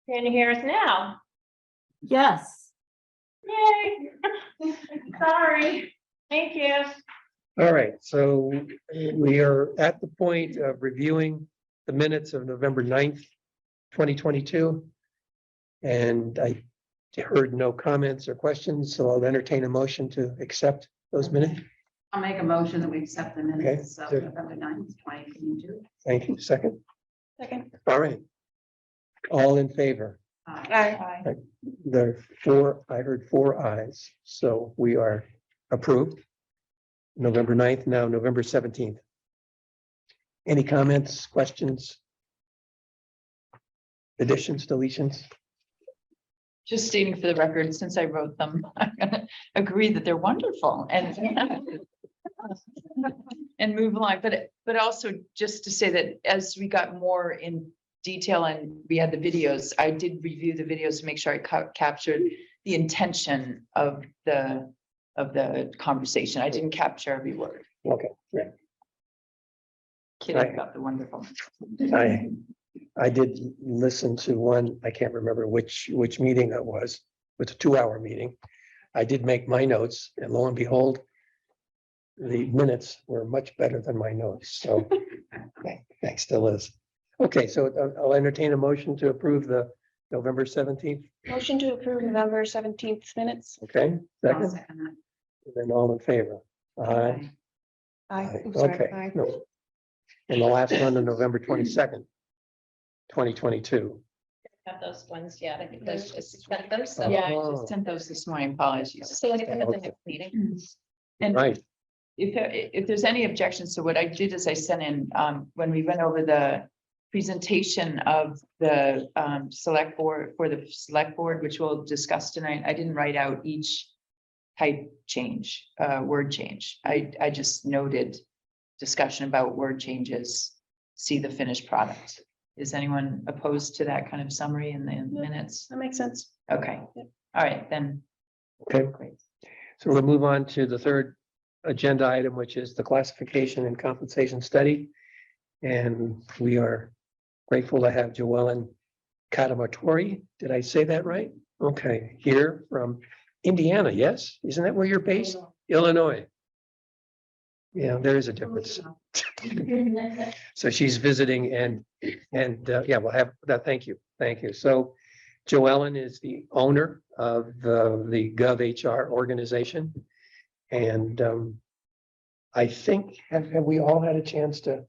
Can you hear us now? Yes. Yay. Sorry. Thank you. All right, so we are at the point of reviewing the minutes of November 9th, 2022. And I heard no comments or questions, so I'll entertain a motion to accept those minutes. I'll make a motion that we accept the minutes of Okay. November 9th, 2022. Thank you. Second. Second. All right. All in favor? Aye. The four, I heard four ayes, so we are approved. November 9th, now November 17th. Any comments, questions? Additions, deletions? Just stating for the record, since I wrote them, I'm gonna agree that they're wonderful and and move along, but also just to say that as we got more in detail and we had the videos, I did review the videos to make sure I captured the intention of the conversation. I didn't capture every word. Okay, great. Kidding Right. about the wonderful. I did listen to one, I can't remember which meeting it was. It was a 2-hour meeting. I did make my notes, and lo and behold, the minutes were much better than my notes, so thanks to Liz. Okay, so I'll entertain a motion to approve the November 17th. Motion to approve November 17th minutes. Okay, I'll second, second that. and then all in favor. Aye. Aye. I'm Okay. sorry. Aye. No. And the last one on November 22nd, 2022. Have those ones yet. I think those just sent them, so. Yeah, I Oh. just sent those this morning. Apologies. So anything at the Okay. next meeting. And Right, if there's any objections, so what I did is I sent in, when we went over the presentation of the select board, for the select board, which we'll discuss tonight, I didn't write out each type change, word change. I just noted discussion about word changes, see the finished product. Is anyone opposed to that kind of summary in the minutes? That makes sense. Okay, all right, then. okay. Great. So we'll move on to the third agenda item, which is the classification and compensation study. And we are grateful to have Joellen Catamatori. Did I say that right? Okay, here from Indiana, yes? Isn't that where you're based? Illinois. Yeah, there is a difference. So she's visiting and yeah, we'll have that. Thank you. Thank you. So Joellen is the owner of the GovHR organization. And I think, have we all had a chance to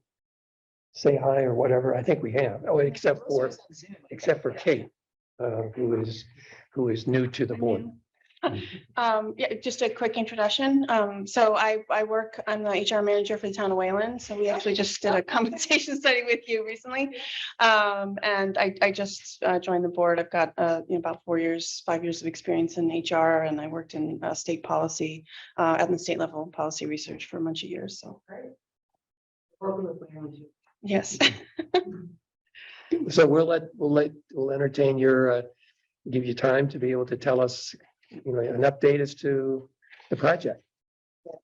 say hi or whatever? I think we have. Oh, except for Kate, who is new to the board. Yeah, just a quick introduction. So I work, I'm the HR manager for the town of Wayland. So we actually just did a compensation study with you recently. And I just joined the board. I've got about 5 years of experience in HR, and I worked in state policy at the state level policy research for a bunch of years. So yes. So we'll entertain your, give you time to be able to tell us, an update as to the project.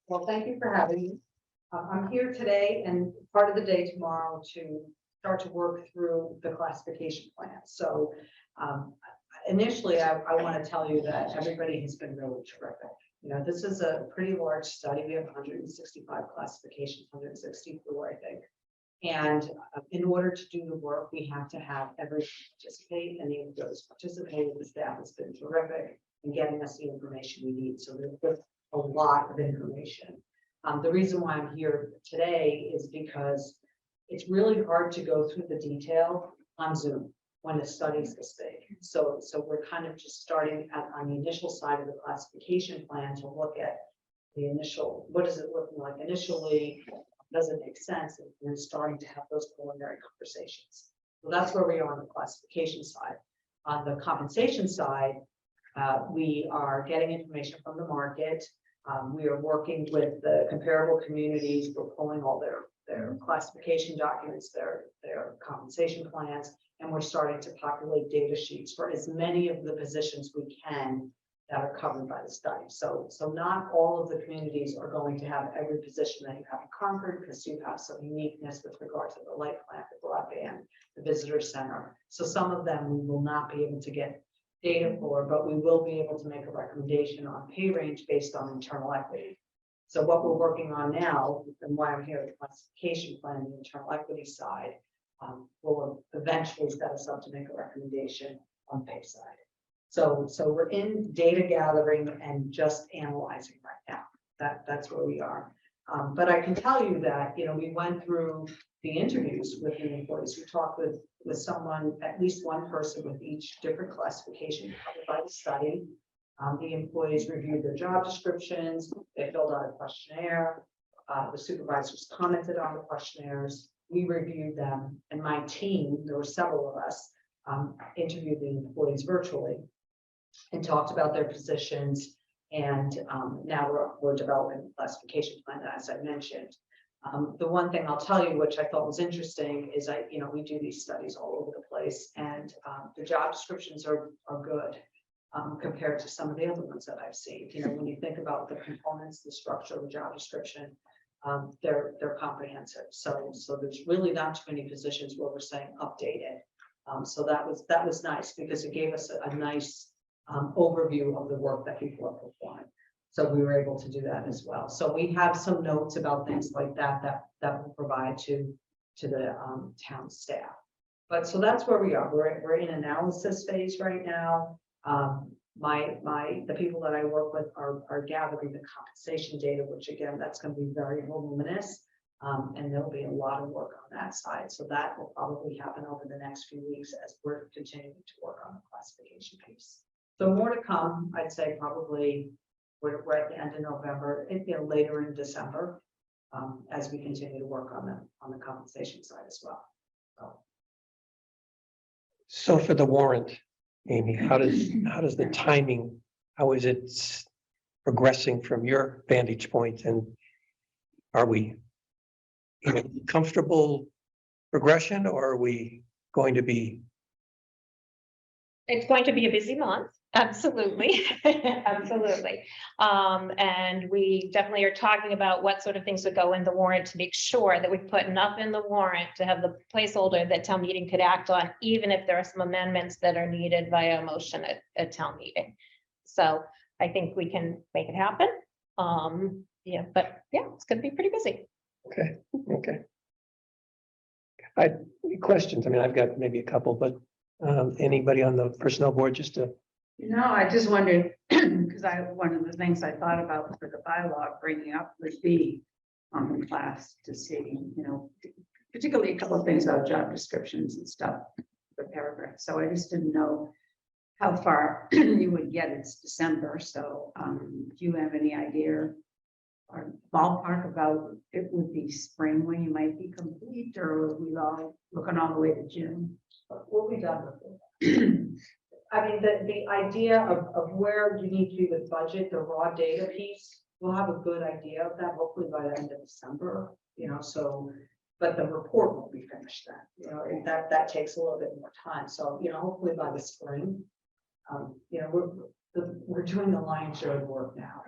Well, thank you for having me. I'm here today and part of the day tomorrow to start to work through the classification plan. So initially, I want to tell you that everybody has been really terrific. This is a pretty large study. We have 165 classifications, 164, I think. And in order to do the work, we have to have everyone participate, and even those participating, the staff has been terrific in getting us the information we need. So there's a lot of information. The reason why I'm here today is because it's really hard to go through the detail on Zoom when the study's this big. So we're kind of just starting on the initial side of the classification plan to look at the initial, what is it looking like initially? Does it make sense? And then starting to have those preliminary conversations. So that's where we are on the classification side. On the compensation side, we are getting information from the market. We are working with the comparable communities. We're pulling all their classification documents, their compensation plans, and we're starting to populate data sheets for as many of the positions we can that are covered by the study. So not all of the communities are going to have every position that you have in Concord, because you have some uniqueness with regard to the light plant, the broadband, the visitor center. So some of them we will not be able to get data for, but we will be able to make a recommendation on pay range based on internal equity. So what we're working on now, and why I'm here, the classification plan, the internal equity side, will eventually set us up to make a recommendation on pay side. So we're in data gathering and just analyzing right now. That's where we are. But I can tell you that, we went through the interviews with the employees. We talked with someone, at least one person with each different classification covered by the study. The employees reviewed their job descriptions, they filled out a questionnaire, the supervisors commented on the questionnaires, we reviewed them, and my team, there were several of us, interviewed the employees virtually and talked about their positions. And now we're developing a classification plan, as I mentioned. The one thing I'll tell you, which I thought was interesting, is we do these studies all over the place, and the job descriptions are good. Compared to some of the other ones that I've seen. When you think about the components, the structure of the job description, they're comprehensive. So there's really not too many positions where we're saying updated. So that was nice, because it gave us a nice overview of the work that people are performing. So we were able to do that as well. So we have some notes about things like that we'll provide to the town staff. But so that's where we are. We're in analysis phase right now. The people that I work with are gathering the compensation data, which again, that's going to be very voluminous. And there'll be a lot of work on that side. So that will probably happen over the next few weeks as we're continuing to work on the classification piece. So more to come. I'd say probably we're at the end of November, later in December, as we continue to work on the compensation side as well. So for the warrant, Amy, how does the timing, how is it progressing from your vantage point? And are we in a comfortable progression, or are we going to be? It's going to be a busy month. Absolutely. Absolutely. And we definitely are talking about what sort of things would go in the warrant to make sure that we put enough in the warrant to have the placeholder that town meeting could act on, even if there are some amendments that are needed via a motion at town meeting. So I think we can make it happen. Yeah, but yeah, it's going to be pretty busy. Okay. Questions. I mean, I've got maybe a couple, but anybody on the personnel board, just to. I just wondered, because one of the things I thought about for the bylaw bringing up would be on the class to see, particularly a couple of things about job descriptions and stuff, the paragraph. So I just didn't know how far you would get. It's December. So do you have any idea or ballpark about it would be spring when you might be complete, or are we all looking all the way to June? We'll be done with it. I mean, the idea of where you need to do the budget, the raw data piece, we'll have a good idea of that hopefully by the end of December, so, but the report won't be finished then, and that takes a little bit more time. So, hopefully by the spring, we're doing the lion's share of work now,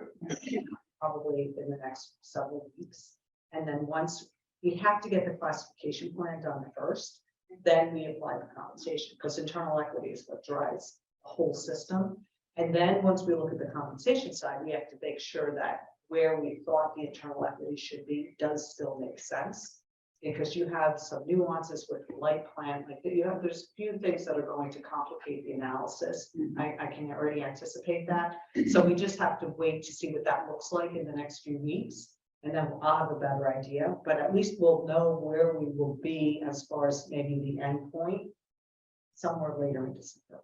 probably in the next several weeks. And then once we have to get the classification plan done first, then we apply the compensation, because internal equity is what drives the whole system. And then once we look at the compensation side, we have to make sure that where we thought the internal equity should be does still make sense, because you have some nuances with the light plan. Like there's a few things that are going to complicate the analysis. I can already anticipate that. So we just have to wait to see what that looks like in the next few weeks. And then we'll have a better idea, but at least we'll know where we will be as far as maybe the end point somewhere later in December.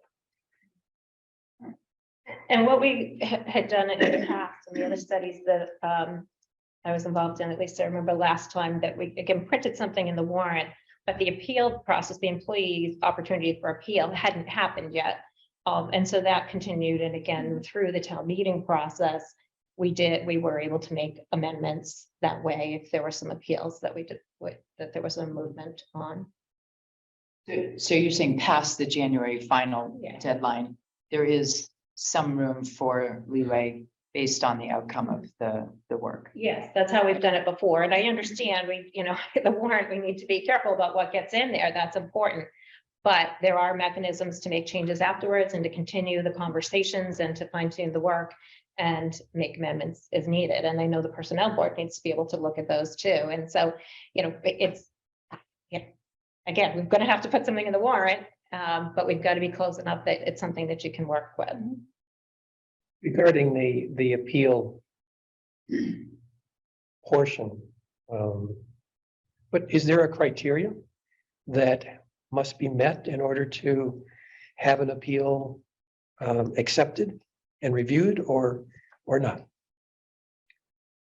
And what we had done in the past, and the other studies that I was involved in, at least I remember last time, that we again printed something in the warrant, but the appeal process, the employee's opportunity for appeal hadn't happened yet. And so that continued. And again, through the town meeting process, we were able to make amendments that way if there were some appeals that that there was some movement on. So you're saying past the January final Yeah. deadline, there is some room for leeway based on the outcome of the work. Yes, that's how we've done it before. And I understand the warrant, we need to be careful about what gets in there. That's important. But there are mechanisms to make changes afterwards and to continue the conversations and to fine tune the work and make amendments as needed. And I know the personnel board needs to be able to look at those too. And so, again, we're going to have to put something in the warrant, but we've got to be close enough that it's something that you can work with. Regarding the appeal portion, but is there a criteria that must be met in order to have an appeal accepted and reviewed or not?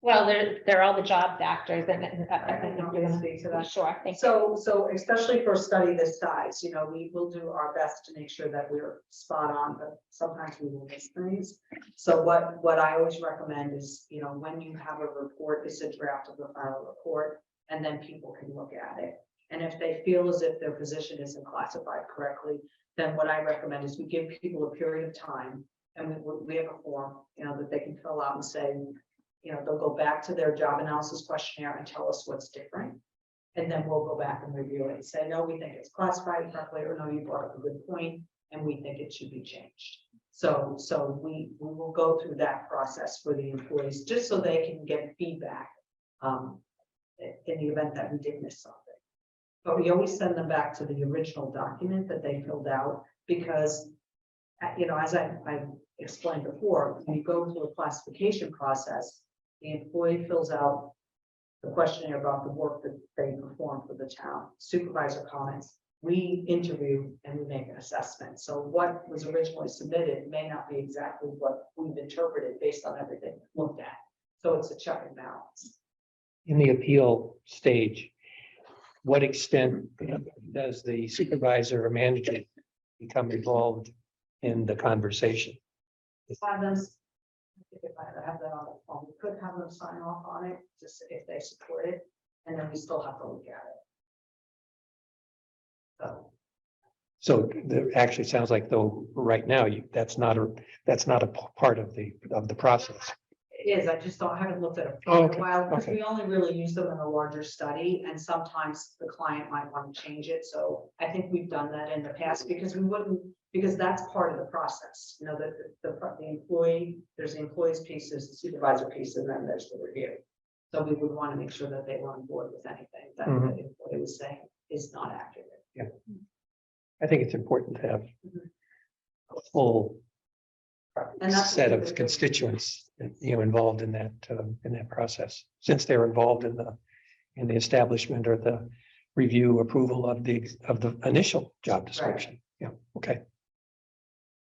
Well, they're all the job factors and I think I'm gonna speak to that. Sure. Thank you. So especially for a study this size, we will do our best to make sure that we're spot on, but sometimes we will miss things. So what I always recommend is, when you have a report, it's a draft of the final report, and then people can look at it. And if they feel as if their position isn't classified correctly, then what I recommend is we give people a period of time, and we have a form, that they can fill out and say, they'll go back to their job analysis questionnaire and tell us what's different. And then we'll go back and review it and say, no, we think it's classified correctly, or no, you brought up a good point, and we think it should be changed. So we will go through that process for the employees, just so they can get feedback in the event that we did miss something. But we always send them back to the original document that they filled out, because, as I explained before, when you go through a classification process, the employee fills out the questionnaire about the work that they perform for the town, supervisor comments, we interview and we make an assessment. So what was originally submitted may not be exactly what we've interpreted based on everything looked at. So it's a check and balance. In the appeal stage, what extent does the supervisor or manager become involved in the conversation? Have them, if I have that on the phone, we could have them sign off on it, just if they support it, and then we still have to look at it. So there actually sounds like, though, right now, that's not a part of the process. It is, I just haven't looked at it Oh, for okay, a while, because okay. we only really use them in a larger study, and sometimes the client might want to change it, so I think we've done that in the past, because because that's part of the process, the employee, there's the employee's piece, there's the supervisor piece, and then there's the review. So we would want to make sure that they were on board with anything that the employee was saying is not accurate. Yeah, I think it's important to have a full And that's set what of we're constituents, involved in that process, since they're involved in the establishment or the review approval of the initial job description. Yeah. Okay.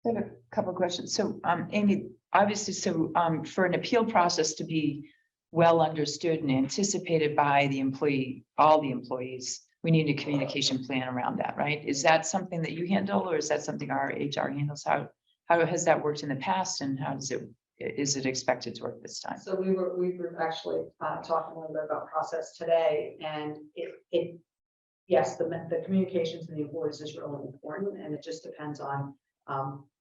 I have a couple of questions. So, Amy, obviously, for an appeal process to be well understood and anticipated by all the employees, we need a communication plan around that, right? Is that something that you handle, or is that something our HR handles? How has that worked in the past, and is it expected to work this time? So we were actually talking a little bit about process today, and yes, the communication to the employees is really important, and it just depends on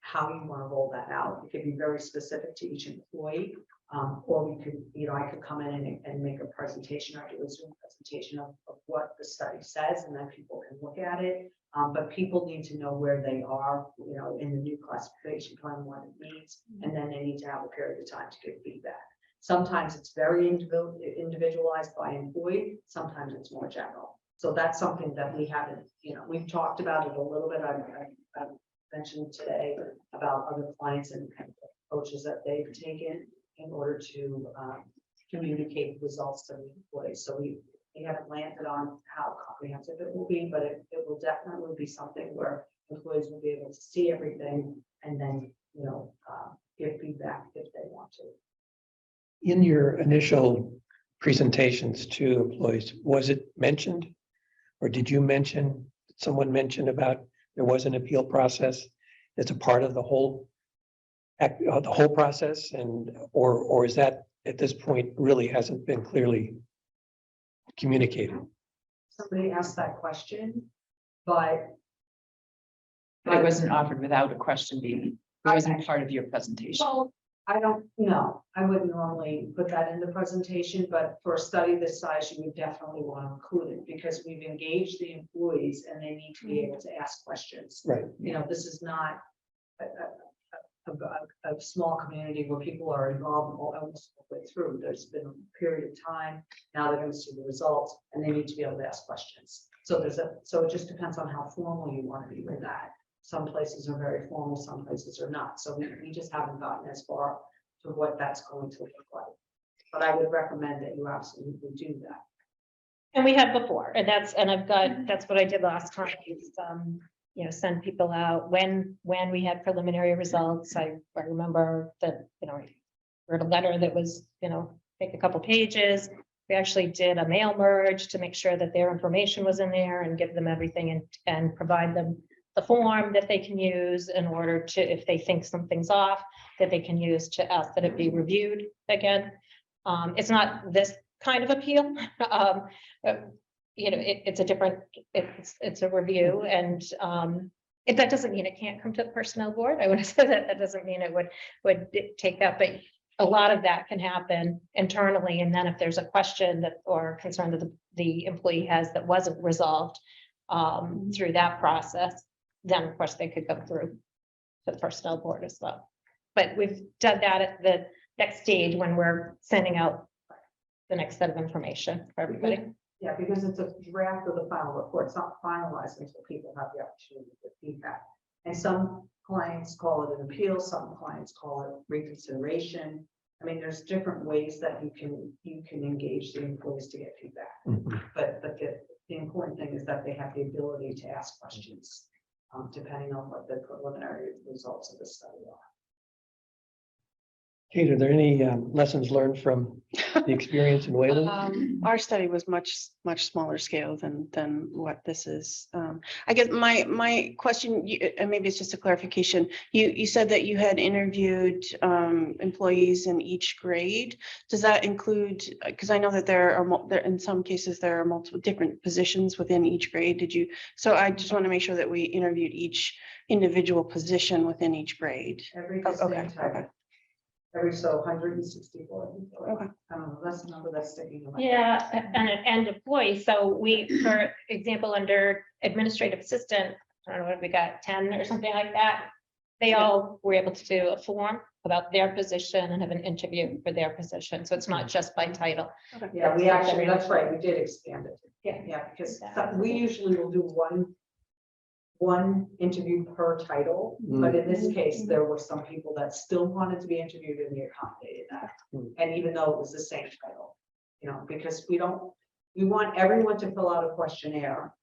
how you want to roll that out. It could be very specific to each employee, or we could, I could come in and make a presentation, or do a Zoom presentation of what the study says, and then people can look at it. But people need to know where they are, in the new classification plan, what it means, and then they need to have a period of time to give feedback. Sometimes it's very individualized by employee, sometimes it's more general. So that's something that we haven't, we've talked about it a little bit. I've mentioned today about other clients and approaches that they've taken in order to communicate results to the employees. So we haven't landed on how comprehensive it will be, but it will definitely be something where employees will be able to see everything and then, give feedback if they want to. In your initial presentations to employees, was it mentioned, or did someone mention about there was an appeal process that's a part of the whole process, or is that at this point really hasn't been clearly communicated? Somebody asked that question, but But it wasn't offered without a question being It wasn't part of your presentation. Well, I don't know. I wouldn't normally put that in the presentation, but for a study this size, you would definitely want to include it because we've engaged the employees and they need to be able to ask questions. Right. You know, this is not a small community where people are involved almost all the way through. There's been a period of time. Now they're going to see the results and they need to be able to ask questions. So it just depends on how formal you want to be with that. Some places are very formal, some places are not. So we just haven't gotten as far to what that's going to look like. But I would recommend that you absolutely do that. And we had before, and that's what I did last time, is, send people out when we had preliminary results. I remember that, wrote a letter that was, take a couple pages. We actually did a mail merge to make sure that their information was in there and give them everything and provide them the form that they can use in order to, if they think something's off, that they can use to ask that it be reviewed again. It's not this kind of appeal. It's a different, it's a review, and if that doesn't mean it can't come to the personnel board. I want to say that doesn't mean it would take that, but a lot of that can happen internally. And then if there's a question that or concern that the employee has that wasn't resolved through that process, then of course they could go through to the personnel board as well. But we've done that at the next stage when we're sending out the next set of information for everybody. Yeah, because it's a draft of the final report. It's not finalized until people have the opportunity to feedback. And some clients call it an appeal, some clients call it reconsideration. I mean, there's different ways that you can engage the employees to get feedback. Mhm. But the important thing is that they have the ability to ask questions, depending on what the preliminary results of the study are. Kate, are there any lessons learned from the experience in Wayland? Our study was much smaller scale than what this is. I guess my question, and maybe it's just a clarification. You said that you had interviewed employees in each grade. Does that include? Because I know that there in some cases there are multiple different positions within each grade. Did you? So I just want to make sure that we interviewed each individual position within each grade. Every Oh, distinct okay. type. Every 164. Okay. I don't know, that's the number that's sticking in my. Yeah, and employees. So we, for example, under administrative assistant, I don't know what we got, 10 or something like that. They all were able to do a form about their position and have an interview for their position. So it's not just by title. Yeah, we actually, that's right, we did expand it. Yeah. Yeah, because we usually will do one interview per title, but in this case, there were some people that still wanted to be interviewed and we accommodated that. And even though it was the same title, because we want everyone to fill out a questionnaire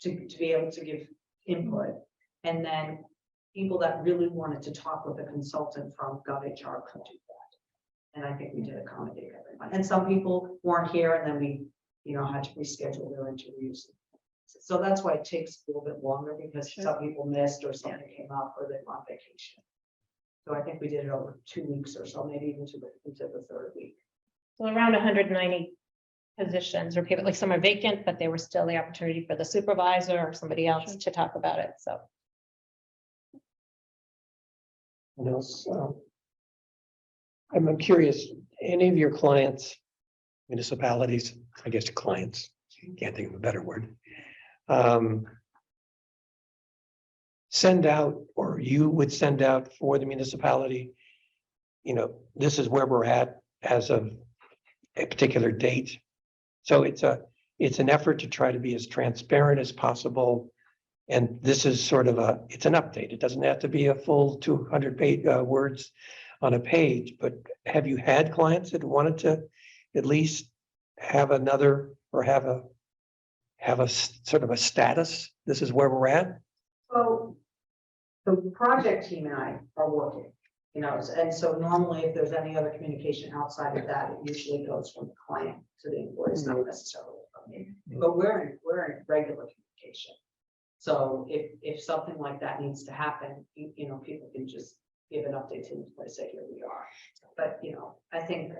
to be able to give input. And then people that really wanted to talk with a consultant from GovHR could do that. And I think we did accommodate everyone. And some people weren't here and then we, had to reschedule their interviews. So that's why it takes a little bit longer because some people missed or something came up or they were on vacation. So I think we did it over 2 weeks or so, maybe even into the third week. So around 190 positions or people, like some are vacant, but there was still the opportunity for the supervisor or somebody else to talk about it. So. What else? I'm curious, any of your clients, municipalities, I guess clients, can't think of a better word, send out, or you would send out for the municipality, this is where we're at as of a particular date. So it's an effort to try to be as transparent as possible. And this is sort of it's an update. It doesn't have to be a full 200 page words on a page, but have you had clients that wanted to at least have another or have a sort of a status? This is where we're at. So the project team and I are working, and so normally if there's any other communication outside of that, it usually goes from the client to the employees, not necessarily from me. But we're in regular communication. So if something like that needs to happen, people can just give an update to the employees, say here we are. But I think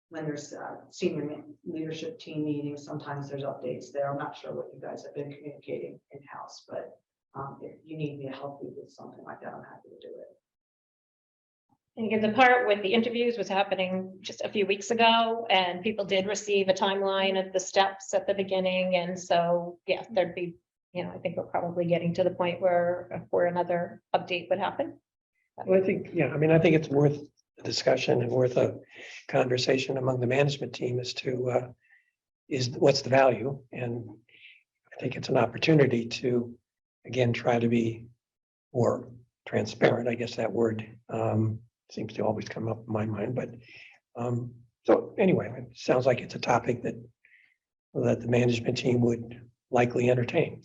when there's senior leadership team meetings, sometimes there's updates there. I'm not sure what you guys have been communicating in-house, but if you need me to help you with something like that, I'm happy to do it. And the part with the interviews was happening just a few weeks ago, and people did receive a timeline of the steps at the beginning, and so, yeah, there'd be, I think we're probably getting to the point where another update would happen. Well, I think, yeah, I mean, I think it's worth a discussion and worth a conversation among the management team as to is what's the value? And I think it's an opportunity to, again, try to be more transparent. I guess that word seems to always come up in my mind, but so anyway, it sounds like it's a topic that the management team would likely entertain.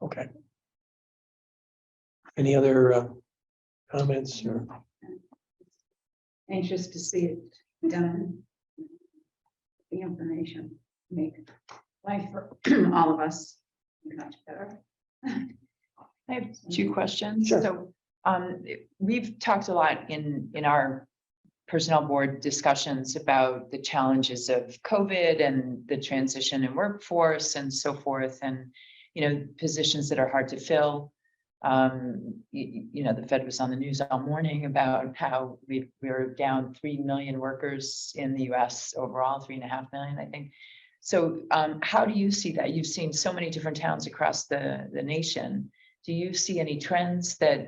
Okay. Any other comments or? Anxious to see it done. The information make life for all of us much better. I have two questions. Sure. So, we've talked a lot in our personnel board discussions about the challenges of COVID and the transition in workforce and so forth, and, positions that are hard to fill. The Fed was on the news all morning about how we're down 3 million workers in the US overall, 3.5 million, I think. So how do you see that? You've seen so many different towns across the nation. Do you see any trends that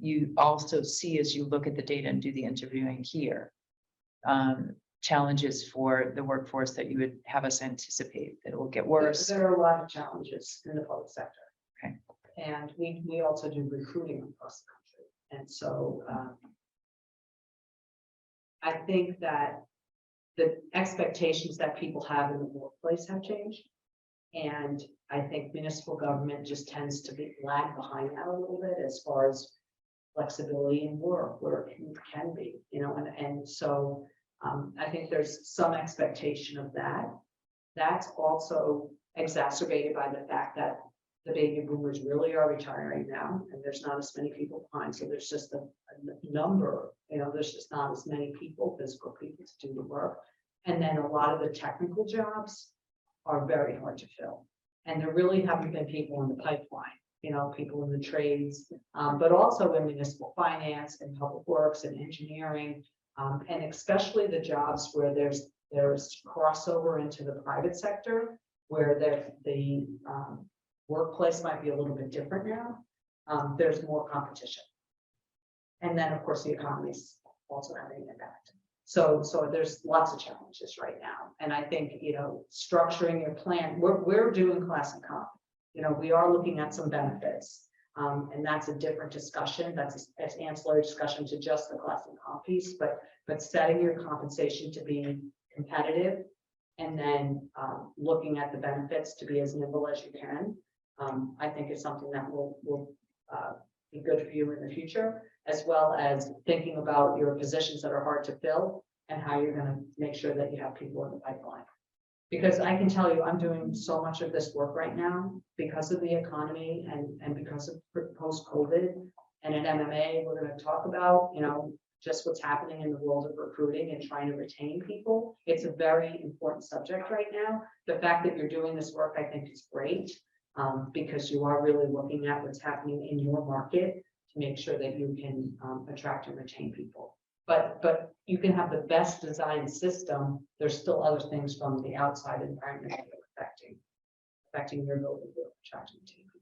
you also see as you look at the data and do the interviewing here? Challenges for the workforce that you would have us anticipate that it will get worse? There are a lot of challenges in the public sector. Okay. And we also do recruiting across the country. And so I think that the expectations that people have in the workplace have changed. And I think municipal government just tends to lag behind that a little bit as far as flexibility in work, where it can be, and so I think there's some expectation of that. That's also exacerbated by the fact that the baby boomers really are retiring now, and there's not as many people behind. So there's just a number, there's just not as many people, physical people to do the work. And then a lot of the technical jobs are very hard to fill. And there really haven't been people in the pipeline, people in the trades, but also in municipal finance and public works and engineering, and especially the jobs where there's crossover into the private sector, where the workplace might be a little bit different now. There's more competition. And then, of course, the economy is also having an impact. So there's lots of challenges right now. And I think, structuring your plan, we're doing class and comp. We are looking at some benefits. And that's a different discussion. That's an ancillary discussion to just the class and comp piece, but setting your compensation to be competitive and then looking at the benefits to be as nimble as you can, I think is something that will be good for you in the future, as well as thinking about your positions that are hard to fill and how you're going to make sure that you have people in the pipeline. Because I can tell you, I'm doing so much of this work right now because of the economy and because of post-COVID. And at MMA, we're going to talk about, just what's happening in the world of recruiting and trying to retain people. It's a very important subject right now. The fact that you're doing this work, I think, is great because you are really looking at what's happening in your market to make sure that you can attract and retain people. But you can have the best designed system. There's still other things from the outside environment that are affecting your ability to attract and retain people.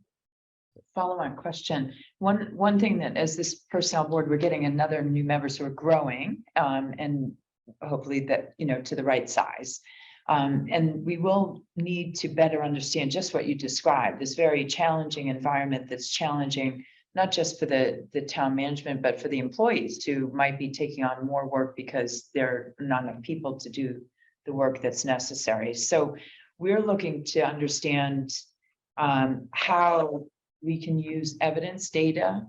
Follow-on question. One thing that as this personnel board, we're getting another new members who are growing and hopefully that, to the right size. And we will need to better understand just what you described, this very challenging environment that's challenging, not just for the town management, but for the employees who might be taking on more work because there are not enough people to do the work that's necessary. So we're looking to understand how we can use evidence data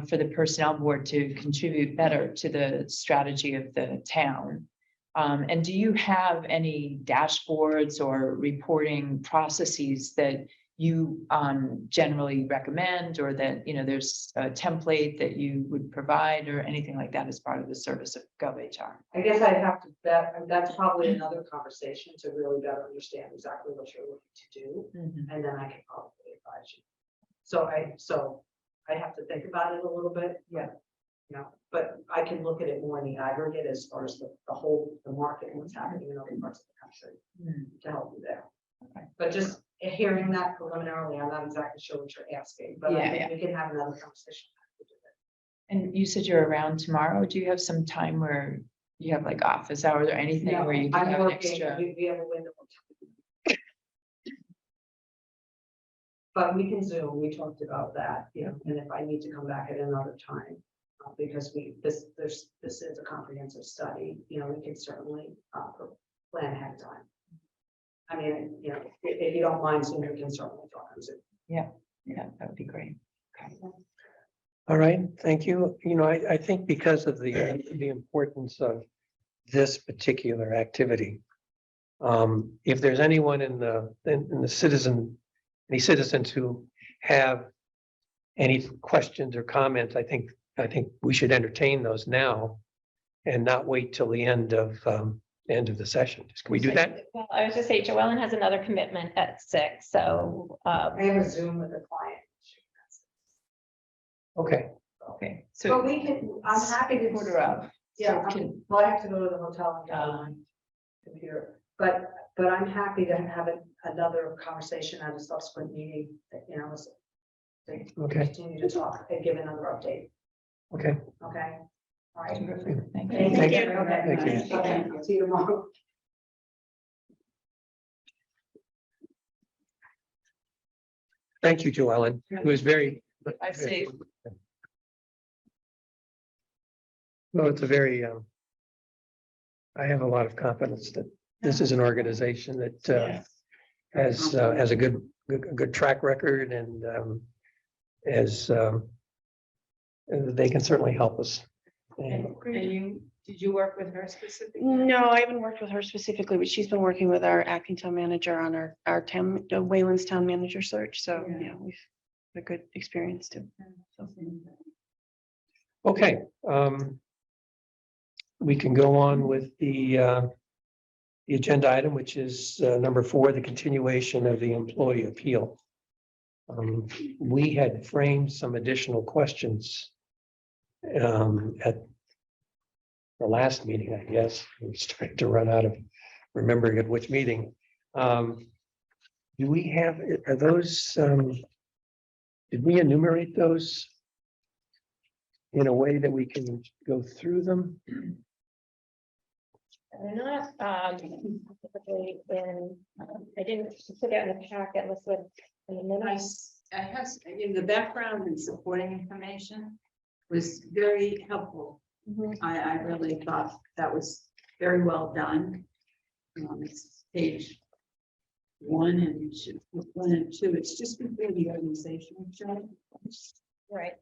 for the personnel board to contribute better to the strategy of the town. And do you have any dashboards or reporting processes that you generally recommend, or that there's a template that you would provide or anything like that as part of the service of GovHR? I guess I'd have to that's probably another conversation to really better understand exactly what you're looking to do. And then I can probably advise you. So I have to think about it a little bit. Yeah. You know, but I can look at it more in the aggregate as far as the whole, the market and what's happening in other parts of the country to help you there. Okay. But just hearing that preliminarily, I'm not exactly sure what you're asking, but I Yeah, think we can have another conversation. And you said you're around tomorrow. Do you have some time where you have like office hours or anything No, where you can I'm have an working, extra? we have a window. But we can Zoom, we talked about that, you know, and if I need to come back at another time, because this is a comprehensive study, you know, we can certainly, plan ahead of time. I mean, you know, if you don't mind, Zoom, we can certainly talk on Zoom. Yeah, that would be great. Okay. All right, thank you. You know, I think because of the importance of this particular activity. If there's anyone in the any citizens who have any questions or comments, I think we should entertain those now and not wait till the end of the session. Can we do that? Well, I was just saying, Joellen has another commitment at 6, so, I have a Zoom with a client. Okay, Okay, So so we can, I'm happy to. order up. Yeah, Can- well, I have to go to the hotel and get on my computer, but I'm happy to have another conversation at a subsequent meeting, you know. To Okay. continue to talk and give another update, okay. okay? All right. Terrific. Thank you. Thank you. Okay. Thank you. Okay, I'll see you tomorrow. Thank you, Joellen. It was very. I've saved. No, it's a very, I have a lot of confidence that this is an organization that has a good track record and they can certainly help us. And Did you work with her specifically? No, I haven't worked with her specifically, but she's been working with our acting town manager on our town, Wayland's town manager search. So, Yeah. yeah, we've had a good experience too. So. okay, we can go on with the agenda item, which is number 4, the continuation of the employee appeal. We had framed some additional questions at the last meeting, I guess. I'm starting to run out of remembering at which meeting. Do we have, are those, did we enumerate those in a way that we can go through them? they're not, typically in, I didn't put it in the packet, unless with in the minutes. I have, in the background and supporting information was very helpful. I really thought that was very well done. It's page 1 and 2. It's just before the organizational chart. Right.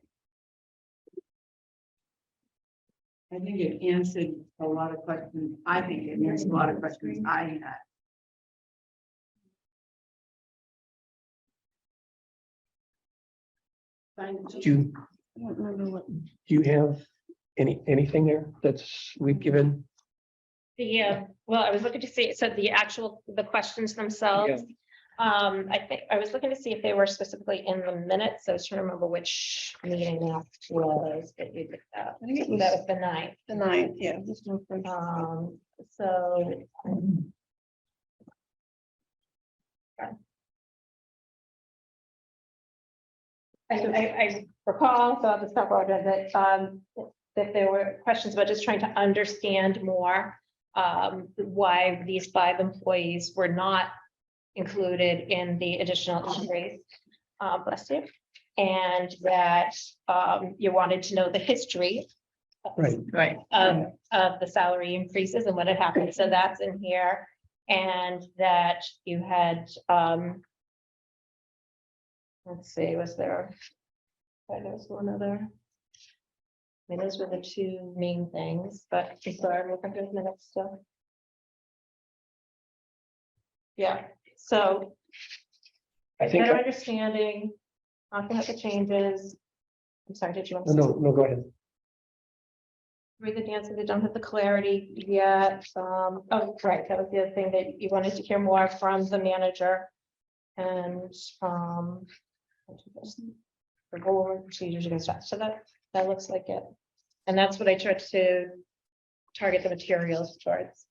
I think it answered a lot of questions. I think it answered a lot of questions I had. Do I don't remember what. you have anything there that's we've given? Well, I was looking to see, so the questions themselves. I think I was looking to see if they were specifically in the minutes. So I was trying to remember which meeting that was that you did that. I think it was That was the 9th. the 9th, yeah. there's no further- So. I recall, so I'll just talk about it, that there were questions about just trying to understand more why these 5 employees were not included in the additional increase. Bless you. And that you wanted to know the history Right. of the salary increases and what had happened. So that's in here. And that you had, let's see, was there? There's one other. I mean, those were the 2 main things, but sorry, I'm looking through the minutes still. Yeah, so I think, better understanding, talking about the changes. I'm sorry, did you want to? no, go ahead. Read the answer, they don't have the clarity yet. Oh, right, that was the other thing that you wanted to hear more from the manager. And, the board procedures are gonna start, so that looks like it. And that's what I tried to target the materials towards.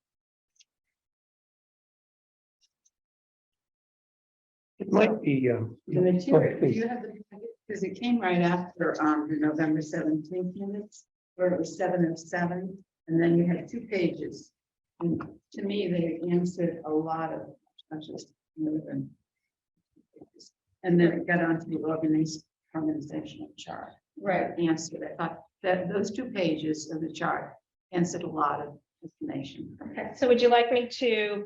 It might be, The go ahead, material, do please. you have the, because it came right after, the November 17th minutes, where it was 7 of 7, and then you had 2 pages. And to me, they answered a lot of questions. And then it got onto the organizational chart. Right. Answered, I thought that those 2 pages of the chart answered a lot of information. Okay, so would you like me to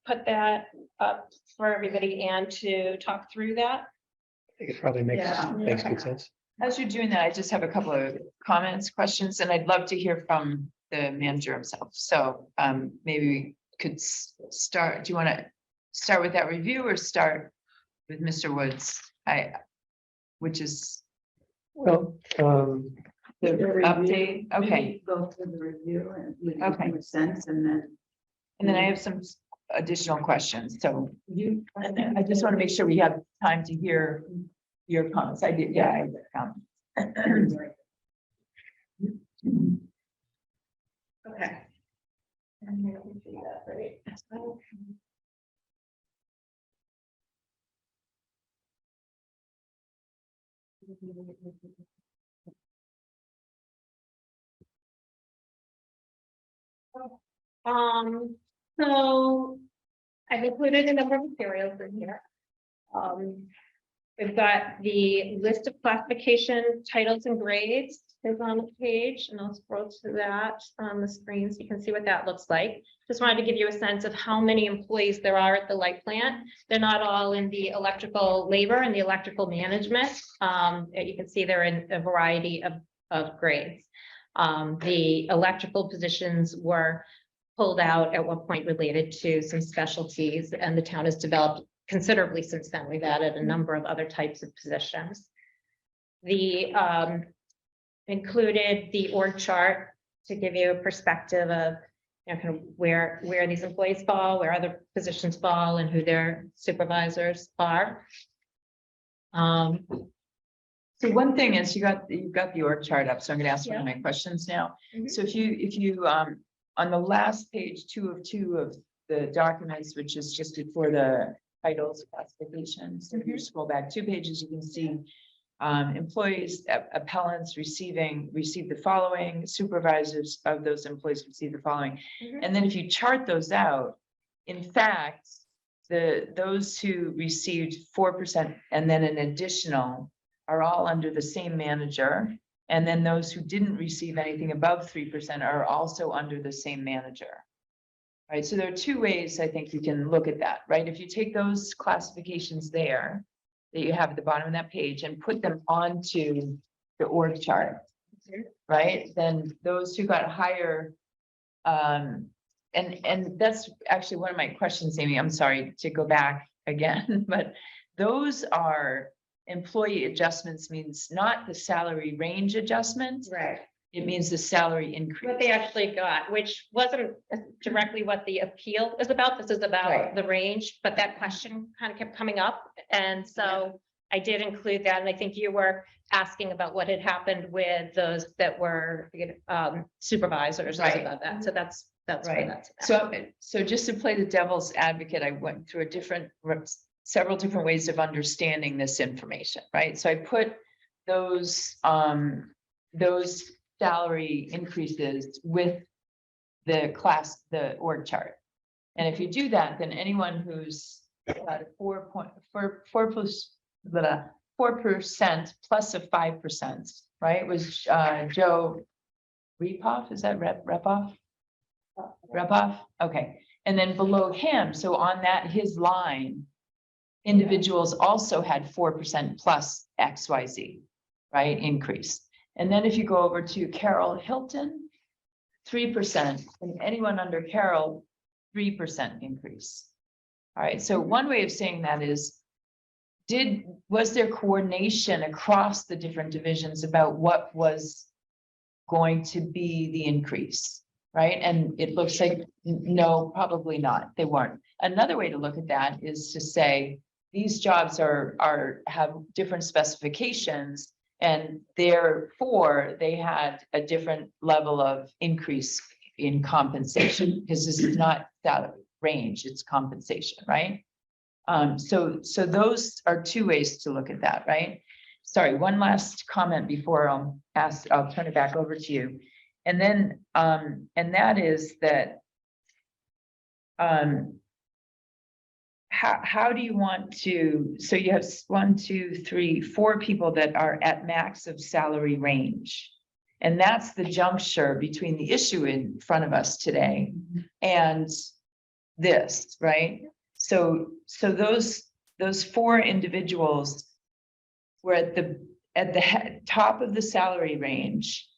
put that up for everybody and to talk through that? I think it probably makes Yeah. good sense. As you're doing that, I just have a couple of comments, questions, and I'd love to hear from the manager himself. So maybe we could start. Do you want to start with that review or start with Mr. Woods? Which is Well, the review. update. Okay. Maybe go through the review and make Okay. more sense, and then And then I have some additional questions. So you. I just want to make sure we have time to hear your comments. I did, yeah, I did comments. Okay. And then we do that, right? So I've included a number of materials in here. We've got the list of classification titles and grades is on the page, and I'll scroll to that on the screen so you can see what that looks like. Just wanted to give you a sense of how many employees there are at the light plant. They're not all in the electrical labor and the electrical management. You can see they're in a variety of grades. The electrical positions were pulled out at one point related to some specialties, and the town has developed considerably since then. We've added a number of other types of positions. The included the org chart to give you a perspective of, you know, kind of where these employees fall, where other positions fall, and who their supervisors are. So one thing is you've got the org chart up, so I'm going to ask one of Yeah. my questions now. Mhm. So if you on the last page 2 of 2 of the documents, which is just before the titles classifications, if you scroll back 2 pages, you can see employees, appellants receive the following, supervisors of those employees receive the following. Mhm. And then if you chart those out, in fact, those who received 4% and then an additional are all under the same manager. And then those who didn't receive anything above 3% are also under the same manager. Right, so there are 2 ways I think you can look at that, right? If you take those classifications there that you have at the bottom of that page and put them onto the org chart, right? Then those who got higher, and that's actually one of my questions, Amy. I'm sorry to go back again, but those are employee adjustments, means not the salary range adjustment. Right. It means the salary increase. What they actually got, which wasn't directly what the appeal is about. This is about Right. the range, but that question kind of kept coming up. And so I did include that. And I think you were asking about what had happened with those that were supervisors Right. about that. So that's where Right. that's about. So just to play the devil's advocate, I went through several different ways of understanding this information, right? So I put those salary increases with the org chart. And if you do that, then anyone who's got 4% plus a 5%, right, was Joe Repoff, is that Repoff? Repoff, okay. And then below him, so on his line, individuals also had 4% plus XYZ, right, increase. And then if you go over to Carol Hilton, 3%, and anyone under Carol, 3% increase. All right, so one way of saying that is, was there coordination across the different divisions about what was going to be the increase, right? And it looks like, no, probably not, they weren't. Another way to look at that is to say, these jobs have different specifications, And therefore, they had a different level of increase in compensation, because this is not that range, it's compensation, right? So those are two ways to look at that, right? Sorry, one last comment before I'll turn it back over to you. And then, and that is that, how do you want to, so you have 1, 2, 3, 4 people that are at max of salary range. And that's the juncture between the issue in front of us today and this, right? So those 4 individuals were at the top of the salary range.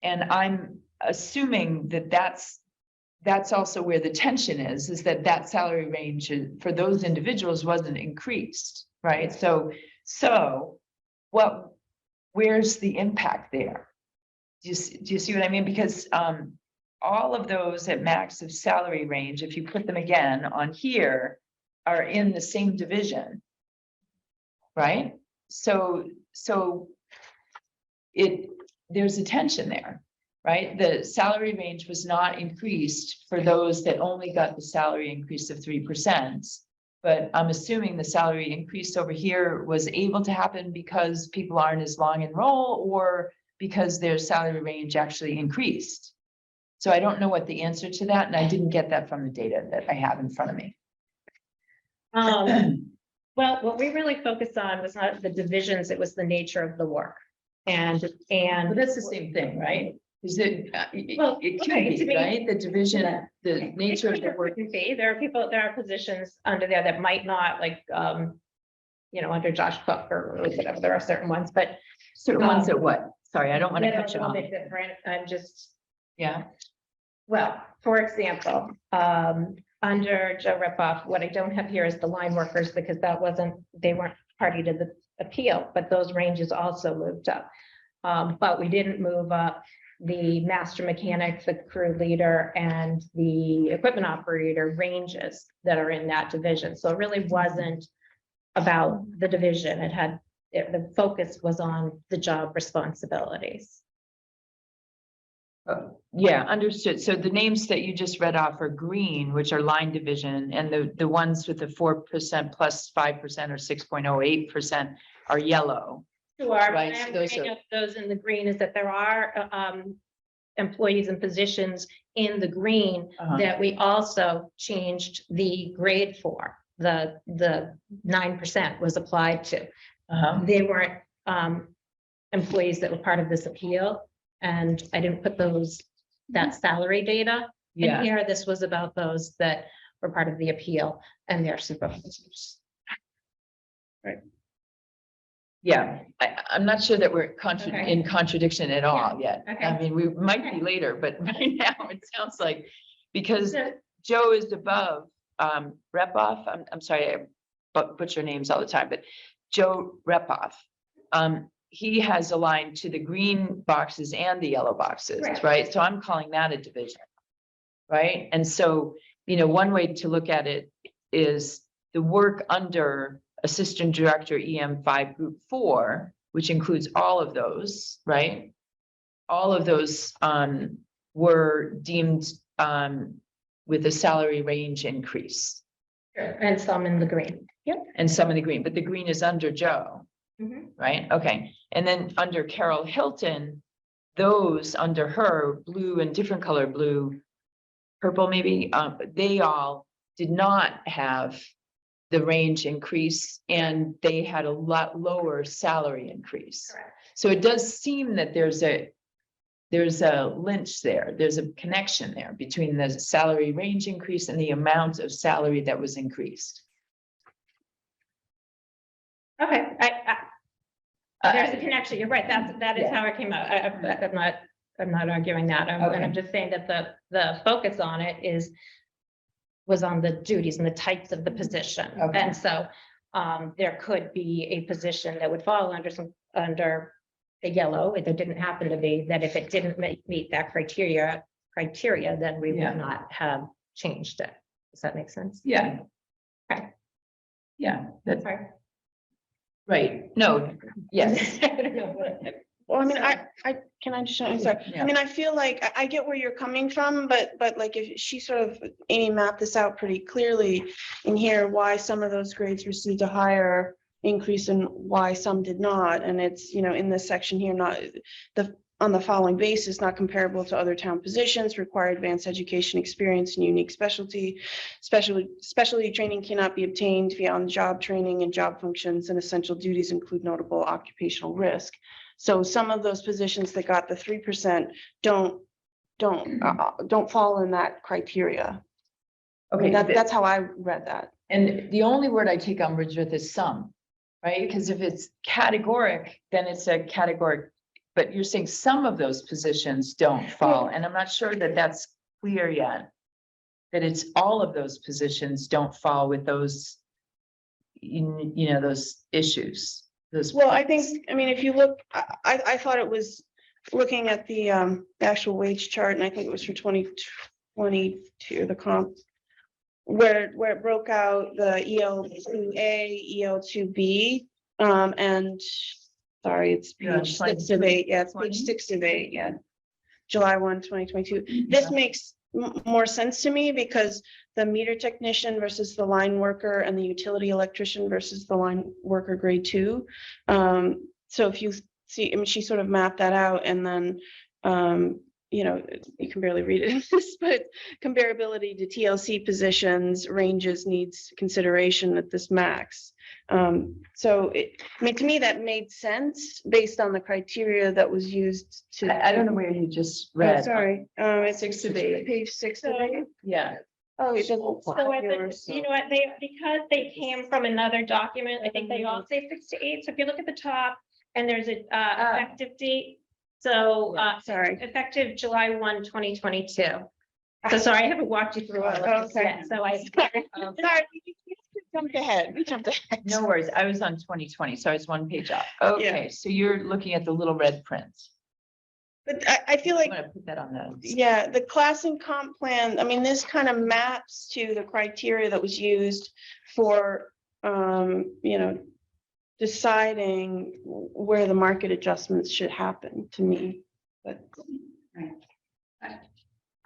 And I'm assuming that that's also where the tension is that salary range for those individuals wasn't increased, right? So where's the impact there? Do you see what I mean? Because all of those at max of salary range, if you put them again on here, are in the same division, right? So there's a tension there. Right? The salary range was not increased for those that only got the salary increase of 3%. But I'm assuming the salary increase over here was able to happen because people aren't as long in role, or because their salary range actually increased. So I don't know what the answer to that, and I didn't get that from the data that I have in front of me. Well, what we really focused on was not the divisions, it was the nature of the work. And But that's the same thing, right? Is it, Well, it okay, can to be, me- right? The division, the nature of the work. There are positions under there that might not like, under Josh Cook or whatever, there are certain ones, but. Certain ones that what? Sorry, I don't want to that are cut a you little off. bit different. I'm just, Yeah, well, for example, under Joe Ripoff, what I don't have here is the line workers, because they weren't party to the appeal, but those ranges also moved up. But we didn't move up the master mechanic, the crew leader, and the equipment operator ranges that are in that division. So it really wasn't about the division. The focus was on the job responsibilities. yeah, understood. So the names that you just read off are green, which are line division, and the ones with the 4% plus 5% or 6.08% are yellow. Sure, Right, and I'm those bringing are- up those in the green is that there are employees and positions in the green Uh-huh. that we also changed the grade for. The 9% was applied to. Uh-huh. They weren't employees that were part of this appeal, and I didn't put that salary data in Yeah, here. This was about those that were part of the appeal and their supervisors. yeah. I'm not sure that we're Okay. in contradiction at all yet. Okay. I mean, we might be Okay. later, but right now it sounds like, because So- Joe is above, Repoff, I'm sorry, I butcher names all the time, but Joe Repoff. He has aligned to the green boxes and the yellow boxes, Correct. right? So I'm calling that a division. Right? And so, one way to look at it is the work under Assistant Director EM5 Group 4, which includes all of those, right? All of those were deemed with a salary range increase. And some in the green. Yep. And some in the green, but the green is under Joe, Mhm. right? Okay. And then under Carol Hilton, those under her, blue and different color blue, purple maybe, they all did not have the range increase, and they had a lot lower salary increase. Correct. So it does seem that there's a lynch there. There's a connection there between the salary range increase and the amount of salary that was increased. Okay, there's a connection. You're right. That is Yeah. how it came out. I'm not arguing that. And Okay. I'm just saying that the focus on it was on the duties and the types of the position. Okay. And so there could be a position that would fall under the yellow. If it didn't happen to be, that if it didn't meet that criteria, then we Yeah. would not have changed it. Does that make sense? Yeah. Okay. Yeah, that's Sorry. Right, no, yes. I don't know what- Well, I mean, So- can I just, I'm sorry. Yeah. I mean, I feel like I get where you're coming from, but like if she sort of, Amy mapped this out pretty clearly in here, why some of those grades received a higher increase and why some did not. And it's, in this section here, not on the following basis, not comparable to other town positions, require advanced education experience and unique specialty. Specialty training cannot be obtained via on-the-job training, and job functions and essential duties include notable occupational risk. So some of those positions that got the 3% don't fall in that criteria. Okay, That's how I read that. and the only word I take umbrage with is some, right? Because if it's categoric, then it's a categoric. But you're saying some of those positions don't fall, and I'm not sure that that's clear yet. That it's all of those positions don't fall with those, those issues, those. Well, I mean, if you look, I thought it was looking at the actual wage chart, and I think it was for 2022, the comp. Where it broke out the EL2A, EL2B, and sorry, it's You're on page 6 of 8. Yeah, it's page 6 of 8. Yeah. July 1, 2022. This makes more sense to me because the meter technician versus the line worker and the utility electrician versus the line worker grade 2. So if you see, I mean, she sort of mapped that out, and then you can barely read it, but comparability to TLC positions ranges needs consideration at this max. So I mean, to me, that made sense based on the criteria that was used to. I don't know where you just Oh, read. sorry, it's 6 of 8. page 6 of 8. Yeah, Oh, it doesn't. So at yours, the, you know what, because they came from another document, I think they all say 6 to 8. So if you look at the top and there's a effective date. So Sorry. effective July 1, 2022. So sorry, I haven't walked you through all of this Okay. yet, so I. Sorry, we jumped ahead. We jumped ahead. no worries. I was on 2020, so I was one page up. Okay, so you're looking at the little red print. But I feel I'm like, gonna put that on the. yeah, the class and comp plan, I mean, this kind of maps to the criteria that was used for, deciding where the market adjustments should happen to me. But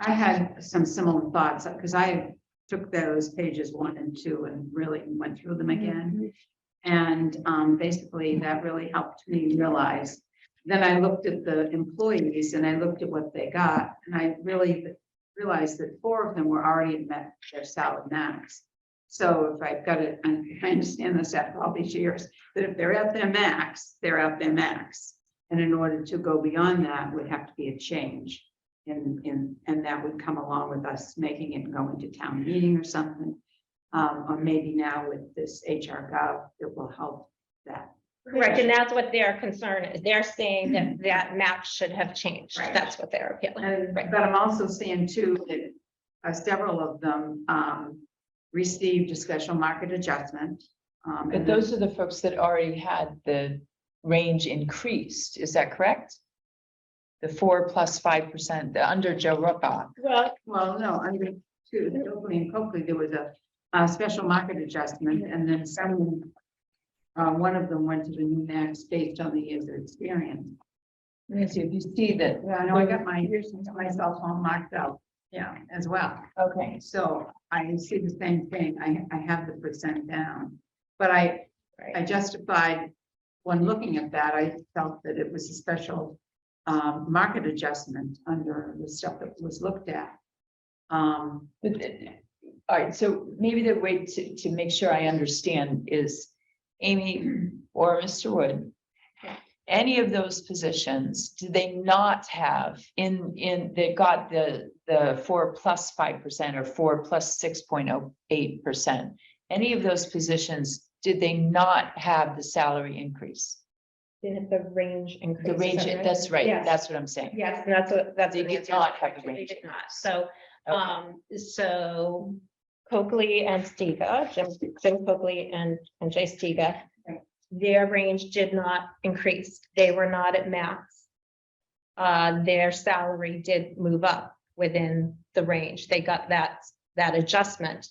I had some similar thoughts, because I took those pages 1 and 2 and really went through them again. And basically that really helped me realize. Then I looked at the employees and I looked at what they got, and I really realized that 4 of them were already met their salary max. So if I've got it, and I understand this after all these years, that if they're at their max, they're at their max. And in order to go beyond that would have to be a change. And that would come along with us making it go into town meeting or something. Or maybe now with this HR Gov, it will help that. Correct, and that's what their concern is. They're saying that that map should have changed. Right. That's what they're appealing. And, Right. but I'm also seeing too, that several of them received a special market adjustment. But those are the folks that already had the range increased. Is that correct? The 4 plus 5%, the under Joe Ruckoff. Well, no, under two, Oakley and Coakley, there was a special market adjustment, and then some, one of them went to the new max based on the years of experience. Let me see if you see that. Yeah, I know, I got myself all marked out, yeah, as well. Okay, So I see the same thing. I have the percent down, but I justified when looking at that, I felt that it was a special market adjustment under the stuff that was looked at. but, all right, so maybe the way to make sure I understand is Amy or Mr. Wood. Any of those positions, do they not have they got the 4 plus 5% or 4 plus 6.08%? Any of those positions, did they not have the salary increase? The range increase. The range, that's right, Yes. that's what I'm saying. Yes, that's. They the did answer. not have the They range. did not. So, Okay. so Coakley and Stiga, Jim Coakley and Jay Stiga, their range did not increase. They were not at max. Their salary did move up within the range. They got that adjustment.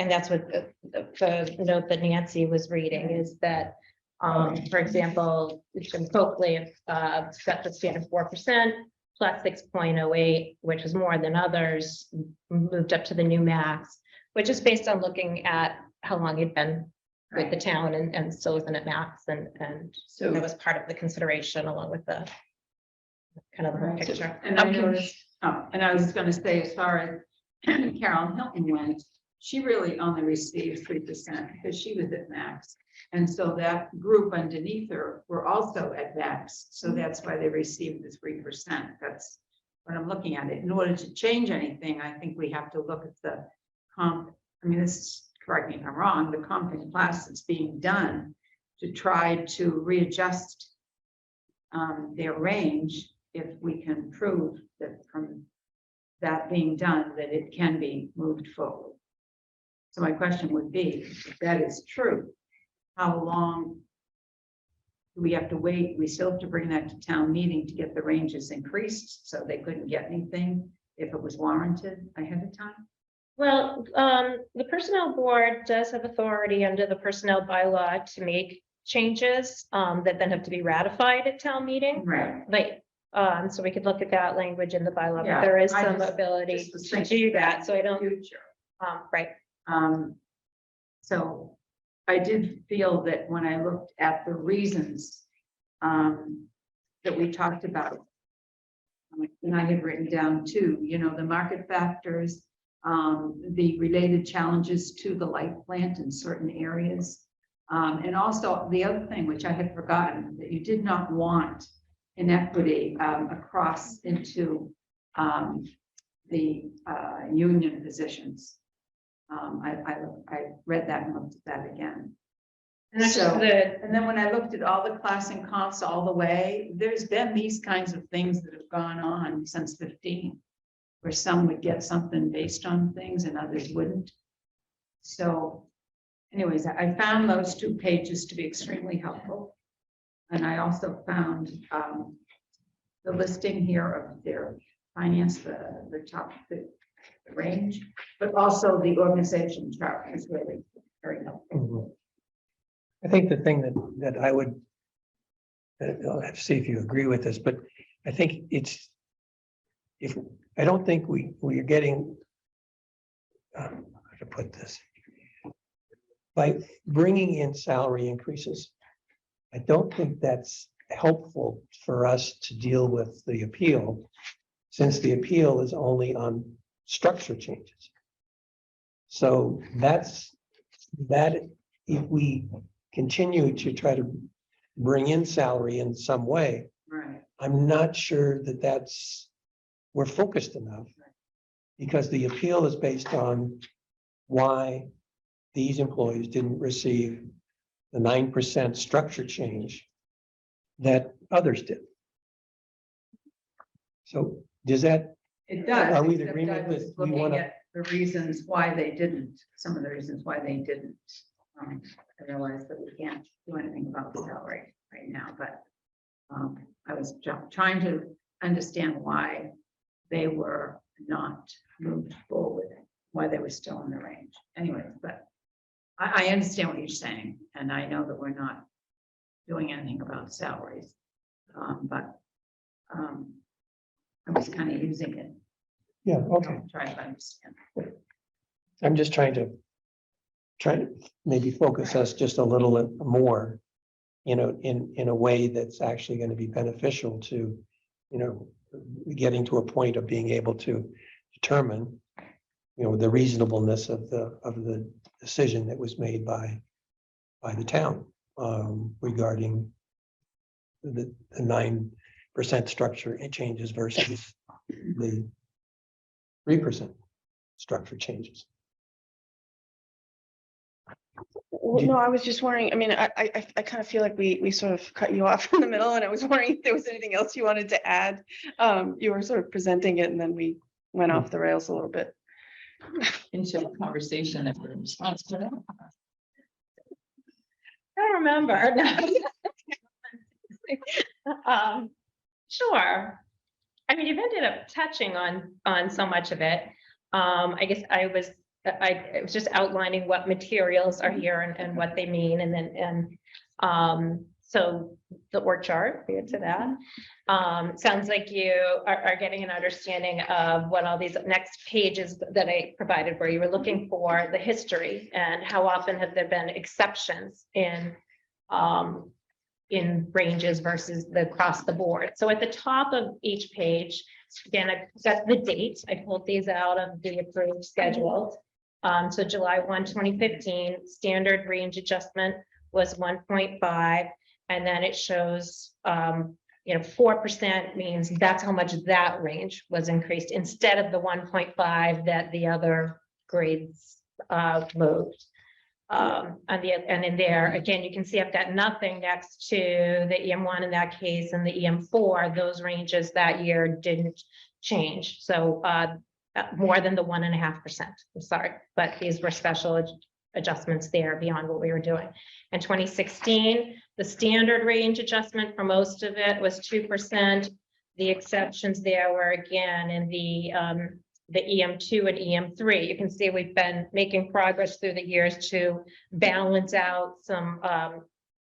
and that's what the note that Nancy was reading is that, for example, Jim Coakley, set the standard 4% plus 6.08, which is more than others, moved up to the new max, which is based on looking at how long he'd been with the town and still isn't at max, and So that was part of the consideration along with the kind of the whole Right. picture. And I Okay. noticed, and I was gonna say, as far as Carol Hilton went, she really only received 3% because she was at max. And so that group underneath her were also at max, so that's why they received the 3%. That's what I'm looking at. It in order to change anything, I think we have to look at the comp. I mean, this is, correct me if I'm wrong, the comp in class that's being done to try to readjust their range, if we can prove that from that being done, that it can be moved forward. So my question would be, if that is true, how long do we have to wait? We still have to bring that to town meeting to get the ranges increased, so they couldn't get anything if it was warranted ahead of time? Well, the personnel board does have authority under the personnel bylaw to make changes that then have to be ratified at town meeting. Right. Like, so we could look at that language in the bylaw, Yeah, but there is I some just ability was to thinking do that, so I don't, Future. right. So I did feel that when I looked at the reasons that we talked about, and I had written down too, you know, the market factors, the related challenges to the light plant in certain areas. And also the other thing, which I had forgotten, that you did not want inequity across into the union positions. I read that and looked at that again. And that's just So- the, And then when I looked at all the class and comps all the way, there's been these kinds of things that have gone on since 15, where some would get something based on things and others wouldn't. So anyways, I found those 2 pages to be extremely helpful. And I also found the listing here of their finance, the top, the range, but also the organization chart is really very helpful. I think the thing that I would, I'll have to see if you agree with this, but I think it's, I don't think we are getting, how to put this, by bringing in salary increases. I don't think that's helpful for us to deal with the appeal, since the appeal is only on structure changes. So that if we continue to try to bring in salary in some way, Right. I'm not sure that we're focused enough. Because the appeal is based on why these employees didn't receive the 9% structure change that others did. So does that, It does. Are we in except agreement I was with, we looking wanna- at the reasons why they didn't, some of the reasons why they didn't. I realized that we can't do anything about the salary right now, but I was trying to understand why they were not moved forward, why they were still in the range. Anyways, but I understand what you're saying, and I know that we're not doing anything about salaries. But I was kind of using it. yeah, okay. Trying to understand. I'm just trying to maybe focus us just a little bit more, you know, in a way that's actually going to be beneficial to, you know, getting to a point of being able to determine, you know, the reasonableness of the decision that was made by the town regarding the 9% structure changes versus the 3% structure changes. Well, no, I was just wondering, I mean, I kind of feel like we sort of cut you off in the middle, and I was wondering if there was anything else you wanted to add. You were sort of presenting it, and then we went off the rails a little bit. into a conversation that we're responsible. I don't remember. No. Sure. I mean, you've ended up touching on so much of it. I guess I was it was just outlining what materials are here and what they mean, and then, so the org chart, we get to that. Sounds like you are getting an understanding of what all these next pages that I provided, where you were looking for the history and how often have there been exceptions in ranges versus the across the board. So at the top of each page, again, I've got the date. I pulled these out of the approved schedule. So July 1, 2015, standard range adjustment was 1.5. And then it shows, 4% means that's how much that range was increased instead of the 1.5 that the other grades moved. And in there, again, you can see I've got nothing next to the EM1 in that case, and the EM4, those ranges that year didn't change. So more than the 1.5%. I'm sorry, but these were special adjustments there beyond what we were doing. In 2016, the standard range adjustment for most of it was 2%. The exceptions there were again in the EM2 and EM3. You can see we've been making progress through the years to balance out some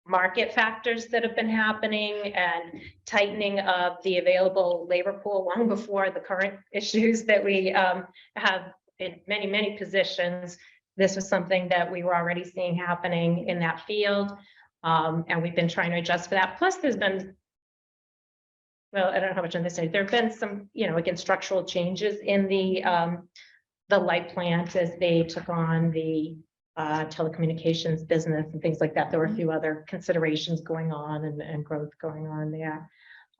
market factors that have been happening and tightening of the available labor pool long before the current issues that we have in many positions. This was something that we were already seeing happening in that field. And we've been trying to adjust for that. Plus there's been, well, I don't know how much on this side, there have been some, again, structural changes in the light plant as they took on the telecommunications business and things like that. There were a few other considerations going on and growth going on there.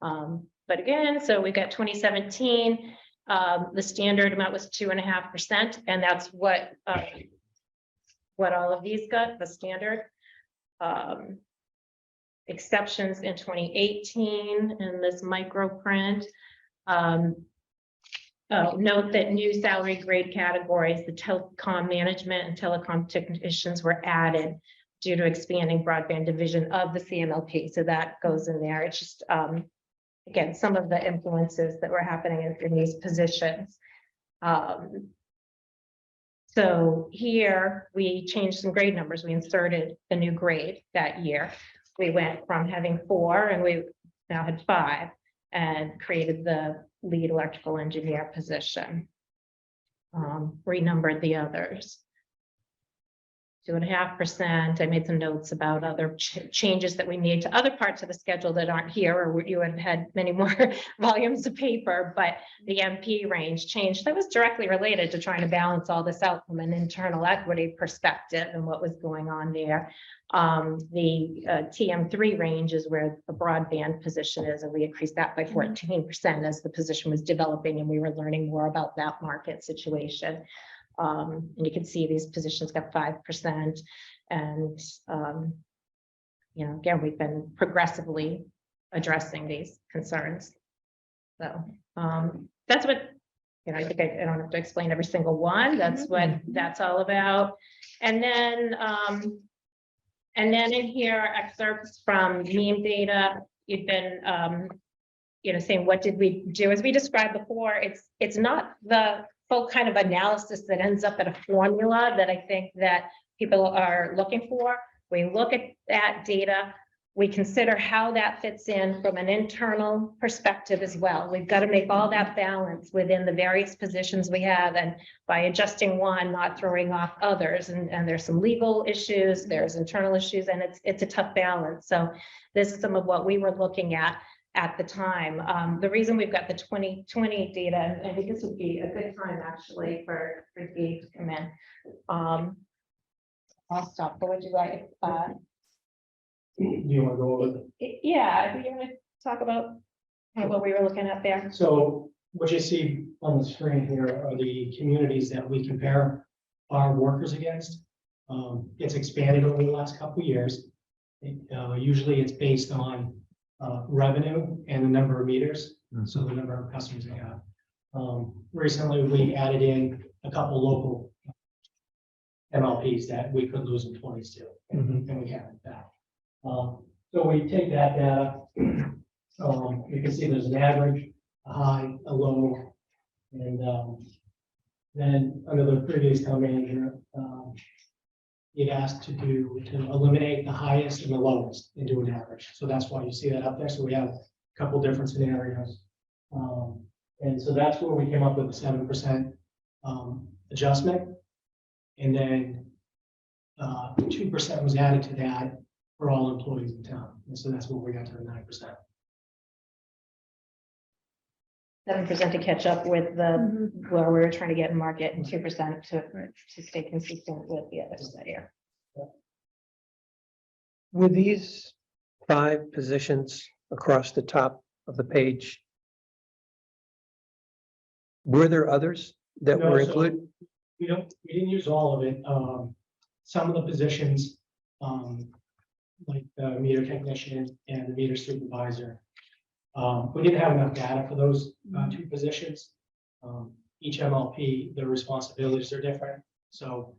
But again, so we got 2017, the standard amount was 2.5%, and that's what all of these got, the standard. Exceptions in 2018 in this micro print. Note that new salary grade categories, the telecom management and telecom technicians were added due to expanding broadband division of the CMLP. So that goes in there. It's just, again, some of the influences that were happening in these positions. So here we changed some grade numbers. We inserted a new grade that year. We went from having 4 and we now had 5 and created the lead electrical engineer position. Renumbered the others. 2.5%. I made some notes about other changes that we made to other parts of the schedule that aren't here, or you would have had many more volumes of paper, but the MP range changed. That was directly related to trying to balance all this out from an internal equity perspective and what was going on there. The TM3 range is where the broadband position is, and we increased that by 14% as the position was developing and we were learning more about that market situation. And you can see these positions got 5%. And, again, we've been progressively addressing these concerns. So that's what, I think I don't have to explain every single one. That's what that's all about. And then in here are excerpts from meme data. You've been, saying, what did we do? As we described before, it's not the full kind of analysis that ends up at a formula that I think that people are looking for. We look at that data, we consider how that fits in from an internal perspective as well. We've got to make all that balance within the various positions we have, and by adjusting one, not throwing off others. And there's some legal issues, there's internal issues, and it's a tough balance. So this is some of what we were looking at the time. The reason we've got the 2020 data, and I think this would be a good time actually for Dave to come in. I'll stop. What would you like? Do you want to go over? Yeah, do you want to talk about kind of what we were looking at there? So what you see on the screen here are the communities that we compare our workers against. It's expanded over the last couple of years. Usually it's based on revenue and the number of meters, so the number of customers they have. Recently, we added in a couple local MLPs that we could lose employees to, and we haven't back. So we take that data. You can see there's an average, a high, a low, and Then under the previous town manager, he'd asked to eliminate the highest and the lowest and do an average. So that's why you see that up there. So we have a couple different scenarios. And so that's where we came up with the 7% adjustment. And then 2% was added to that for all employees in town. And so that's where we got to the 9%. 7% to catch up with the, where we were trying to get in market, and 2% to stay consistent with the other study. With these 5 positions across the top of the page, were there others that No, were so included? we didn't use all of it. Some of the positions, like the meter technician and the meter supervisor. We didn't have enough data for those 2 positions. Each MLP, their responsibilities are different. So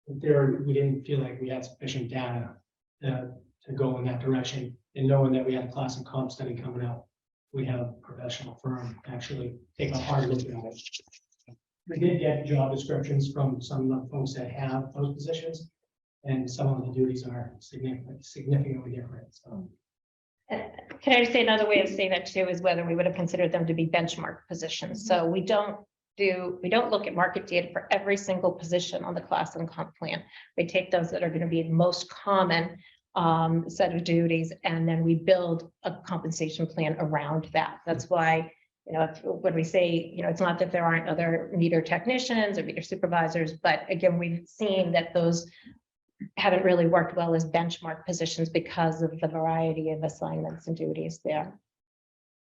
we didn't feel like we had sufficient data to go in that direction. And knowing that we had a class and comp study coming up, we have a professional firm actually take a hard look at it. We did get job descriptions from some of the folks that have those positions, and some of the duties are significantly different. So Can I just say another way of saying that too is whether we would have considered them to be benchmark positions. So we don't look at market data for every single position on the class and comp plan. We take those that are going to be the most common set of duties, and then we build a compensation plan around that. That's why, when we say, it's not that there aren't other meter technicians or meter supervisors, but again, we've seen that those haven't really worked well as benchmark positions because of the variety of assignments and duties there.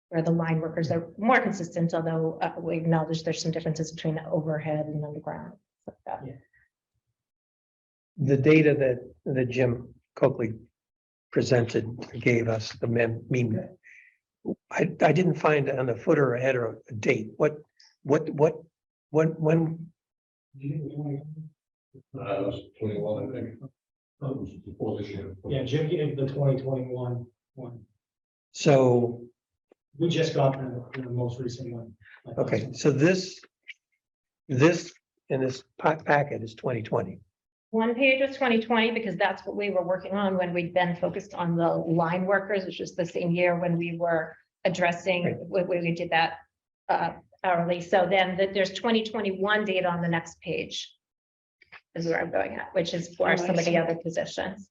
Where the line workers are more consistent, although we acknowledge there's some differences between the overhead and underground. Like that. The data that Jim Coakley presented, gave us the mean. I didn't find on the footer or header a date. When? It was 21, I think. That was before this year. yeah, Jim gave the 2021 one. So, We just got the most recent one. okay, so this in this packet is 2020. One page was 2020 because that's what we were working on when we'd been focused on the line workers, which was the same year when we were addressing, when we did that hourly. So then there's 2021 data on the next page is where I'm going at, which is for some of the other positions.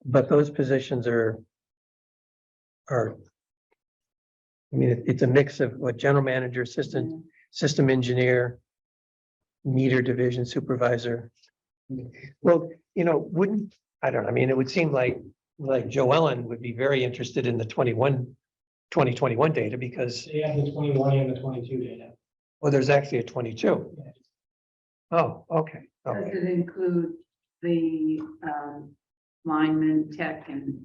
But those positions are, I mean, it's a mix of what general manager, assistant, system engineer, meter division supervisor. Well, I don't know, I mean, it would seem like Joellen would be very interested in the 2021 data because, They have the 21 and the 22 data. well, there's actually a 22. Oh, okay. Does Okay. it include the lineman, tech, and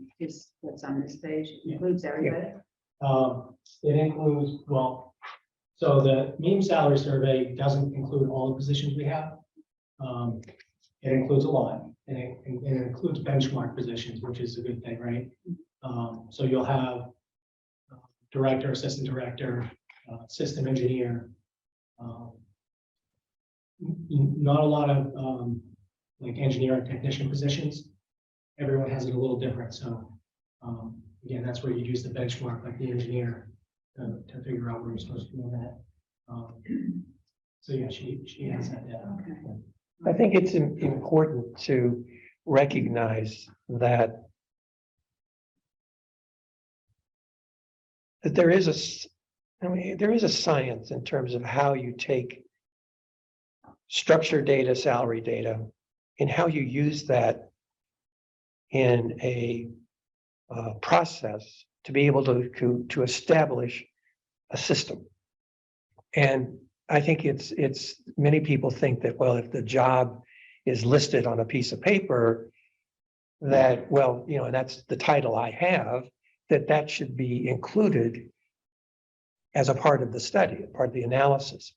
what's on this page? It includes everybody? It includes, so the mean salary survey doesn't include all the positions we have. It includes a lot, and it includes benchmark positions, which is a good thing, right? So you'll have director, assistant director, system engineer. Not a lot of like engineering technician positions. Everyone has it a little different, so again, that's where you use the benchmark, like the engineer, to figure out where you're supposed to do that. So yeah, she has that data. Okay. I think it's important to recognize that there is a science in terms of how you take structured data, salary data, and how you use that in a process to be able to establish a system. And I think it's many people think that, well, if the job is listed on a piece of paper, that, well, and that's the title I have, that should be included as a part of the study, a part of the analysis.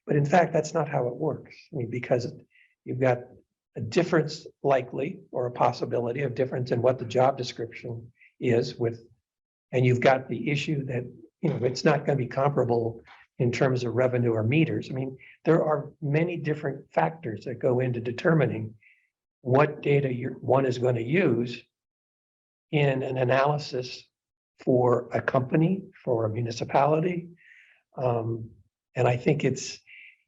But in fact, that's not how it works. I mean, because you've got a difference likely, or a possibility of difference in what the job description is with, and you've got the issue that you know, it's not going to be comparable in terms of revenue or meters. I mean, there are many different factors that go into determining what data one is going to use in an analysis for a company, for a municipality. And I think it's,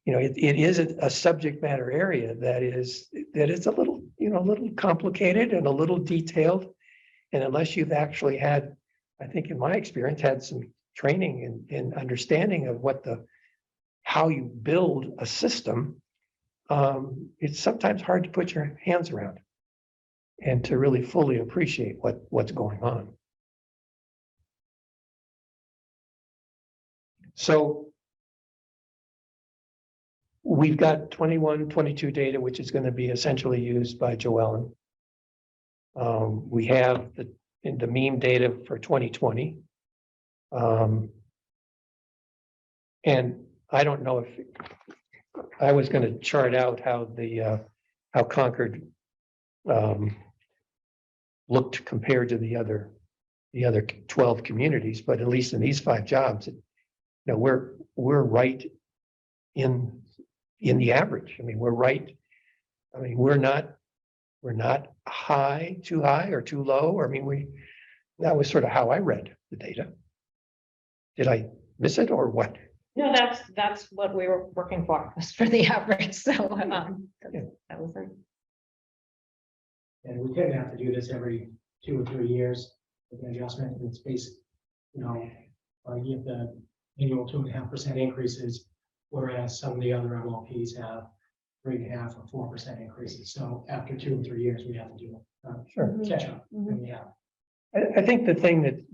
you know, it is a subject matter area that is a little, you know, a little complicated and a little detailed. And unless you've actually had, I think in my experience, had some training and understanding of how you build a system, it's sometimes hard to put your hands around and to really fully appreciate what's going on. So we've got 21, 22 data, which is going to be essentially used by Joellen. We have the meme data for 2020. And I don't know if I was going to chart out how Concord looked compared to the other 12 communities, but at least in these 5 jobs, you know, we're right in the average. I mean, we're right. I mean, we're not too high or too low. I mean, that was sort of how I read the data. Did I miss it or what? No, that's what we were working for, was for the average, so, that was it. And we couldn't have to do this every 2 or 3 years with an adjustment. It's based, you know, you have the annual 2.5% increases, whereas some of the other MLPs have 3.5 or 4% increases. So after 2 or 3 years, we have to do Sure. catch up. And yeah, I think the thing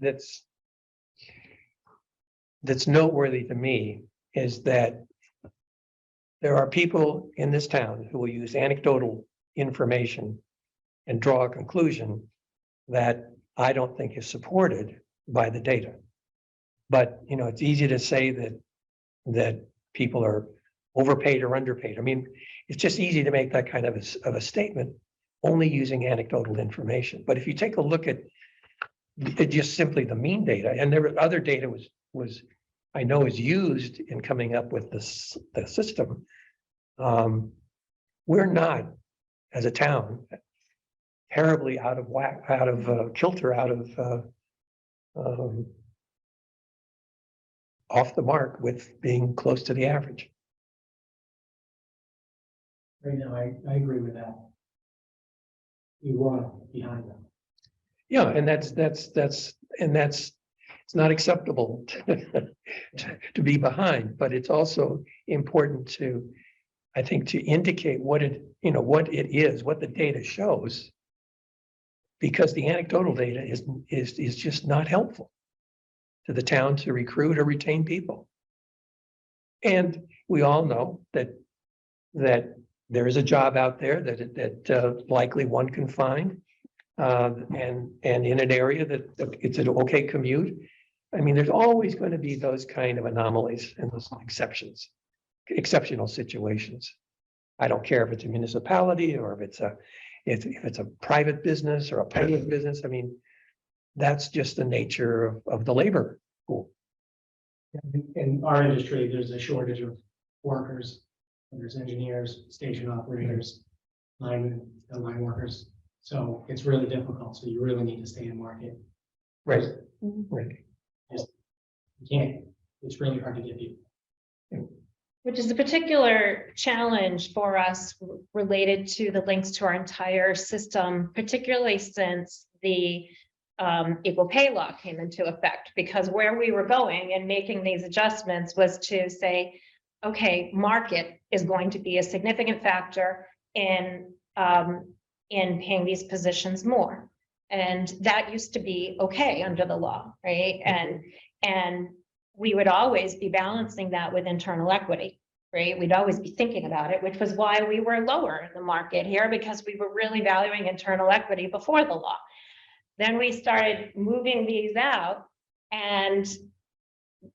that's noteworthy to me is that there are people in this town who will use anecdotal information and draw a conclusion that I don't think is supported by the data. But, you know, it's easy to say that people are overpaid or underpaid. I mean, it's just easy to make that kind of a statement only using anecdotal information. But if you take a look at just simply the mean data, and there were other data was I know is used in coming up with the system. We're not, as a town, terribly out of whack, out of kilter, out of off the mark with being close to the average. right now, I agree with that. You want behind them. Yeah, and that's it's not acceptable to be behind, but it's also important to, I think, to indicate what it is, what the data shows, because the anecdotal data is just not helpful to the town to recruit or retain people. And we all know that there is a job out there that likely one can find, and in an area that it's an okay commute. I mean, there's always going to be those kind of anomalies and those exceptional situations. I don't care if it's a municipality or if it's a private business or a public business. I mean, that's just the nature of the labor pool. In our industry, there's a shortage of workers. There's engineers, station operators, linemen, and line workers. So it's really difficult. So you really need to stay in market. Right. Right. You can't, it's really hard to get people. Which is a particular challenge for us related to the links to our entire system, particularly since the equal pay law came into effect, because where we were going and making these adjustments was to say, okay, market is going to be a significant factor in paying these positions more. And that used to be okay under the law, right? And we would always be balancing that with internal equity, right? We'd always be thinking about it, which was why we were lower in the market here, because we were really valuing internal equity before the law. Then we started moving these out, and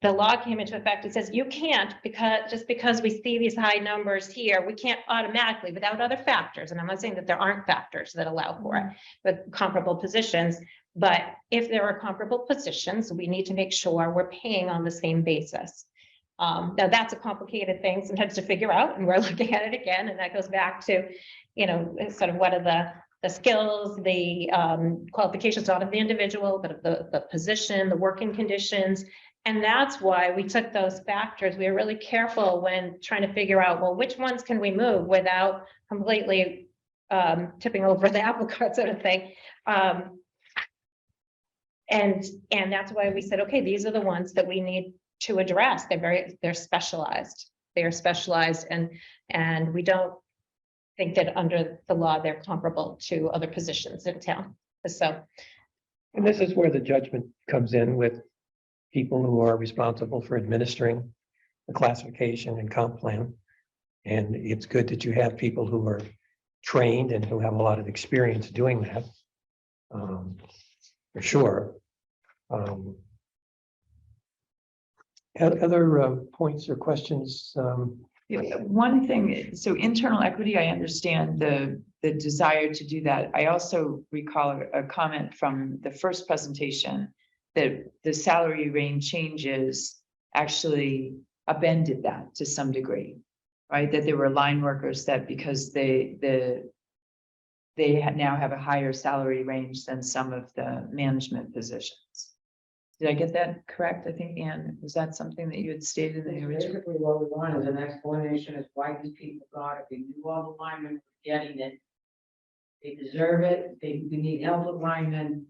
the law came into effect, it says you can't, because we see these high numbers here, we can't automatically without other factors. And I'm not saying that there aren't factors that allow for it, but comparable positions. But if there are comparable positions, we need to make sure we're paying on the same basis. Now that's a complicated thing sometimes to figure out, and we're looking at it again, and that goes back to, sort of what are the skills, the qualifications, not of the individual, but of the position, the working conditions. And that's why we took those factors. We were really careful when trying to figure out, well, which ones can we move without completely tipping over the apple cart sort of thing. And that's why we said, okay, these are the ones that we need to address. They're specialized. They are specialized, and we don't think that under the law, they're comparable to other positions in town. So. And this is where the judgment comes in with people who are responsible for administering the classification and comp plan. And it's good that you have people who are trained and who have a lot of experience doing that. For sure. Other points or questions? Yeah, one thing, so internal equity, I understand the desire to do that. I also recall a comment from the first presentation that the salary range changes actually upended that to some degree, right? That there were line workers that because they now have a higher salary range than some of the management positions. Did I get that correct? I think, Anne, was that something that you had stated in the original? Basically, what we want is an explanation as why these people got it. We knew all the linemen were getting it. They deserve it. We need help with linemen.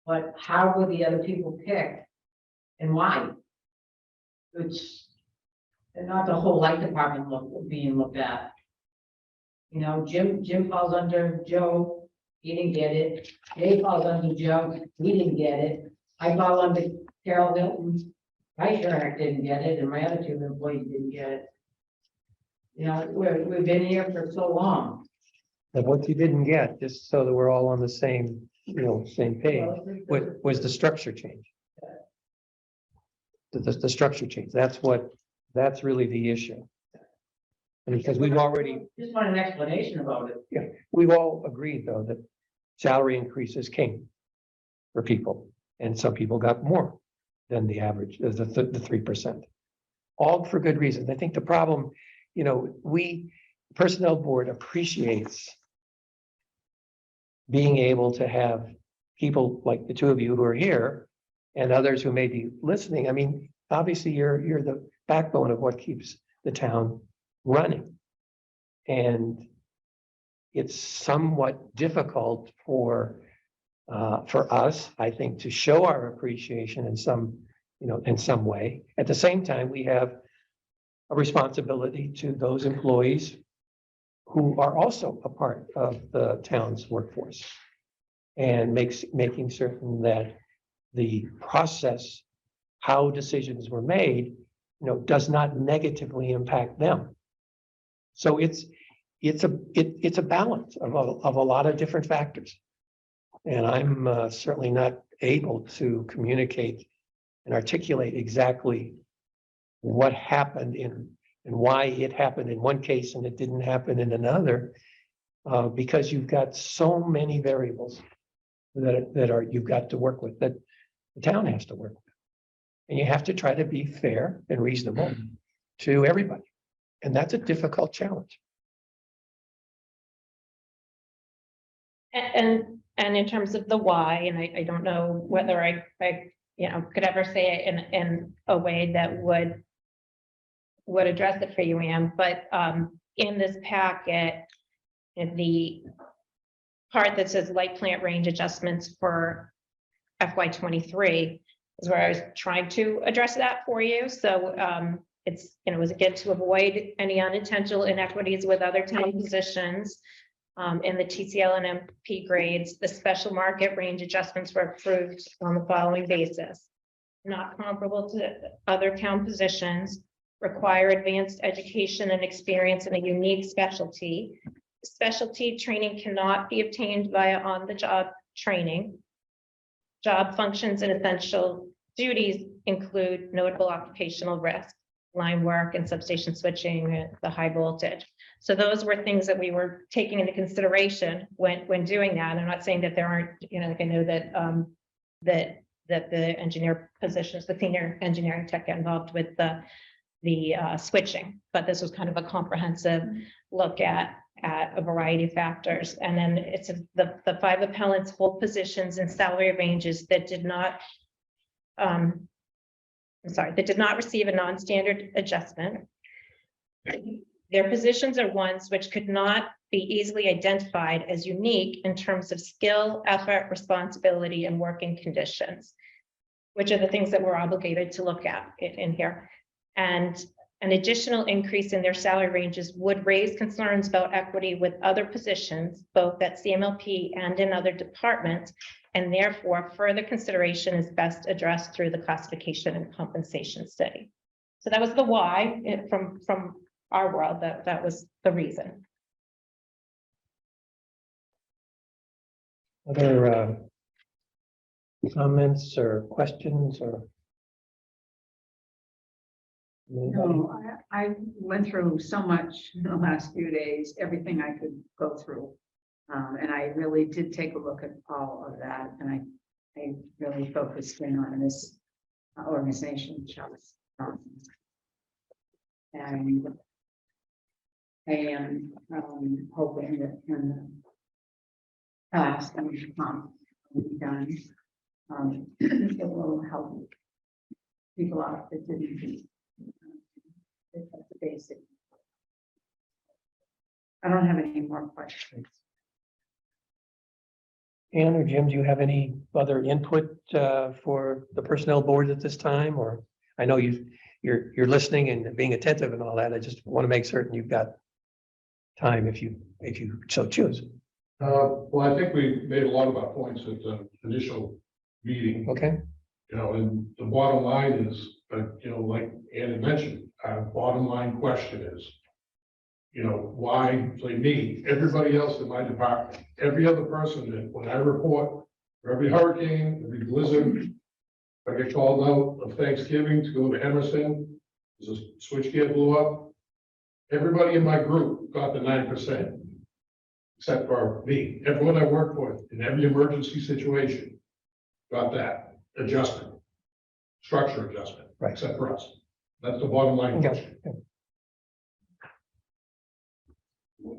But how were the other people picked and why? Which, and not the whole light department being looked at. Jim falls under Joe. He didn't get it. Dave falls under Joe. He didn't get it. I fall under Carol Hilton. I sure didn't get it, and my other two employees didn't get it. We've been here for so long. And what you didn't get, just so that we're all on the same, same page, was the structure change. The structure change. That's really the issue. And because we've already, Just want an explanation about it. yeah, we've all agreed though that salary increases came for people, and some people got more than the average, the 3%. All for good reasons. I think the problem, personnel board appreciates being able to have people like the two of you who are here and others who may be listening. I mean, obviously you're the backbone of what keeps the town running. And it's somewhat difficult for us, I think, to show our appreciation in some way. At the same time, we have a responsibility to those employees who are also a part of the town's workforce, and making certain that the process, how decisions were made, does not negatively impact them. So it's a balance of a lot of different factors. And I'm certainly not able to communicate and articulate exactly what happened and why it happened in one case and it didn't happen in another, because you've got so many variables that you've got to work with, that the town has to work with. And you have to try to be fair and reasonable to everybody. And that's a difficult challenge. And in terms of the why, and I don't know whether I could ever say it in a way that would address it for you, Anne, but in this packet, in the part that says light plant range adjustments for FY23 is where I was trying to address that for you. So it's, was again to avoid any unintentional inequities with other town positions. In the TCL and MP grades, the special market range adjustments were approved on the following basis. Not comparable to other town positions, require advanced education and experience in a unique specialty. Specialty training cannot be obtained via on-the-job training. Job functions and essential duties include notable occupational risk, line work and substation switching, the high voltage. So those were things that we were taking into consideration when doing that. I'm not saying that there aren't, like I know that that the engineer positions, the senior engineering tech get involved with the switching, but this was kind of a comprehensive look at a variety of factors. And then it's the 5 appellants hold positions and salary ranges that did not that did not receive a non-standard adjustment. Their positions are ones which could not be easily identified as unique in terms of skill, effort, responsibility, and working conditions, which are the things that we're obligated to look at in here. And an additional increase in their salary ranges would raise concerns about equity with other positions, both at CMLP and in other departments, and therefore further consideration is best addressed through the classification and compensation study. So that was the why from our world, that was the reason. Other comments or questions or? No, I went through so much in the last few days, everything I could go through. And I really did take a look at all of that, and I really focused in on this organization chart. And I am hoping that in the past and will be done, it will help people out that didn't. That's the basic. I don't have any more questions. Ann or Jim, do you have any other input for the personnel board at this time? Or I know you're listening and being attentive and all that. I just want to make certain you've got time if you so choose. Well, I think we made a lot of our points at the initial meeting, Okay, and the bottom line is, like Ann had mentioned, our bottom line question is, why, say me, everybody else in my department, every other person that when I report for every hurricane, every blizzard, if I get called out of Thanksgiving to go to Emerson, because a switchgear blew up, everybody in my group got the 9%, except for me. Everyone I worked with in every emergency situation got that adjustment, structure adjustment, Right. except for us. That's the bottom line question.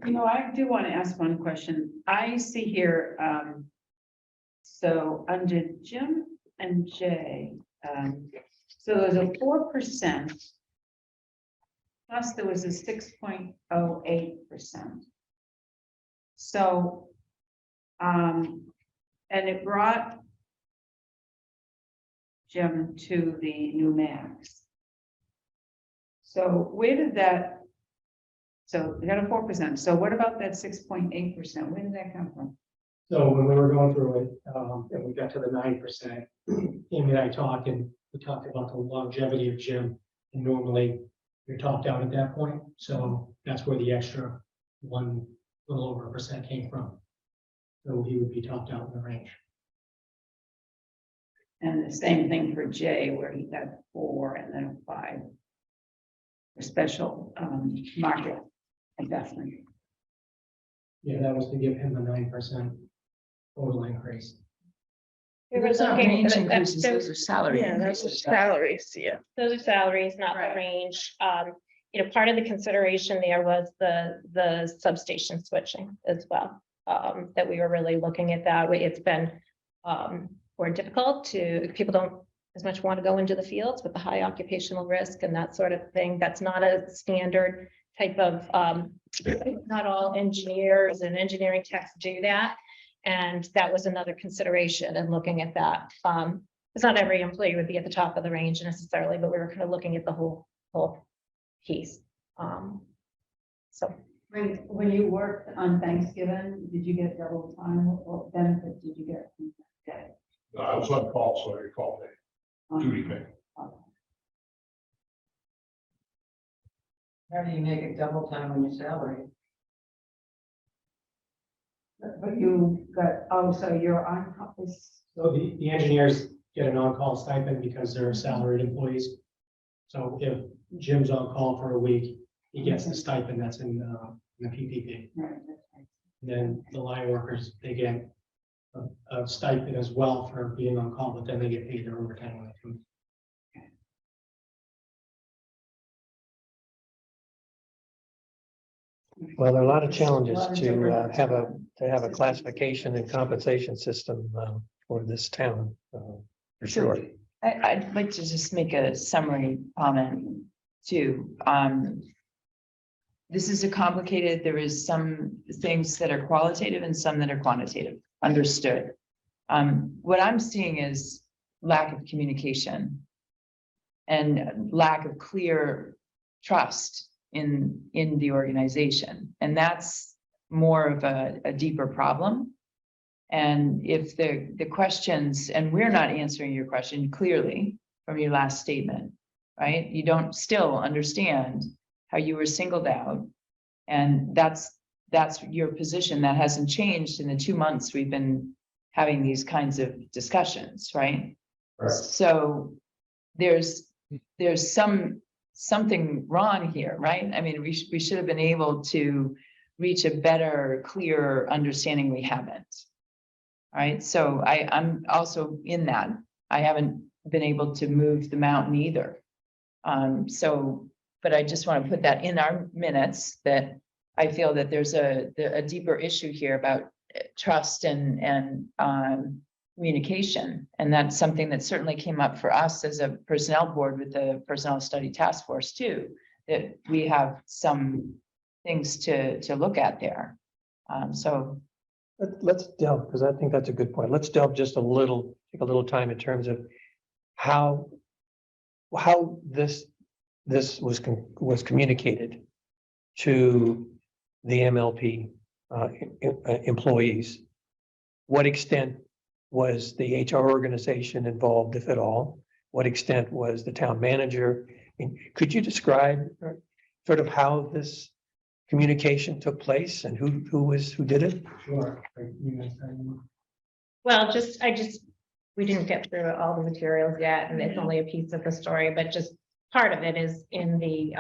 I do want to ask one question. I see here, so under Jim and Jay, so there's a 4%. Plus there was a 6.08%. So, and it brought Jim to the new max. So where did that? So we got a 4%. So what about that 6.8%? Where did that come from? So when we were going through it, and we got to the 9%, Amy and I talked, and we talked about the longevity of Jim. And normally you're topped out at that point. So that's where the extra little over 1% came from. So he would be topped out in the range. And the same thing for Jay, where he got 4 and then a 5. For special market investment. Yeah, that was to give him the 9% total increase. Those are range increases, those are salary. Yeah, those are increases. salaries, yeah. Those are salaries, not the range. Part of the consideration there was the substation switching as well. That we were really looking at that. It's been more difficult people don't as much want to go into the fields with the high occupational risk and that sort of thing. That's not a standard type of, not all engineers and engineering techs do that. And that was another consideration in looking at that. It's not every employee would be at the top of the range necessarily, but we were kind of looking at the whole piece. So. When you worked on Thanksgiving, did you get double time or benefit did you get? I was on call, so I recall that duty pay. How do you make it double time on your salary? But you got, so you're on. So the engineers get an on-call stipend because they're salaried employees. So if Jim's on call for a week, he gets the stipend that's in the PPP. Right. Then the line workers, they get a stipend as well for being on call, but then they get paid their overtime when they come. Well, there are a lot of challenges to have a classification and compensation system for this town, for sure. I'd like to just make a summary comment too. This is a complicated, there is some things that are qualitative and some that are quantitative, understood. What I'm seeing is lack of communication and lack of clear trust in the organization. And that's more of a deeper problem. And if the questions, and we're not answering your question clearly from your last statement, right? You don't still understand how you were singled out. And that's your position. That hasn't changed in the 2 months we've been having these kinds of discussions, right? Right. So there's something wrong here, right? I mean, we should have been able to reach a better, clearer understanding. We haven't. All right, so I'm also in that. I haven't been able to move the mountain either. But I just want to put that in our minutes that I feel that there's a deeper issue here about trust and communication. And that's something that certainly came up for us as a personnel board with the personnel study task force too, that we have some things to look at there. So Let's delve, because I think that's a good point. Let's delve just a little, take a little time in terms of how this was communicated to the MLP employees. What extent was the HR organization involved, if at all? What extent was the town manager? Could you describe sort of how this communication took place and who did it? Sure. Well, we didn't get through all the materials yet, and it's only a piece of the story, but just part of it is in the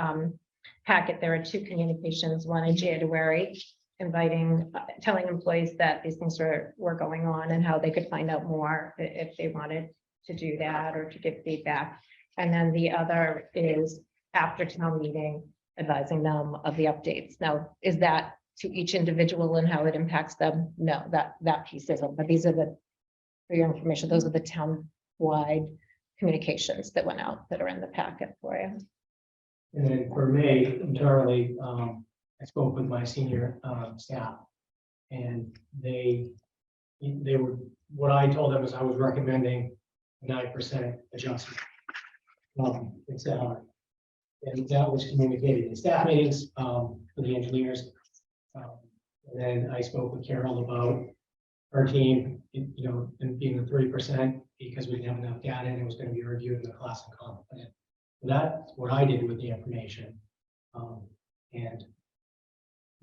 packet. There are 2 communications, one in January, telling employees that these things were going on and how they could find out more if they wanted to do that or to give feedback. And then the other is after town meeting, advising them of the updates. Now, is that to each individual and how it impacts them? No, that piece isn't, but these are for your information, those are the town-wide communications that went out that are in the packet for you. And then for me, internally, I spoke with my senior staff, and they were, what I told them is I was recommending 9% adjustment in salary. And that was communicated in staff meetings for the engineers. And then I spoke with Carol about her team, and being the 3% because we didn't have enough data and it was going to be reviewed in the class and comp plan. That's what I did with the information. And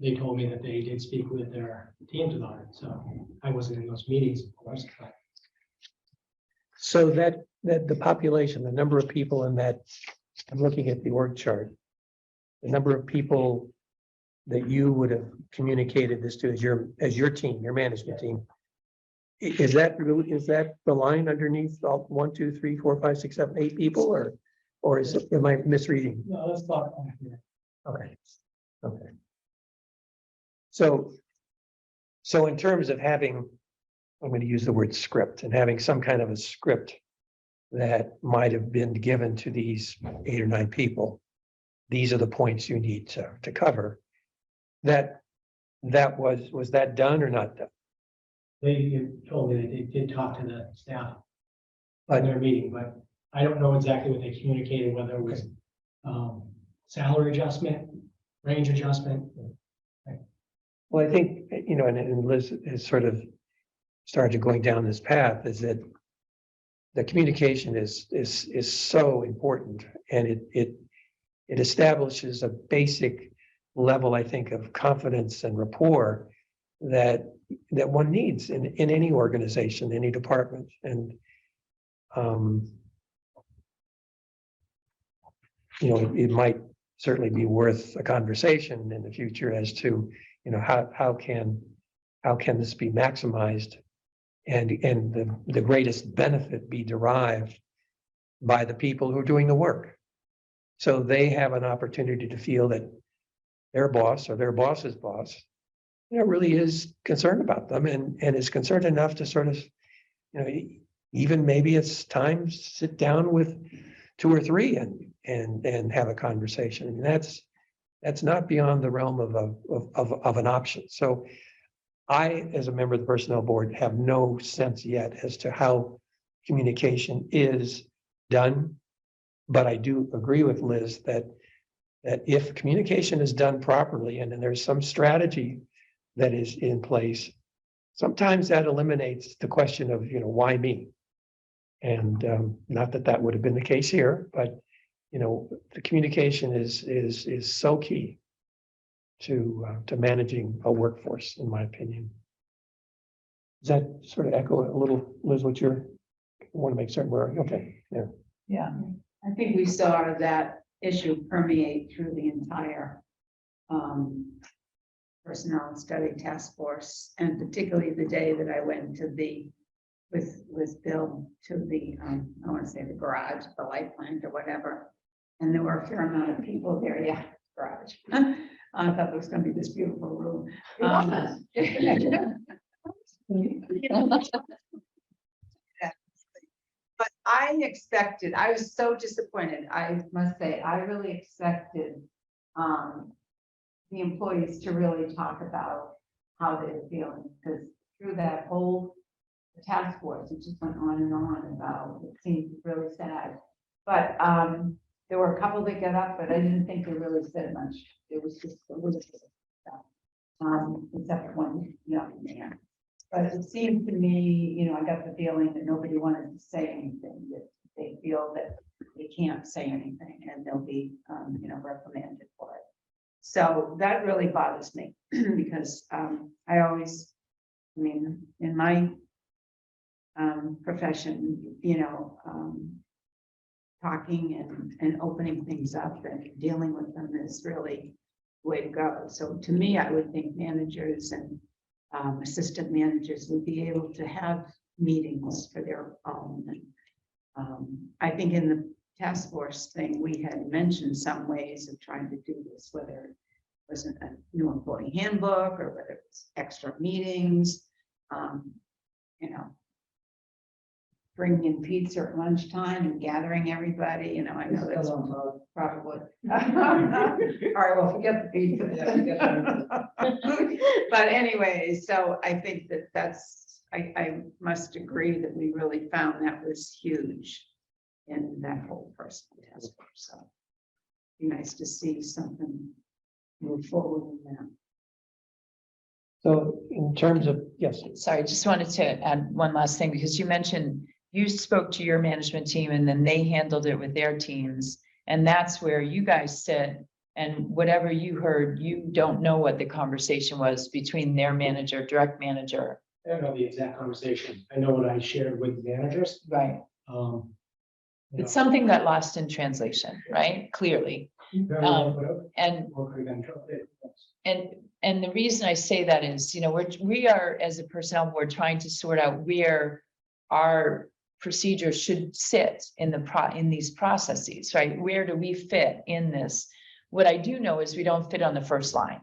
they told me that they did speak with their teams about it. So I wasn't in those meetings, of course. So that the population, the number of people in that, I'm looking at the org chart, the number of people that you would have communicated this to as your team, your management team. Is that the line underneath all 1, 2, 3, 4, 5, 6, 7, 8 people, or is it, am I misreading? No, let's talk. Okay. Okay. So in terms of having, I'm going to use the word script, and having some kind of a script that might have been given to these 8 or 9 people, these are the points you need to cover. Was that done or not done? They told me that they did talk to the staff in their meeting, but I don't know exactly what they communicated, whether it was salary adjustment, range adjustment. Well, I think, and Liz has sort of started going down this path, is that the communication is so important, and it establishes a basic level, I think, of confidence and rapport that one needs in any organization, any department. And you know, it might certainly be worth a conversation in the future as to, you know, how can this be maximized? And the greatest benefit be derived by the people who are doing the work. So they have an opportunity to feel that their boss or their boss's boss, you know, really is concerned about them and is concerned enough to sort of, you know, even maybe it's time to sit down with 2 or 3 and have a conversation. And that's not beyond the realm of an option. So I, as a member of the personnel board, have no sense yet as to how communication is done. But I do agree with Liz that if communication is done properly and then there's some strategy that is in place, sometimes that eliminates the question of, you know, why me? And not that that would have been the case here, but, you know, the communication is so key to managing a workforce, in my opinion. Does that sort of echo a little, Liz, what you're, want to make certain we're, okay, yeah. Yeah. I think we saw that issue permeate through the entire personnel and study task force, and particularly the day that I went to the with Bill to the I want to say the garage, the light plant or whatever, and there were a fair amount of people there. Yeah, garage. I thought it was going to be this beautiful room. But I expected, I was so disappointed. I must say, I really expected the employees to really talk about how they were feeling, because through that whole task force, it just went on and on about, it seemed really sad. But there were a couple that got up, but I didn't think they really said much. It was just a little bit of stuff, except for one young man. But it seemed to me, you know, I got the feeling that nobody wanted to say anything, that they feel that they can't say anything and they'll be, you know, reprimanded for it. So that really bothers me because I always, I mean, in my profession, you know, talking and opening things up and dealing with them is really the way to go. So to me, I would think managers and assistant managers would be able to have meetings for their own. And I think in the task force thing, we had mentioned some ways of trying to do this, whether it was a new employee handbook or whether it's extra meetings, you know, bringing in pizza at lunchtime and gathering everybody, you know, I know that's probably. All right, well, forget the pizza. But anyway, so I think I must agree that we really found that was huge in that whole personal task force. So be nice to see something move forward in that. So in terms of, yes, Sorry, just wanted to add one last thing, because you mentioned you spoke to your management team and then they handled it with their teams. And that's where you guys sit, and whatever you heard, you don't know what the conversation was between their manager, direct manager. I don't know the exact conversation. I know what I shared with the managers. Right. You It's something that lost in translation, right? Clearly. know, very well put up. And Or could have been translated. And the reason I say that is, you know, we are as a personnel board trying to sort out where our procedures should sit in these processes, right? Where do we fit in this? What I do know is we don't fit on the first line,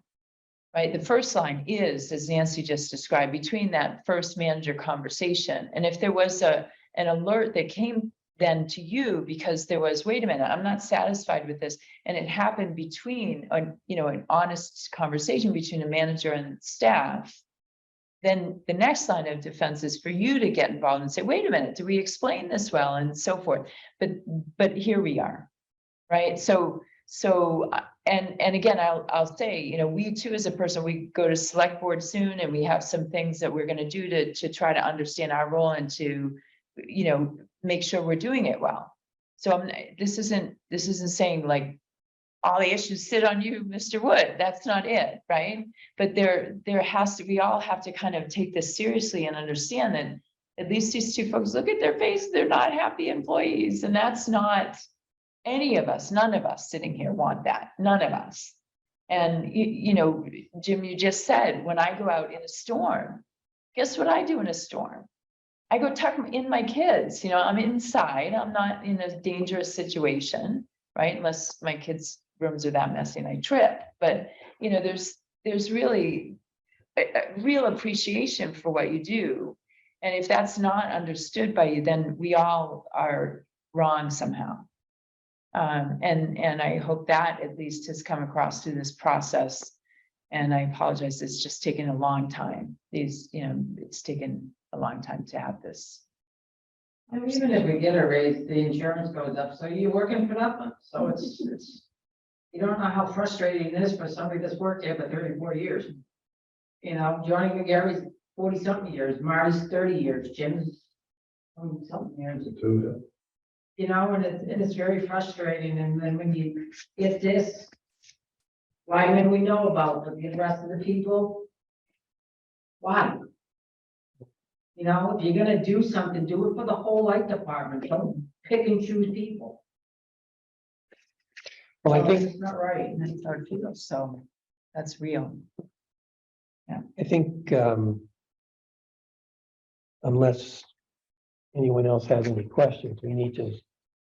right? The first line is, as Nancy just described, between that first manager conversation. And if there was an alert that came then to you because there was, wait a minute, I'm not satisfied with this, and it happened between an honest conversation between a manager and staff, then the next line of defense is for you to get involved and say, wait a minute, do we explain this well, and so forth. But here we are, right? So and again, I'll say, you know, we too, as a person, we go to select board soon, and we have some things that we're going to do to try to understand our role and to, you know, make sure we're doing it well. So this isn't saying like all the issues sit on you, Mr. Wood. That's not it, right? But we all have to kind of take this seriously and understand that at least these two folks, look at their face, they're not happy employees, and that's not any of us, none of us sitting here want that, none of us. And you know, Jim, you just said, when I go out in a storm, guess what I do in a storm? I go tuck in my kids, you know, I'm inside, I'm not in a dangerous situation, right? Unless my kids' rooms are that messy and I trip, but you know, there's really a real appreciation for what you do. And if that's not understood by you, then we all are wrong somehow. And I hope that at least has come across through this process. And I apologize, it's just taken a long time. You know, it's taken a long time to have this. And even if we get a raise, the insurance goes up, so you're working for nothing, so it's, you don't know how frustrating it is for somebody that's worked there for 34 years. You know, Johnny McGarry's 40-something years, Marty's 30 years, Jim's 20-something years. You know, and it's very frustrating, and then when you get this, why when we know about the rest of the people? Why? You know, if you're gonna do something, do it for the whole light department, don't pick and choose people. Well, I So think, it's not right. And that's our feel, so that's real. I think, unless anyone else has any questions, we need to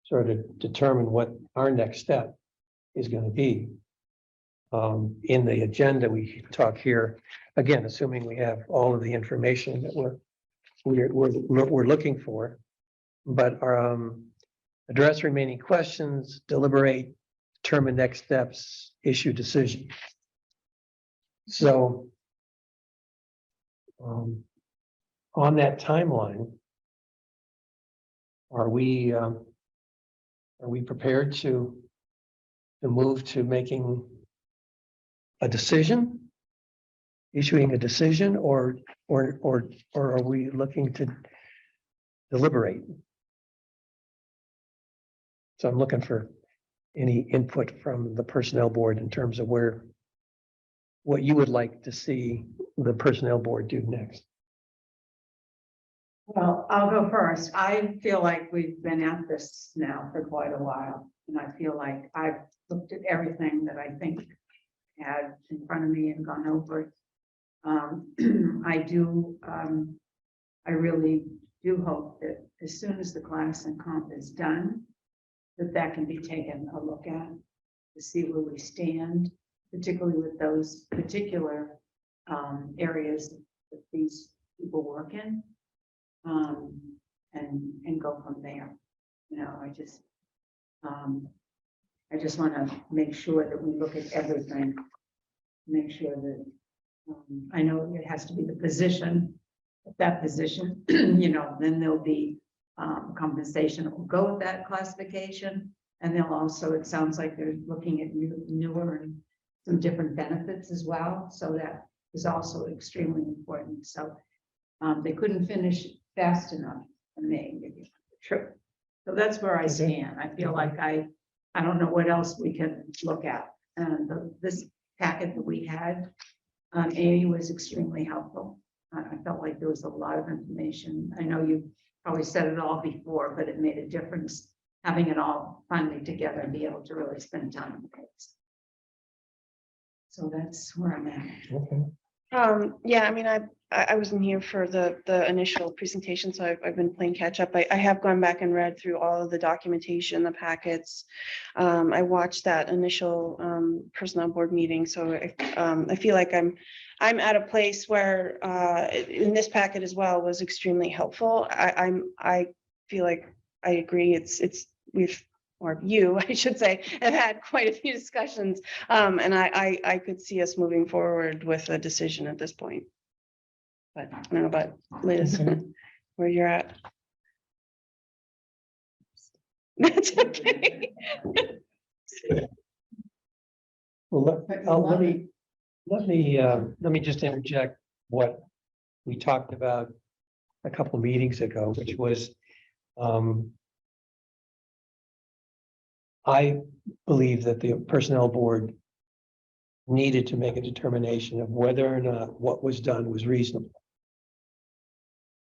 sort of determine what our next step is going to be. In the agenda, we talk here, again, assuming we have all of the information that we're looking for. But address remaining questions, deliberate, determine next steps, issue decision. So on that timeline, are we prepared to move to making a decision, issuing a decision, or are we looking to deliberate? So I'm looking for any input from the personnel board in terms of what you would like to see the personnel board do next. Well, I'll go first. I feel like we've been at this now for quite a while, and I feel like I've looked at everything that I think I had in front of me and gone over it. I really do hope that as soon as the class and comp is done, that can be taken a look at to see where we stand, particularly with those particular areas that these people work in. And go from there. You know, I just want to make sure that we look at everything. Make sure that, I know it has to be the position, that position, you know, then there'll be compensation that will go with that classification. And they'll also, it sounds like they're looking at newer and some different benefits as well. So that is also extremely important. So they couldn't finish fast enough for me. True. So that's where I stand. I feel like I don't know what else we can look at. And this packet that we had, Amy was extremely helpful. I felt like there was a lot of information. I know you probably said it all before, but it made a difference having it all finally together and be able to really spend time on it. So that's where I'm at. Okay. Yeah, I mean, I wasn't here for the initial presentation, so I've been playing catch up. I have gone back and read through all of the documentation, the packets. I watched that initial personnel board meeting, so I feel like I'm at a place where in this packet as well was extremely helpful. I feel like I agree. You, I should say, have had quite a few discussions, and I could see us moving forward with a decision at this point. But I don't know about Liz, where you're at. That's okay. Well, let me just interject what we talked about a couple of meetings ago, which was I believe that the personnel board needed to make a determination of whether or not what was done was reasonable.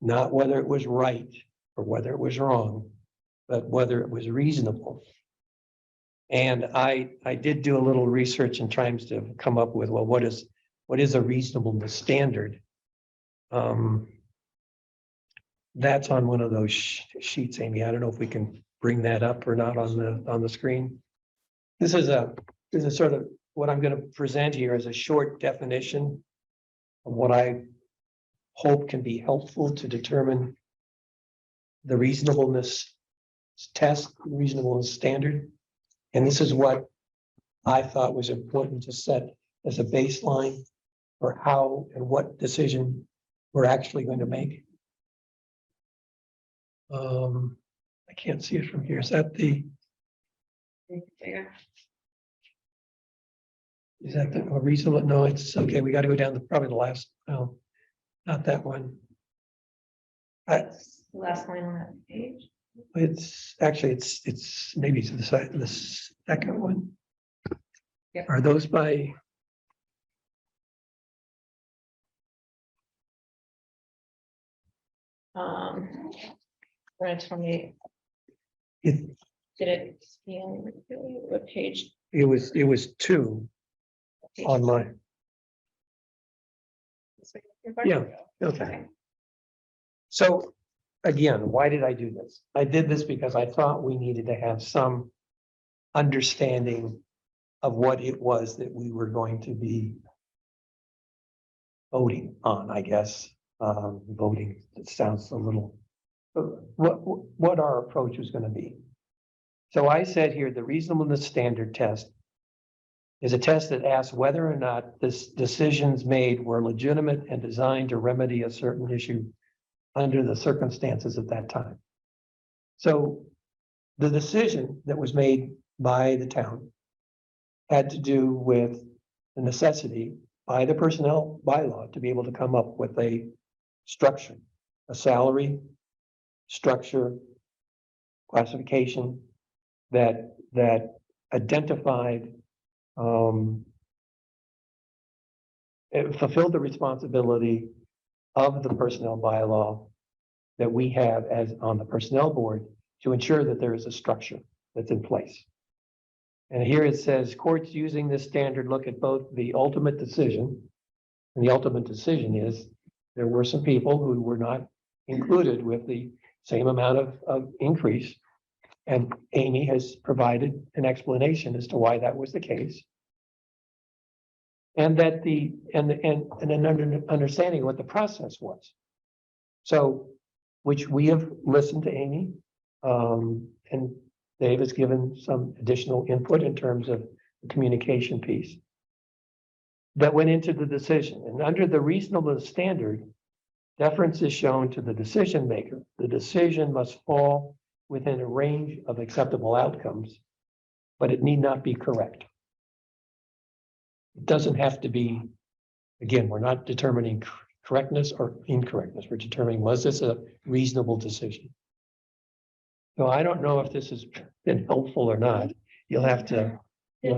not whether it was right or whether it was wrong, but whether it was reasonable. And I did do a little research in trying to come up with, well, what is a reasonableness standard? That's on one of those sheets, Amy. I don't know if we can bring that up or not on the screen. This is sort of what I'm going to present here as a short definition of what I hope can be helpful to determine the reasonableness test, reasonableness standard. And this is what I thought was important to set as a baseline for how and what decision we're actually going to make. I can't see it from here. Is that the reasonable? No, it's okay. We got to go down to probably the last, no, not that one. That's the last line on that page. It's actually, it's maybe to the side, the second one. Yep. Are those by? We're at 28. It Did it, what page? was two online. Yeah, okay. So again, why did I do this? I did this because I thought we needed to have some understanding of what it was that we were going to be voting on, I guess. Voting, it sounds a little, what our approach was going to be. So I said here, the reasonableness standard test is a test that asks whether or not this decisions made were legitimate and designed to remedy a certain issue under the circumstances at that time. So the decision that was made by the town had to do with the necessity by the personnel bylaw to be able to come up with a structure, a salary, structure, classification that identified, it fulfilled the responsibility of the personnel bylaw that we have as on the personnel board to ensure that there is a structure that's in place. And here it says courts using this standard look at both the ultimate decision, and the ultimate decision is there were some people who were not included with the same amount of increase. And Amy has provided an explanation as to why that was the case. And that an understanding what the process was. So, which we have listened to Amy, and Dave has given some additional input in terms of the communication piece that went into the decision. And under the reasonableness standard, deference is shown to the decision maker. The decision must fall within a range of acceptable outcomes, but it need not be correct. It doesn't have to be, again, we're not determining correctness or incorrectness. We're determining, was this a reasonable decision? So I don't know if this has been helpful or not. You'll have to, you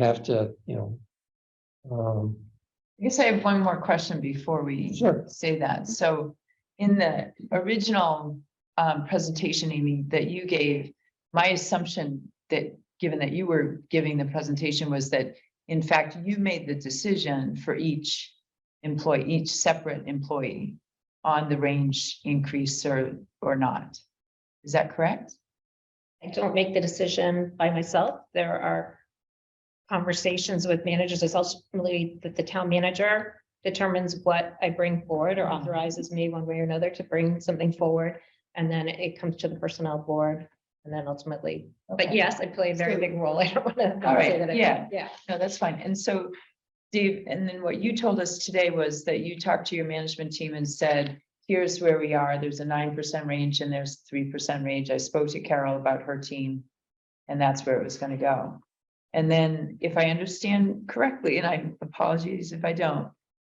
know. I guess I have one more question before we Sure. say that. So in the original presentation, Amy, that you gave, my assumption that given that you were giving the presentation was that in fact, you made the decision for each employee, each separate employee on the range increase or not. Is that correct? I don't make the decision by myself. There are conversations with managers. It's ultimately that the town manager determines what I bring forward or authorizes me one way or another to bring something forward. And then it comes to the personnel board and then ultimately, but Okay. yes, I play a very big role. I don't want to All right, say that. yeah. Yeah. No, that's fine. And so Dave, and then what you told us today was that you talked to your management team and said, here's where we are. There's a 9% range and there's 3% range. I spoke to Carol about her team and that's where it was going to go. And then if I understand correctly, and I apologies if I don't,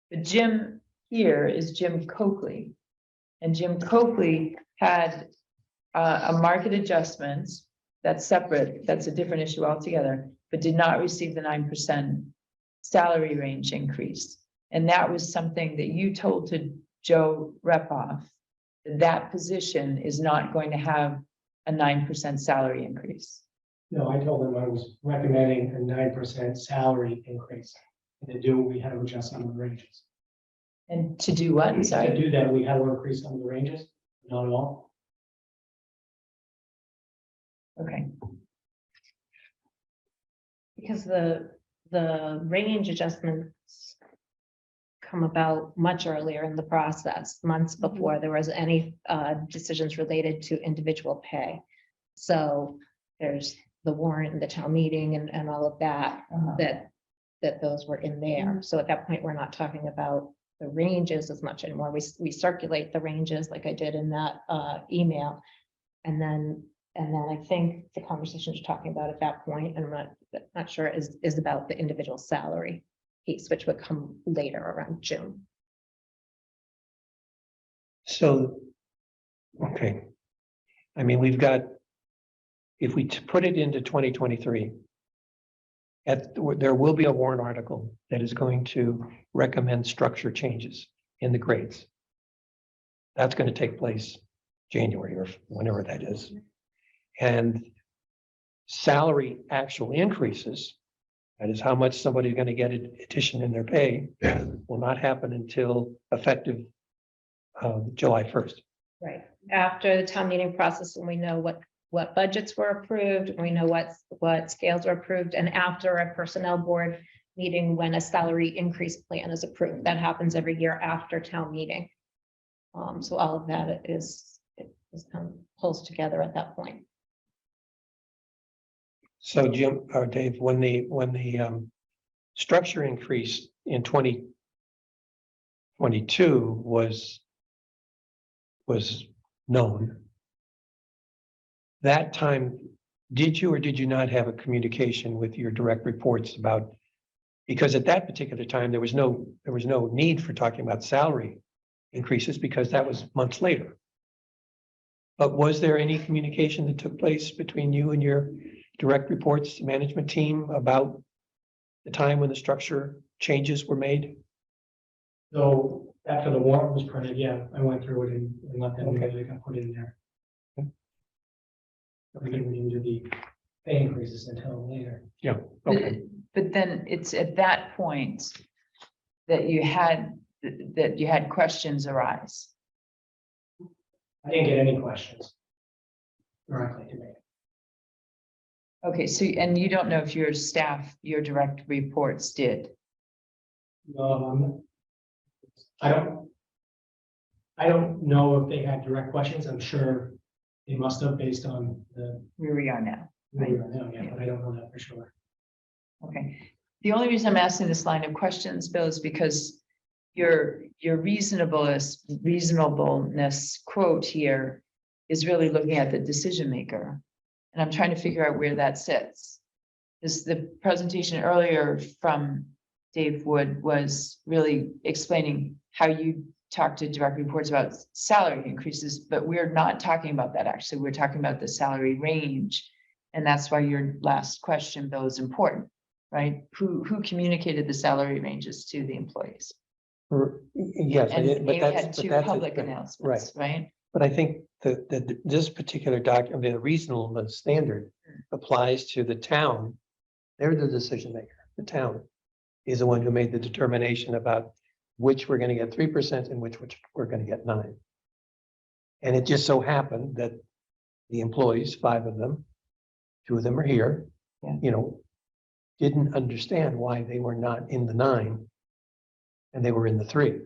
but Jim here is Jim Coakley. And Jim Coakley had a market adjustments that's separate, that's a different issue altogether, but did not receive the 9% salary range increase. And that was something that you told to Joe Repoff that position is not going to have a 9% salary increase. No, I told them I was recommending a 9% salary increase. And to do, we had to adjust some of the ranges. And to do what? To Sorry. do that, we had to increase some of the ranges, not at all. Okay. Because the range adjustments come about much earlier in the process, months before there was any decisions related to individual pay. So there's the warrant and the town meeting and all of that, that those were in there. So at that point, we're not talking about the ranges as much anymore. We circulate the ranges like I did in that email. And then I think the conversation you're talking about at that point, and I'm not sure, is about the individual salary piece, which would come later around June. So, okay. I mean, we've got, if we put it into 2023, there will be a warrant article that is going to recommend structure changes in the grades. That's going to take place January or whenever that is. And salary actual increases, that is how much somebody's going to get an addition in their pay, will not happen until effective July 1st. Right. After the town meeting process, and we know what budgets were approved, and we know what scales were approved, and after a personnel board meeting, when a salary increase plan is approved, that happens every year after town meeting. So all of that is kind of pulls together at that point. So Jim or Dave, when the structure increase in 2022 was known, that time, did you or did you not have a communication with your direct reports about, because at that particular time, there was no need for talking about salary increases because that was months later. But was there any communication that took place between you and your direct reports management team about the time when the structure changes were made? So after the warrant was printed, yeah, I went through it and let them know that it got put in there. We didn't do the pay increases until later. Yeah, okay. But then it's at that point that you had questions arise. I didn't get any questions directly to me. Okay, so, and you don't know if your staff, your direct reports did. I don't know if they had direct questions. I'm sure they must have based on the Where we are now. where we are now, yeah, but I don't know that for sure. Okay. The only reason I'm asking this line of questions, Bill, is because your reasonableness quote here is really looking at the decision maker. And I'm trying to figure out where that sits. This, the presentation earlier from Dave Wood was really explaining how you talk to direct reports about salary increases, but we're not talking about that actually. We're talking about the salary range. And that's why your last question, Bill, is important, right? Who communicated the salary ranges to the employees? Yes, And but you that's. had but two that's public right. announcements, right? But I think that this particular document, the reasonableness standard applies to the town. They're the decision maker. The town is the one who made the determination about which we're going to get 3% and which we're going to get 9%. And it just so happened that the employees, 5 of them, 2 of them are here, Yeah. Didn't understand why they were not in the 9 and they were in the 3.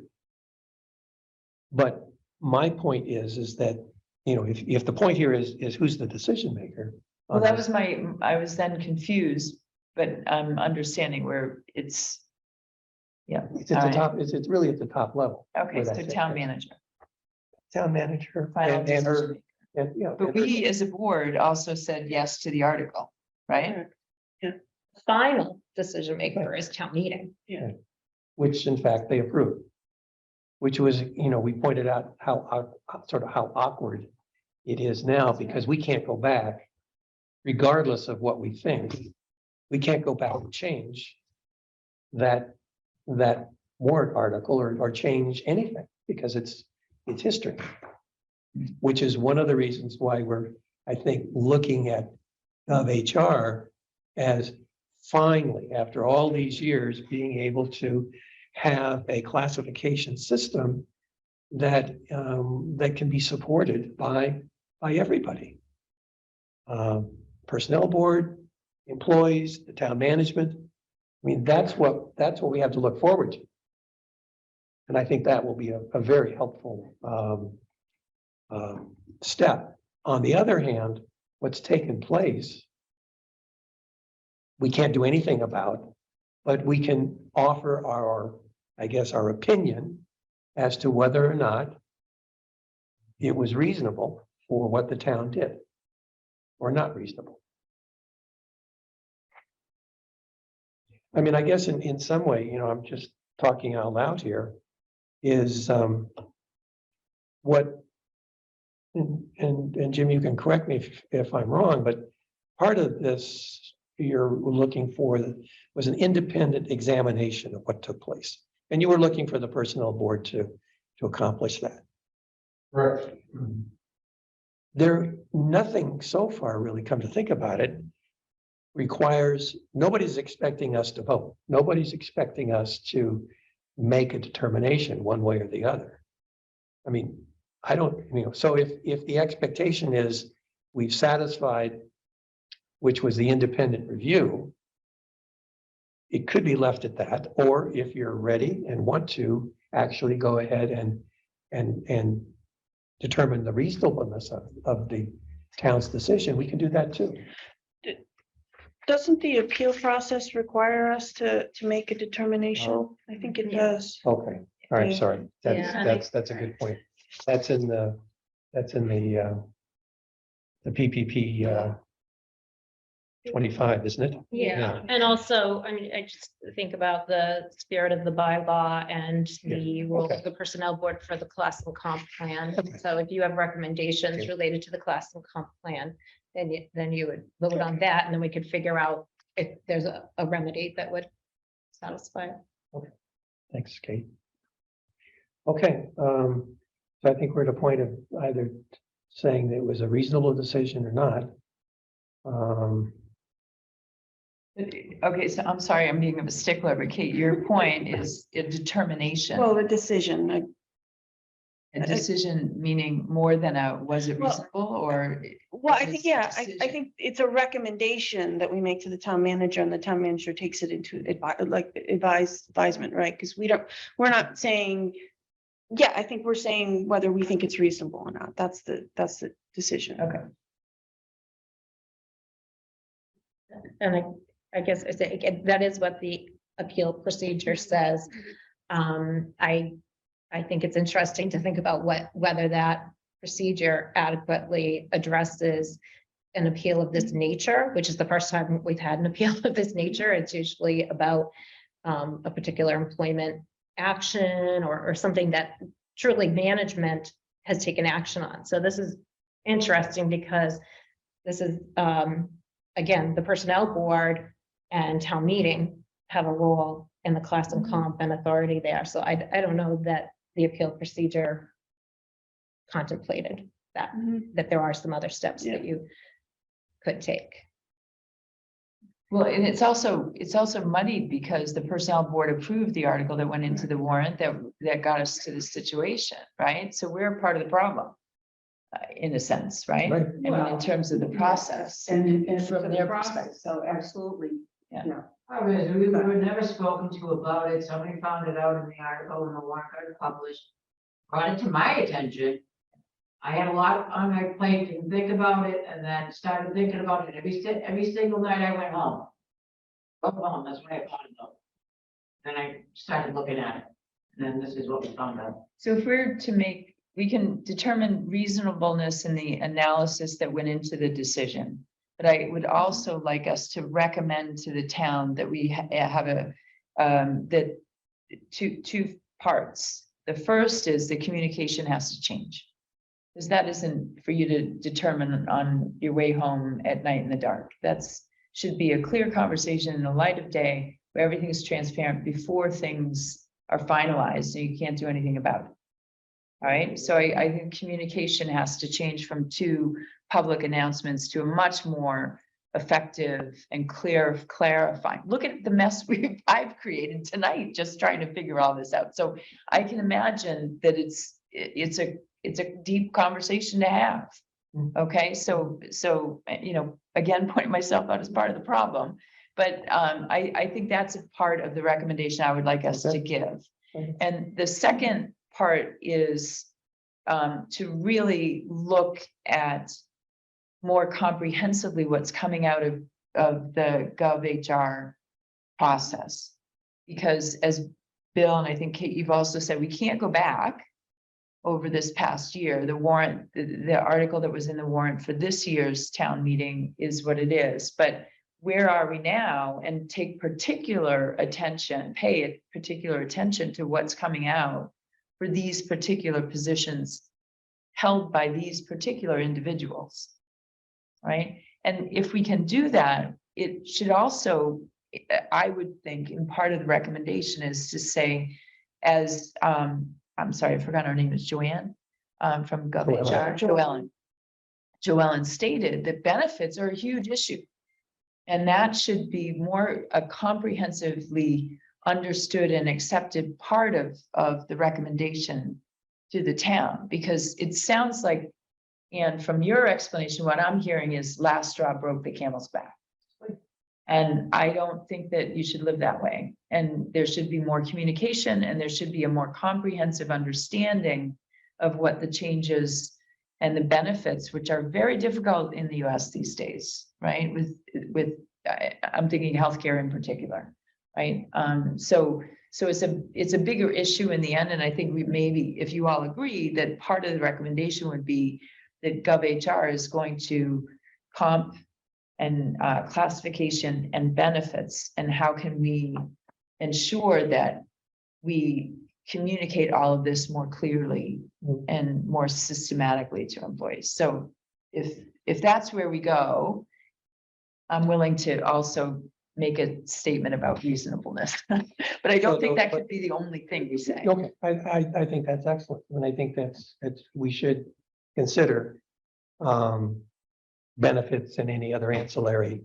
But my point is that, if the point here is who's the decision maker. Well, that was I was then confused, but I'm understanding where it's. Yeah. It's at all the right. top, it's really at the top level. Okay, where so that's at. town manager. Town manager Final and her, decision. and, But we as a board also said yes to the article, right? Final decision maker is town meeting. which in fact they approved. Which was, we pointed out how awkward it is now because we can't go back. Regardless of what we think, we can't go back and change that warrant article or change anything because it's history. which is one of the reasons why we're, I think, looking at HR as finally, after all these years, being able to have a classification system that that can be supported by everybody. Personnel board, employees, the town management. I mean, that's what we have to look forward to. And I think that will be a very helpful step. On the other hand, what's taken place, we can't do anything about, but we can offer our, I guess, our opinion as to whether or not it was reasonable for what the town did or not reasonable. I mean, I guess in some way, I'm just talking out loud here, is what, and Jim, you can correct me if I'm wrong, but part of this you're looking for was an independent examination of what took place. And you were looking for the personnel board to accomplish that. Correct. Nothing so far, really, come to think about it, requires, nobody's expecting us to vote. Nobody's expecting us to make a determination one way or the other. I mean, I don't, so if the expectation is we've satisfied, which was the independent review, it could be left at that. Or if you're ready and want to actually go ahead and determine the reasonableness of the town's decision, we can do that too. Doesn't the appeal process require us to make a determination? I think it does. Okay, all right, sorry. Yeah. That's a good point. That's in the PPP 25, isn't it? Yeah, and also, I mean, I just think about the spirit of the bylaw and the role okay. of the personnel board for the class and comp plan. Okay. So if you have recommendations Okay. related to the class and comp plan, then you would vote on that, and then we could figure out if there's a remedy that would satisfy it. Thanks, Kate. Okay, so I think we're at a point of either saying that it was a reasonable decision or not. Okay, so I'm sorry, I'm being a stickler, but Kate, your point is a determination. Well, the decision, A decision meaning more than was it Well- reasonable or? well, I It's think, a I decision. think it's a recommendation that we make to the town manager, and the town manager takes it into advisement, right? Because we're not saying, yeah, I think we're saying whether we think it's reasonable or not. That's the decision. Okay. And I guess I say, again, that is what the appeal procedure says. I think it's interesting to think about whether that procedure adequately addresses an appeal of this nature, which is the first time we've had an appeal of this nature. It's usually about a particular employment action or something that truly management has taken action on. So this is interesting because this is, again, the personnel board and town meeting have a role in the class and comp and authority there. So I don't know that the appeal procedure contemplated that, that there are some other steps that you could take. Well, and it's also muddied because the personnel board approved the article that went into the warrant that got us to this situation, right? So we're part of the problem. In a sense, right? Right. I mean, in terms of the process. And From from their their process, perspective. so absolutely. Yeah. We were never spoken to about it. Somebody found it out in the article and the warrant got published. Brought it to my attention. I had a lot on my plate to think about it and then started thinking about it every single night I went home. Go home, that's what I thought about. Then I started looking at it. And then this is what we found out. So if we're to make, we can determine reasonableness in the analysis that went into the decision. But I would also like us to recommend to the town that we have that two parts. The first is the communication has to change. Because that isn't for you to determine on your way home at night in the dark. That's should be a clear conversation in the light of day where everything is transparent before things are finalized, so you can't do anything about it. All right, so I think communication has to change from 2 public announcements to a much more effective and clarifying. Look at the mess I've created tonight, just trying to figure all this out. So I can imagine that it's a deep conversation to have. Okay, so, you know, again, pointing myself out as part of the problem. But I think that's a part of the recommendation I would like us to give. Okay. And the second part is to really look at more comprehensively what's coming out of the GovHR process. Because as Bill, and I think Kate, you've also said, we can't go back over this past year. The warrant, the article that was in the warrant for this year's town meeting is what it is. But where are we now? And take particular attention, pay particular attention to what's coming out for these particular positions held by these particular individuals, right? And if we can do that, it should also, I would think, in part of the recommendation is to say, as, I'm sorry, I forgot her name is Joanne, from GovHR, Joellen stated that benefits are a huge issue. And that should be more a comprehensively understood and accepted part of the recommendation to the town, because it sounds like, and from your explanation, what I'm hearing is last straw broke the camel's back. And I don't think that you should live that way. And there should be more communication, and there should be a more comprehensive understanding of what the changes and the benefits, which are very difficult in the US these days, right? I'm thinking healthcare in particular, right? So it's a bigger issue in the end. And I think we maybe, if you all agree, that part of the recommendation would be that GovHR is going to comp and classification and benefits, and how can we ensure that we communicate all of this more clearly and more systematically to employees. So if that's where we go, I'm willing to also make a statement about reasonableness, but I don't think that could be the only thing we say. Okay, I think that's excellent, and I think that's we should consider benefits and any other ancillary.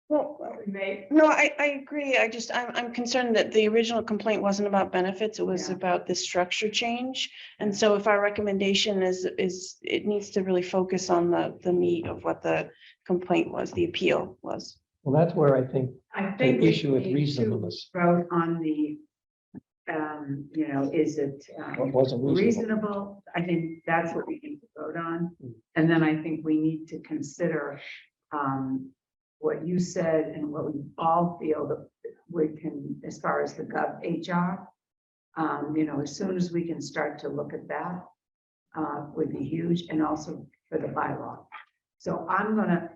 Well, no, I agree. I'm concerned that the original complaint wasn't about benefits. It was about the structure change. And so if our recommendation is it needs to really focus on the meat of what the complaint was, the appeal was. Well, that's where I think I the think we issue with need to reasonableness. vote on the, you know, is it Wasn't reasonable. reasonable? I think that's what we need to vote on. And then I think we need to consider what you said and what we all feel that we can, as far as the GovHR, you know, as soon as we can start to look at that, would be huge, and also for the bylaw. So I'm gonna,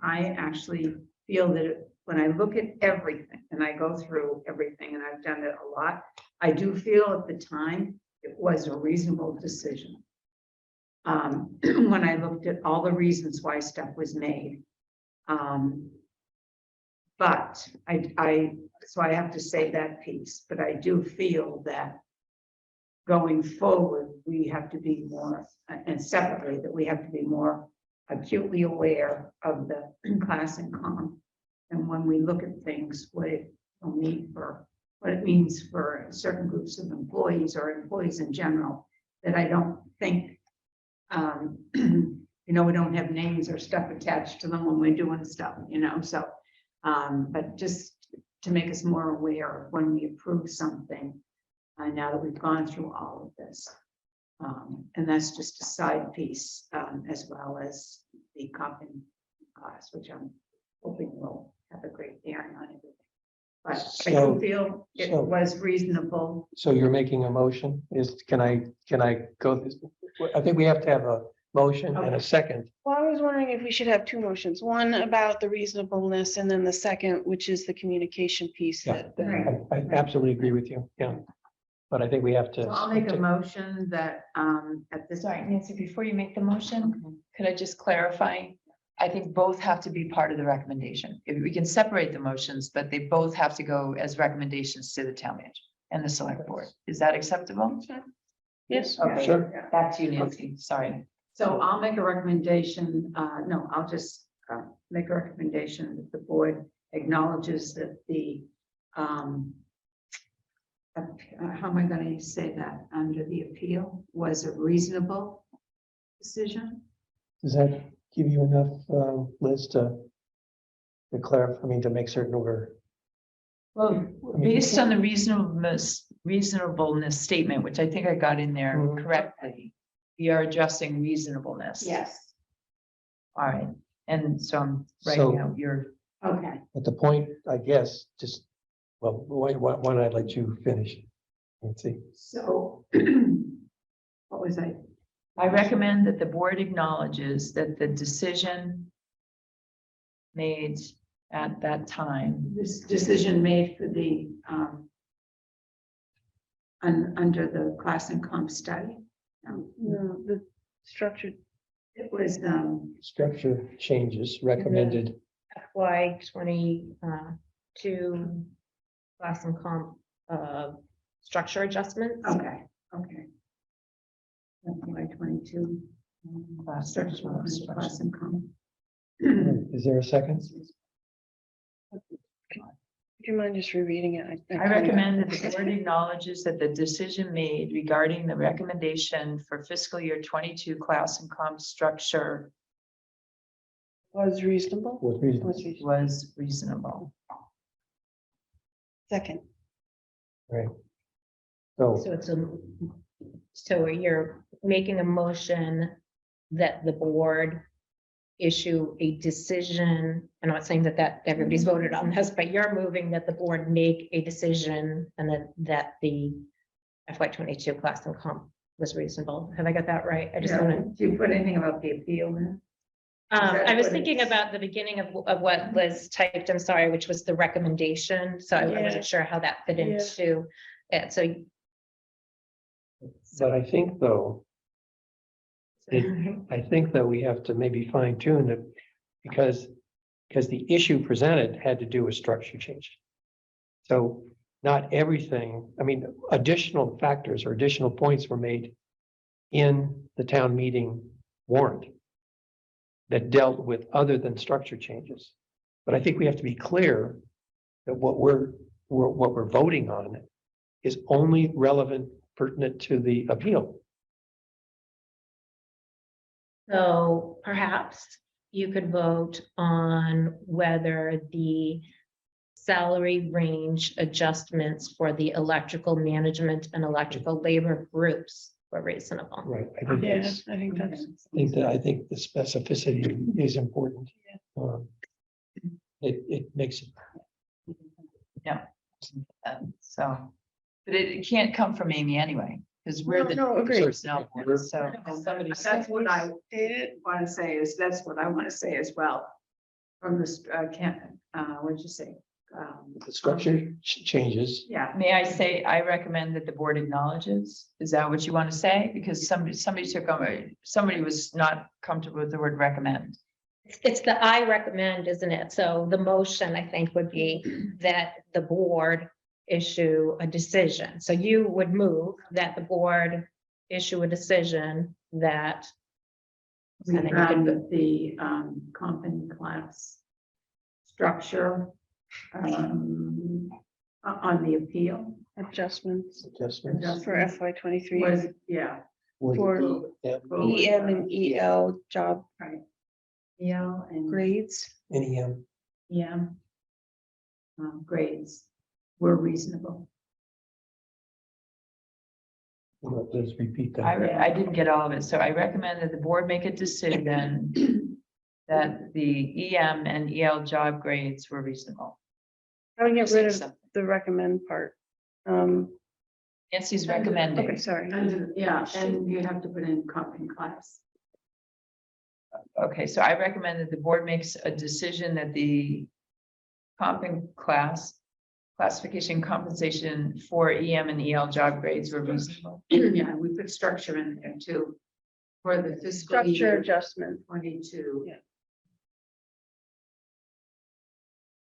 I actually feel that when I look at everything and I go through everything, and I've done it a lot, I do feel at the time it was a reasonable decision. When I looked at all the reasons why stuff was made. But so I have to say that piece, but I do feel that going forward, we have to be more, and separately, that we have to be more acutely aware of the class and comp. And when we look at things, what it will mean for, what it means for certain groups of employees or employees in general, that I don't think, you know, we don't have names or stuff attached to them when we're doing stuff, you know, so, but just to make us more aware of when we approve something, now that we've gone through all of this. And that's just a side piece, as well as the company class, which I'm hoping will have a great bearing on everything. But I do feel it was reasonable. So you're making a motion, can I go this? I think we have to have a motion and a second. Well, I was wondering if we should have two motions, one about the reasonableness, and then the second, which is the communication piece. Yeah. that- I absolutely agree with you, yeah. But I think we have to. So I'll make a motion that, at this. Sorry, Nancy, before you make the motion, could I just clarify? I think both have to be part of the recommendation. If we can separate the motions, but they both have to go as recommendations to the town manager and the select board. Is that acceptable? Yes. Okay, Sure. back to you, Nancy, sorry. So I'll make a recommendation, no, I'll just make a recommendation that the board acknowledges that the, how am I gonna say that, under the appeal was a reasonable decision? Does that give you enough, Liz, to clarify, I mean, to make certain we're, Well, I mean, based on the reasonableness statement, which I think I got in there Mhm. correctly, we are addressing reasonableness. Yes. All right, and so I'm So- writing out your, Okay. at the point, I guess, just, well, why don't I let you finish? Let's see. So, what was I? I recommend that the board acknowledges that the decision made at that time, This decision made for the, under the class and comp study. No, the structured. It was, Structure changes recommended. FY 22 class and comp structure adjustments. okay, okay. FY 22. Class and Structure, comp, structure. class and comp. Is there a second? Would you mind just rereading it? I recommend that the board acknowledges that the decision made regarding the recommendation for fiscal year 22 class and comp structure Was reasonable. With reason. Was reasonable. was reasonable. Second. Right. So So, it's so you're making a motion that the board issue a decision. I'm not saying that everybody's voted on this, but you're moving that the board make a decision and that the FY 22 class and comp was reasonable. Have I got that right? I just want to. Do you put anything about the appeal in? that I was what thinking it's- about the beginning of what Liz typed, I'm sorry, which was the recommendation, so I Yeah. wasn't sure how that fit Yeah. into it, so. but I think though, I think that we have to maybe fine tune it because the issue presented had to do with structure change. So not everything, I mean, additional factors or additional points were made in the town meeting warrant that dealt with other than structure changes. But I think we have to be clear that what we're voting on is only relevant, pertinent to the appeal. So perhaps you could vote on whether the salary range adjustments for the electrical management and electrical labor groups were reasonable. Right. I think Yeah, that's, I think that's. I think the specificity is important. It makes it, So, but it can't come from Amy anyway, because we're the No, agreed. personnel board, so somebody. That's what I Stated. want to say is, that's what I want to say as well. From this, what'd you say? the structure changes. Yeah, May I say, I recommend that the board acknowledges, is that what you want to say? Because somebody took over, somebody was not comfortable with the word recommend. It's the I recommend, isn't it? So the motion, I think, would be that the board issue a decision. So you would move that the board issue a decision that. we And then you found can- that the comp and class structure on the appeal Adjustments Adjustments. for FY 23. was, yeah. For Yeah, EM and EL job Right. Yeah, and grades. NEM. yeah. Grades were reasonable. Let's repeat that. I didn't get all of it, so I recommend that the board make a decision that the EM and EL job grades were reasonable. I would get Say rid of something. the recommend part. Nancy's Okay, recommending. sorry. Yeah, and you have to put in comp and class. Okay, so I recommend that the board makes a decision that the comp and classification compensation for EM and EL job grades were reasonable. Yeah, we put structure in there too. For the fiscal Structure year adjustment. 22. Yeah.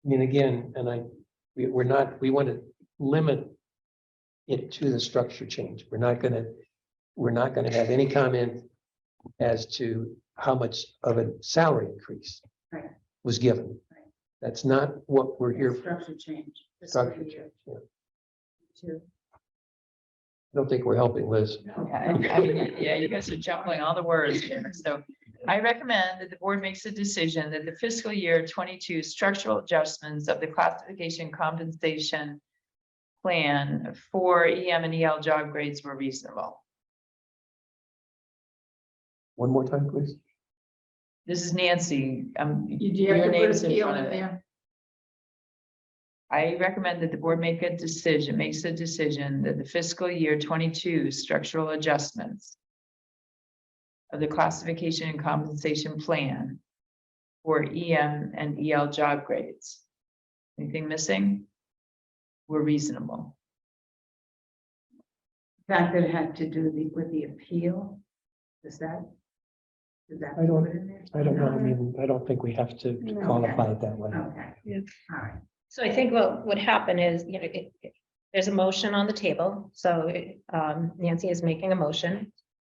I mean, again, and we're not, we want to limit it to the structure change. We're not gonna we're not gonna have any comment as to how much of a salary increase Right. was given. That's not what we're here for. Structure change. Structure change, yeah. Too. I don't think we're helping Liz. Okay, yeah, you guys are jumbling all the words here. So I recommend that the board makes a decision that the fiscal year 22 structural adjustments of the classification compensation plan for EM and EL job grades were reasonable. One more time, please. This is Nancy. Do you have Your to put name's in appeal front in of it. there? I recommend that the board makes a decision that the fiscal year 22 structural adjustments of the classification and compensation plan for EM and EL job grades. Anything missing? Were reasonable. Fact that it had to do with the appeal, is that? Is that? I don't- put in there? I don't know. I mean, I don't think we have to No. qualify it that way. Okay. Yeah. All right. So I think what would happen is, you know, there's a motion on the table, so Nancy is making a motion.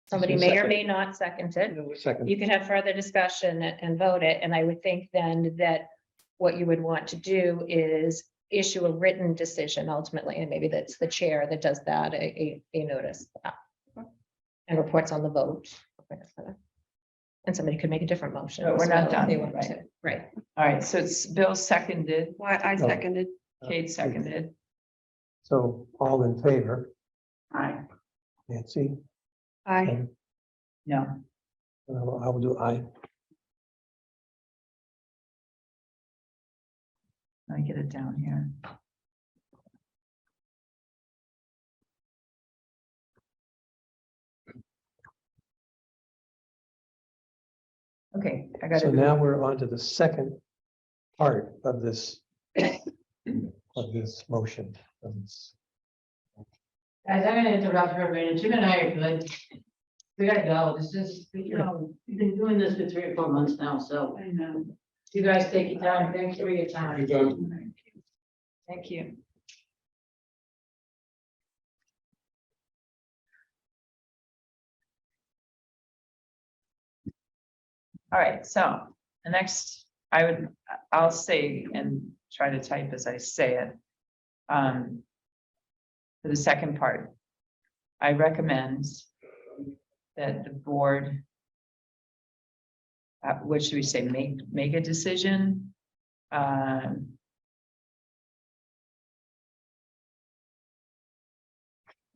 Somebody may or may not second it. Second. You could have further discussion and vote it, and I would think then that what you would want to do is issue a written decision ultimately, and maybe that's the chair that does that, a notice. And reports on the vote. And somebody could make a different motion. But we're as not well if done, they want right? to. Right. All right, so it's Bill seconded, Why I No. seconded. Kate seconded. So all in favor, All right. Nancy? I, And, No, I will do aye. let me get it down here. Okay, I got So it. now we're on to the second part of this motion. of this- Guys, I'm gonna interrupt for a minute. Jim and I are good. We gotta go. This is, you know, we've been doing this for 3 or 4 months now, so I know. you guys take your time. Thanks for your time. You're done. Thank you. All right, so the next, I'll say and try to type as I say it. For the second part, I recommend that the board, what should we say, make a decision?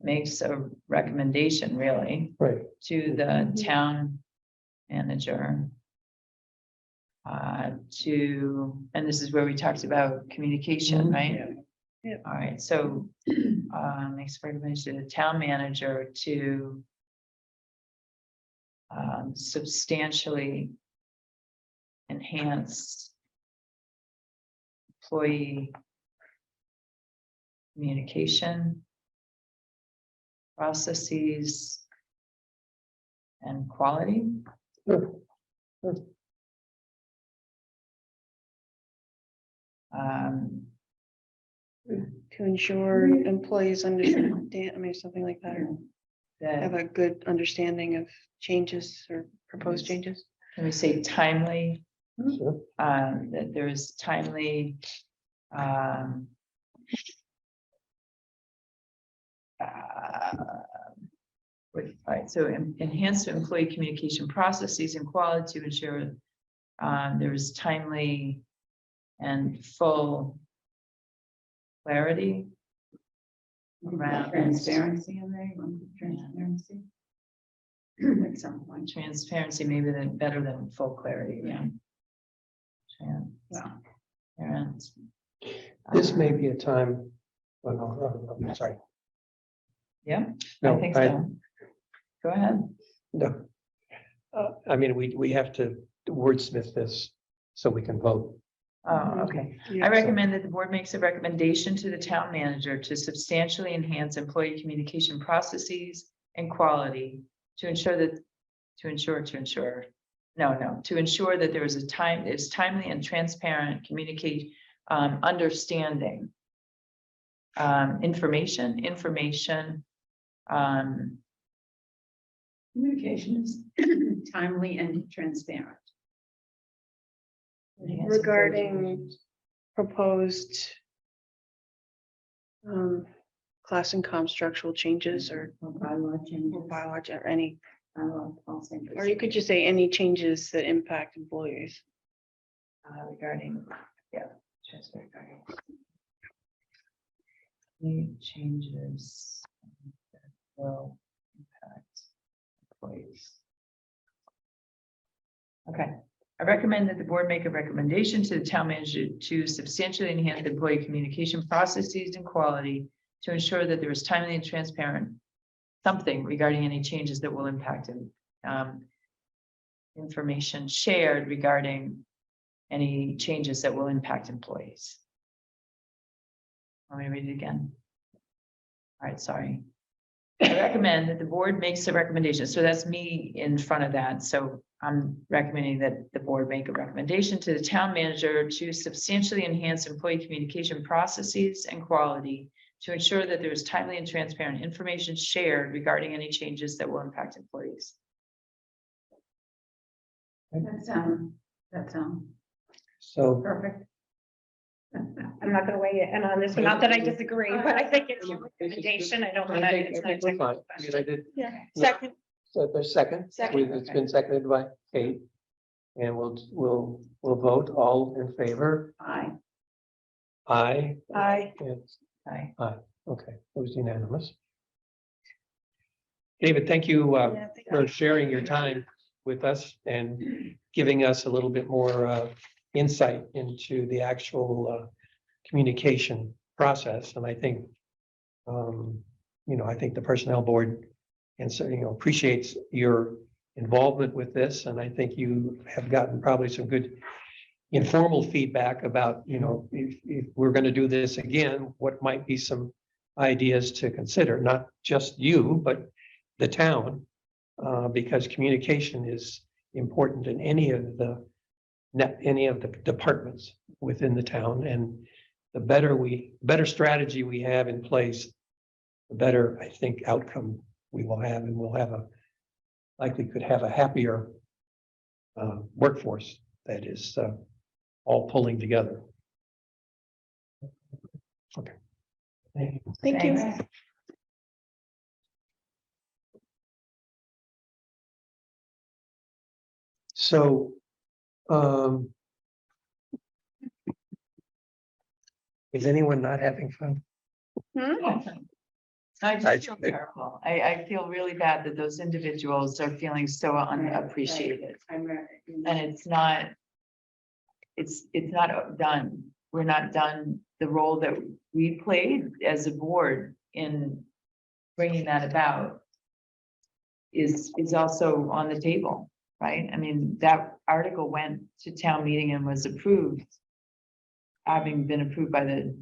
Makes a recommendation really Right, to the town manager. And this is where we talked about communication, right? Yeah. All right, so, makes a recommendation to the town manager to substantially enhance employee communication processes and quality. Sure. Sure. to ensure employees understand, I mean, something like that, or have That, a good understanding of changes or proposed changes. can we say timely, sure. that there is timely, right, so enhance employee communication processes and quality to ensure there is timely and full clarity around Transparency in there, you want to put transparency? At some point. transparency, maybe better than full clarity, yeah. Transparent. This may be a time, oh, no, I'm sorry. Yeah, I No, think so. Go ahead. No. I mean, we have to wordsmith this so we can vote. Oh, okay. Yeah, I recommend that the board makes a recommendation to the town manager to substantially enhance employee communication processes and quality to ensure that, to ensure that there is timely and transparent communicate, understanding. Information, Communication is timely and transparent. Regarding proposed class and comm structural changes or Bylaw changes. bylaw or any, Bylaw policy. or you could just say any changes that impact employees. Regarding, yeah. transfer regarding any changes that will impact employees. Okay, I recommend that the board make a recommendation to the town manager to substantially enhance employee communication processes and quality to ensure that there is timely and transparent something regarding any changes that will impact information shared regarding any changes that will impact employees. Let me read it again. All right, sorry. I recommend that the board makes a recommendation. So that's me in front of that. So I'm recommending that the board make a recommendation to the town manager to substantially enhance employee communication processes and quality to ensure that there is timely and transparent information shared regarding any changes that will impact employees. That sounds So perfect. I'm not gonna weigh in on this, not that I disagree, but I think it's your recommendation. I don't want to. I think we're fine. I mean, I did, Yeah. Second, so there's second. Second. It's been seconded by Kate. And we'll vote all in favor. Aye. Aye. aye. It's Aye. okay, it was unanimous. David, thank you Yeah, thank for sharing your time with us and giving us a little bit more insight into the actual communication process. And I think, I think the personnel board and so, appreciates your involvement with this. And I think you have gotten probably some good informal feedback about, if we're going to do this again, what might be some ideas to consider, not just you, but the town, because communication is important in any of the departments within the town. And the better strategy we have in place, the better, I think, outcome we will have, and we'll have likely could have a happier workforce that is all pulling together. Okay. Thank you. Thanks. So, is anyone not having fun? I just feel terrible. I feel really bad that those individuals are feeling so unappreciated. And it's not done. We're not done. The role that we played as a board in bringing that about is also on the table, right? I mean, that article went to town meeting and was approved, having been approved by the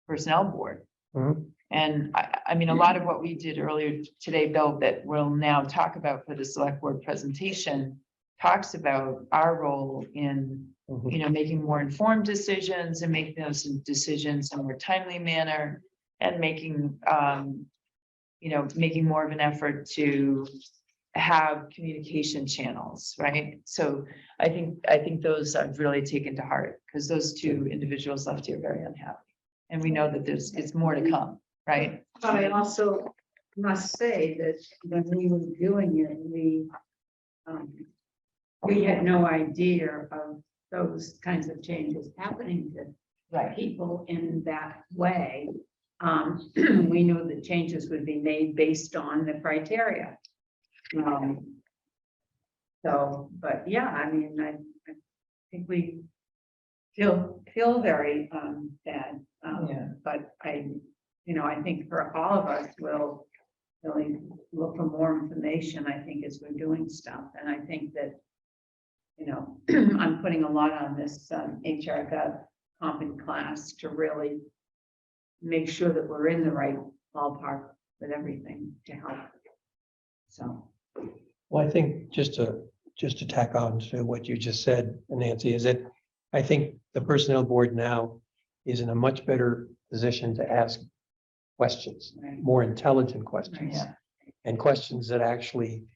personnel board. Mhm. And I mean, a lot of what we did earlier today, Bill, that we'll now talk about for the select board presentation, talks about our role in, Mhm. making more informed decisions and making those decisions in a more timely manner and making, making more of an effort to have communication channels, right? So I think those I've really taken to heart because those two individuals left here very unhappy. And we know that it's more to come, right? But I also must say that when we were doing it, we had no idea of those kinds of changes happening to Right. people in that way. We knew the changes would be made based on the criteria. But yeah, I mean, I think we feel very bad. Yeah. But I think for all of us, we'll really look for more information, I think, as we're doing stuff. And I think that, I'm putting a lot on this HR Gov comping class to really make sure that we're in the right ballpark with everything to help. So. Well, I think just to tack on to what you just said, Nancy, is that I think the personnel board now is in a much better position to ask questions, Right. more intelligent questions, Yeah. and questions that actually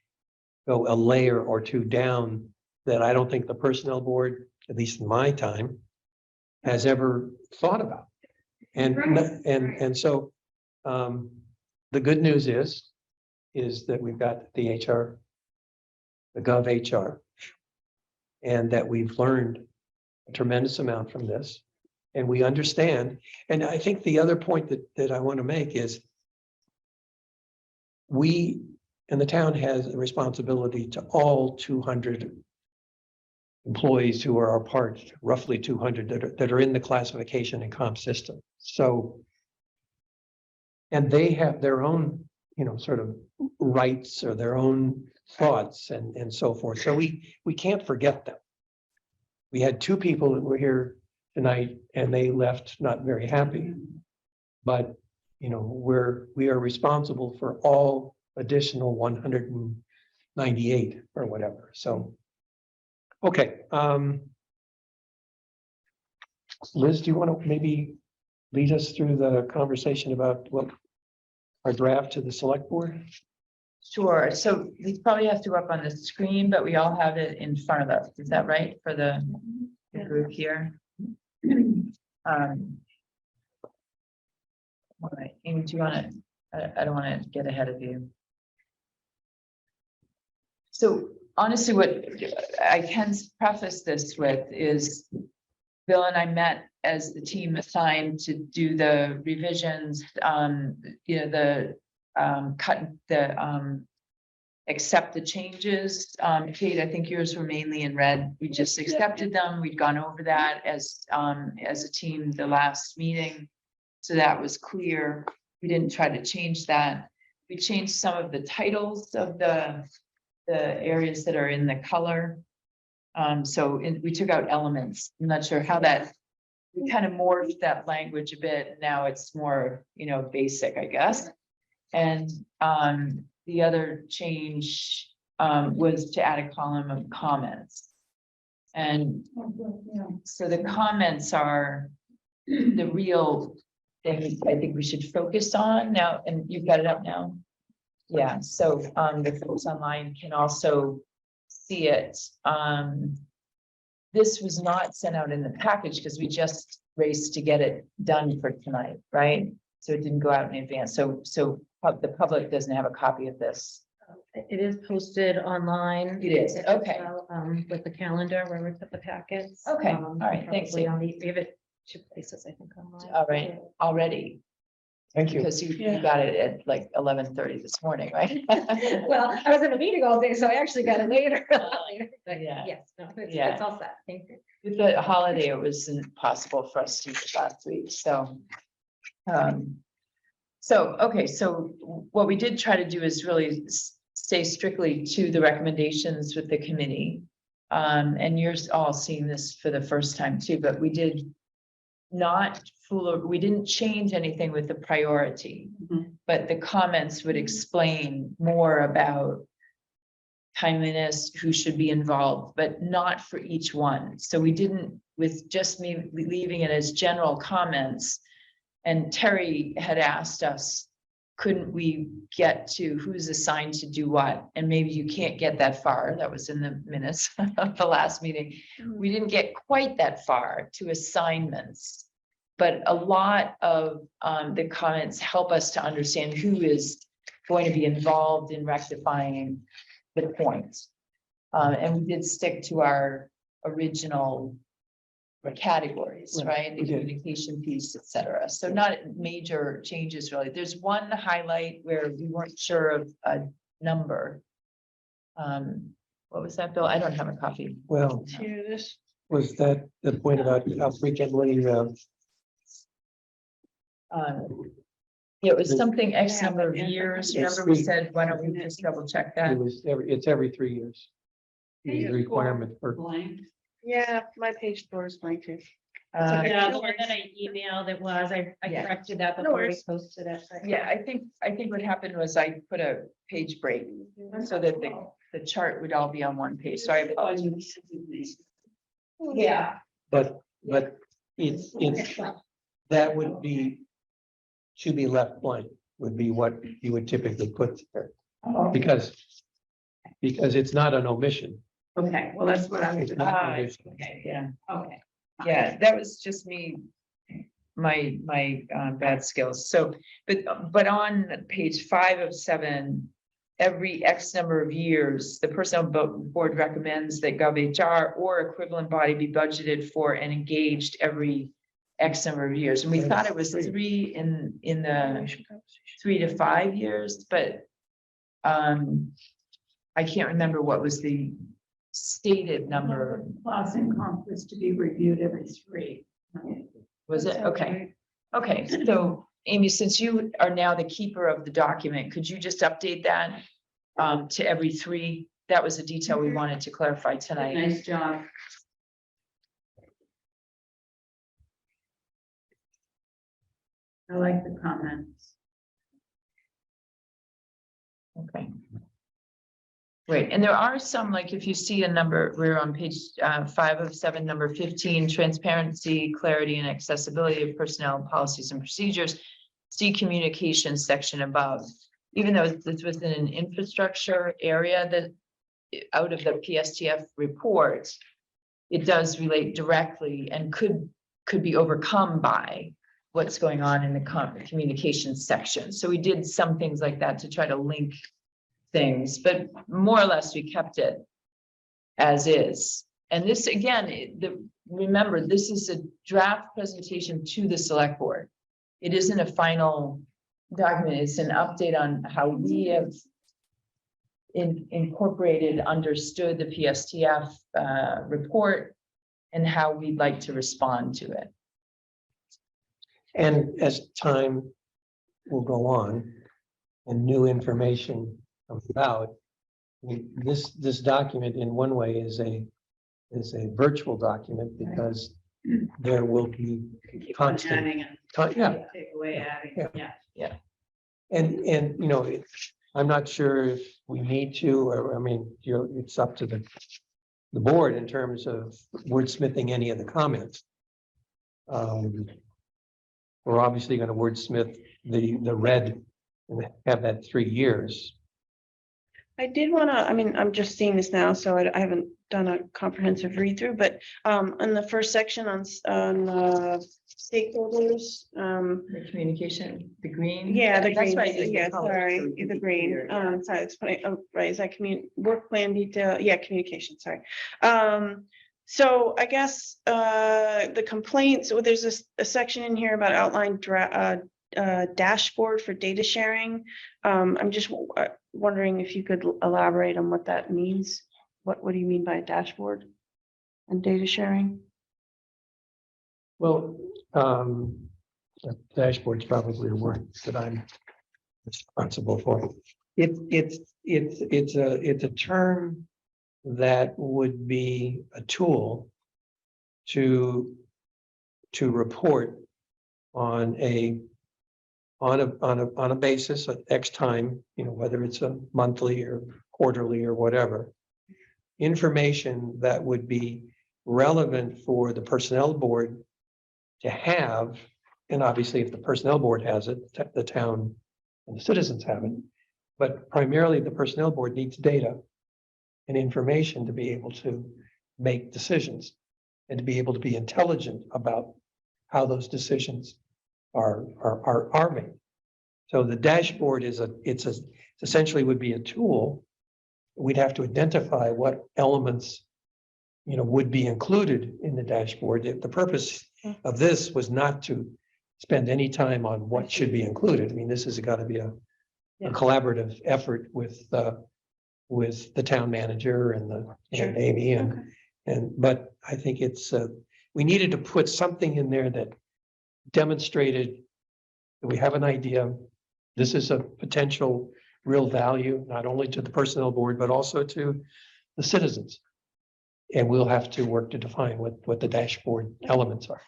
go a layer or two down that I don't think the personnel board, at least in my time, has ever thought about. And so the good news is that we've got the HR, the Gov HR, and that we've learned a tremendous amount from this. And we understand. And I think the other point that I want to make is we and the town has a responsibility to all 200 employees who are our part, roughly 200 that are in the classification and comp system. So, and they have their own, sort of rights or their own thoughts and so forth. So we can't forget them. We had 2 people that were here tonight and they left not very happy. But, we are responsible for all additional 198 or whatever. So, okay. Liz, do you want to maybe lead us through the conversation about what our draft to the select board? Sure. So we probably have to go up on the screen, but we all have it in front of us. Is that right for the group here? All right, Amy, do you want to, I don't want to get ahead of you. So honestly, what I can preface this with is Bill and I met as the team assigned to do the revisions, accept the changes. Kate, I think yours were mainly in red. We just accepted them. We'd gone over that as a team the last meeting. So that was clear. We didn't try to change that. We changed some of the titles of the areas that are in the color. We took out elements. I'm not sure how that, we kind of morphed that language a bit. Now it's more, basic, I guess. And the other change was to add a column of comments. And so the comments are the real thing I think we should focus on now. And you've got it up now. Yeah, so the folks online can also see it. This was not sent out in the package because we just raced to get it done for tonight, right? So it didn't go out in advance. So the public doesn't have a copy of this. It is posted online. It is, okay. With the calendar where we put the packets. Okay, all right, thanks. Probably on we have it 2 places, I think, online. All right, already, Thank you. because you got it at like 11:30 this morning, right? Well, I was in a meeting all day, so I actually got it later. But Yeah. yes, no, Yeah. it's all set. Thank you. With the holiday, it was impossible for us to use last week, so. Okay, so what we did try to do is really stay strictly to the recommendations with the committee. And you're all seeing this for the first time too, but we did not we didn't change anything with the priority, but the comments would explain more about timeliness, who should be involved, but not for each one. So we didn't, with just me leaving it as general comments. And Terry had asked us, couldn't we get to who's assigned to do what? And maybe you can't get that far. That was in the minutes of the last meeting. We didn't get quite that far to assignments. But a lot of the comments help us to understand who is going to be involved in rectifying the points. And we did stick to our original categories, right? The communication piece, et cetera. So not major changes really. There's one highlight where we weren't sure of a number. What was that, Bill? I don't have a copy. Well, Here, this. was that the point about how frequently It was something X Yeah, number of yeah. years. It's Remember we three. said, why don't we just double check that? it's every 3 years. The requirement for, Blank. Yeah, my page 4 is blank too. Yeah, the one that I emailed, it was, I Yeah. corrected that No before we worries. posted it. Yeah, I think what happened was I put a page break so that the chart would all be on one page. So I apologize. Yeah. but it's, that would be, should be left blank, would be what you would typically put there. Because because it's not an omission. Okay, well, that's what I was. It's not an Ah, omission. Okay, Yeah, okay. yeah, that was just me, my bad skills. So, but on page 5 of 7, every X number of years, the personnel board recommends that GovHR or equivalent body be budgeted for and engaged every X number of years. And we thought it was 3 in the 3 to 5 years, but I can't remember what was the stated number. Class and comp is to be reviewed every 3. Was it? Okay. Okay, so Amy, since you are now the keeper of the document, could you just update that to every 3? That was a detail we wanted to clarify tonight. Nice job. I like the comments. Okay. Great, and there are some, like if you see a number, we're on page 5 of 7, number 15, transparency, clarity, and accessibility of personnel policies and procedures. See communication section above. Even though it's within an infrastructure area that out of the PSTF report, it does relate directly and could be overcome by what's going on in the communication section. So we did some things like that to try to link things, but more or less we kept it as is. And this again, remember, this is a draft presentation to the select board. It isn't a final document. It's an update on how we have incorporated, understood the PSTF report and how we'd like to respond to it. And as time will go on and new information comes about, this document in one way is a virtual document because there will be constant. Adding and Yeah, take away, adding, yeah. and you know, I'm not sure if we need to, or I mean, it's up to the board in terms of wordsmithing any of the comments. We're obviously going to wordsmith the red and have that 3 years. I did want to, I mean, I'm just seeing this now, so I haven't done a comprehensive read through, but in the first section on stakeholders, The communication, the green. yeah, the That's green, why I used the yeah, color, so sorry, we could the be green, clear, yeah. sorry, it's funny, oh, right, is that work plan detail, yeah, communication, sorry. So I guess the complaints, so there's a section in here about outline dashboard for data sharing. I'm just wondering if you could elaborate on what that means. What do you mean by a dashboard and data sharing? Well, dashboard's probably a word that I'm responsible for. It's a term that would be a tool to report on a basis at X time, you know, whether it's a monthly or quarterly or whatever, information that would be relevant for the personnel board to have, and obviously if the personnel board has it, the town and the citizens have it, but primarily the personnel board needs data and information to be able to make decisions and to be able to be intelligent about how those decisions are made. So the dashboard it's essentially would be a tool. We'd have to identify what elements, you know, would be included in the dashboard. The purpose of this was not to spend any time on what should be included. I mean, this has got to be a collaborative effort with the town manager and Amy but I think it's we needed to put something in there that demonstrated that we have an idea. This is a potential real value, not only to the personnel board, but also to the citizens. And we'll have to work to define what the dashboard elements are.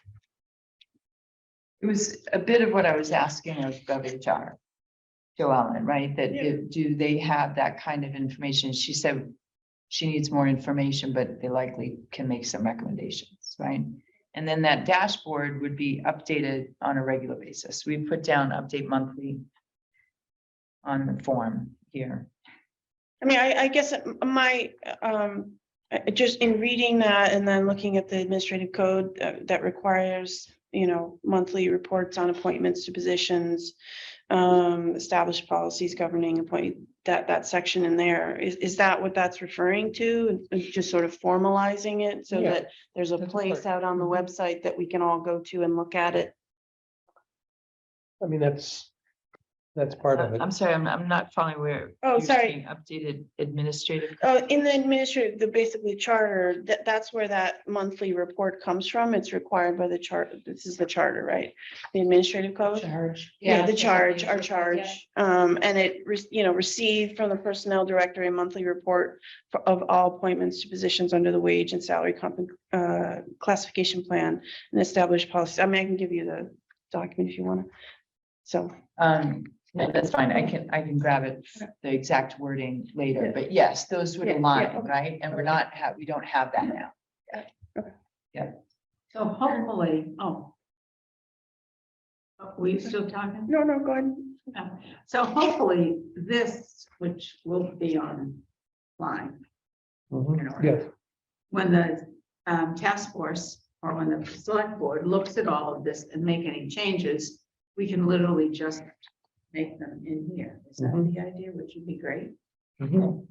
It was a bit of what I was asking of GovHR, Joellen, right? That do they have that kind of information? She said she needs more information, but they likely can make some recommendations, right? And then that dashboard would be updated on a regular basis. We put down update monthly on the form here. I mean, I guess my, just in reading that and then looking at the administrative code that requires, monthly reports on appointments to positions, established policies governing that section in there, is that what that's referring to? And just sort of formalizing it so Yeah, that there's a that's place part. out on the website that we can all go to and look at it? I mean, that's part of it. I'm sorry, I'm not following where. Oh, you're sorry. saying Updated administrative. In the administrative, the basically charter, that's where that monthly report comes from. It's required by the chart. This is the charter, right? The administrative code. Charge. Yeah, the so charge, something our is- charge. And it, received from the personnel director a monthly report of all appointments to positions under the wage and salary classification plan and established policies. I mean, I can give you the document if you want to. So, No, that's fine. I can grab it, the exact wording later, Yeah. but yes, those would Yeah, yeah, align, okay. right? And we don't have that now. So hopefully, were you still talking? no, go ahead. No. So hopefully this, which will be online, Mhm. Yeah, when the task force or when the select board looks at all of this and make any changes, we can literally just make them in here. Is that the idea, which would be great? mhm.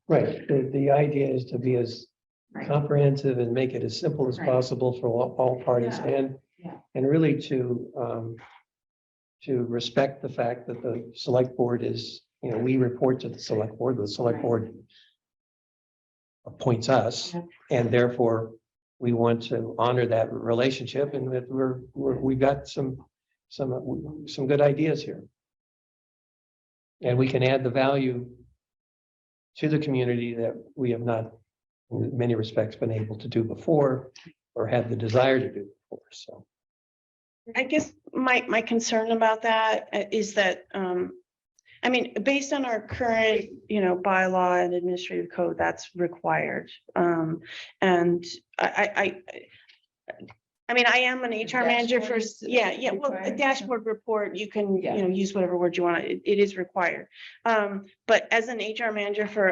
Right, the idea is to be as Right. comprehensive and make it as simple as Right. possible for all parties Yeah. and really to respect the fact that the select board is, we report to the select Right. board appoints us, Yeah. and therefore we want to honor that relationship and that we've got some good ideas here. And we can add the value to the community that we have not, in many respects, been able to do before or had the desire to do before, so. I guess my concern about that is that, I mean, based on our current, bylaw and administrative code, that's required. And I mean, I am an HR manager for, dashboard is yeah, well, a required? dashboard report, you can, Yeah. use whatever word you want, it is required. But as an HR manager for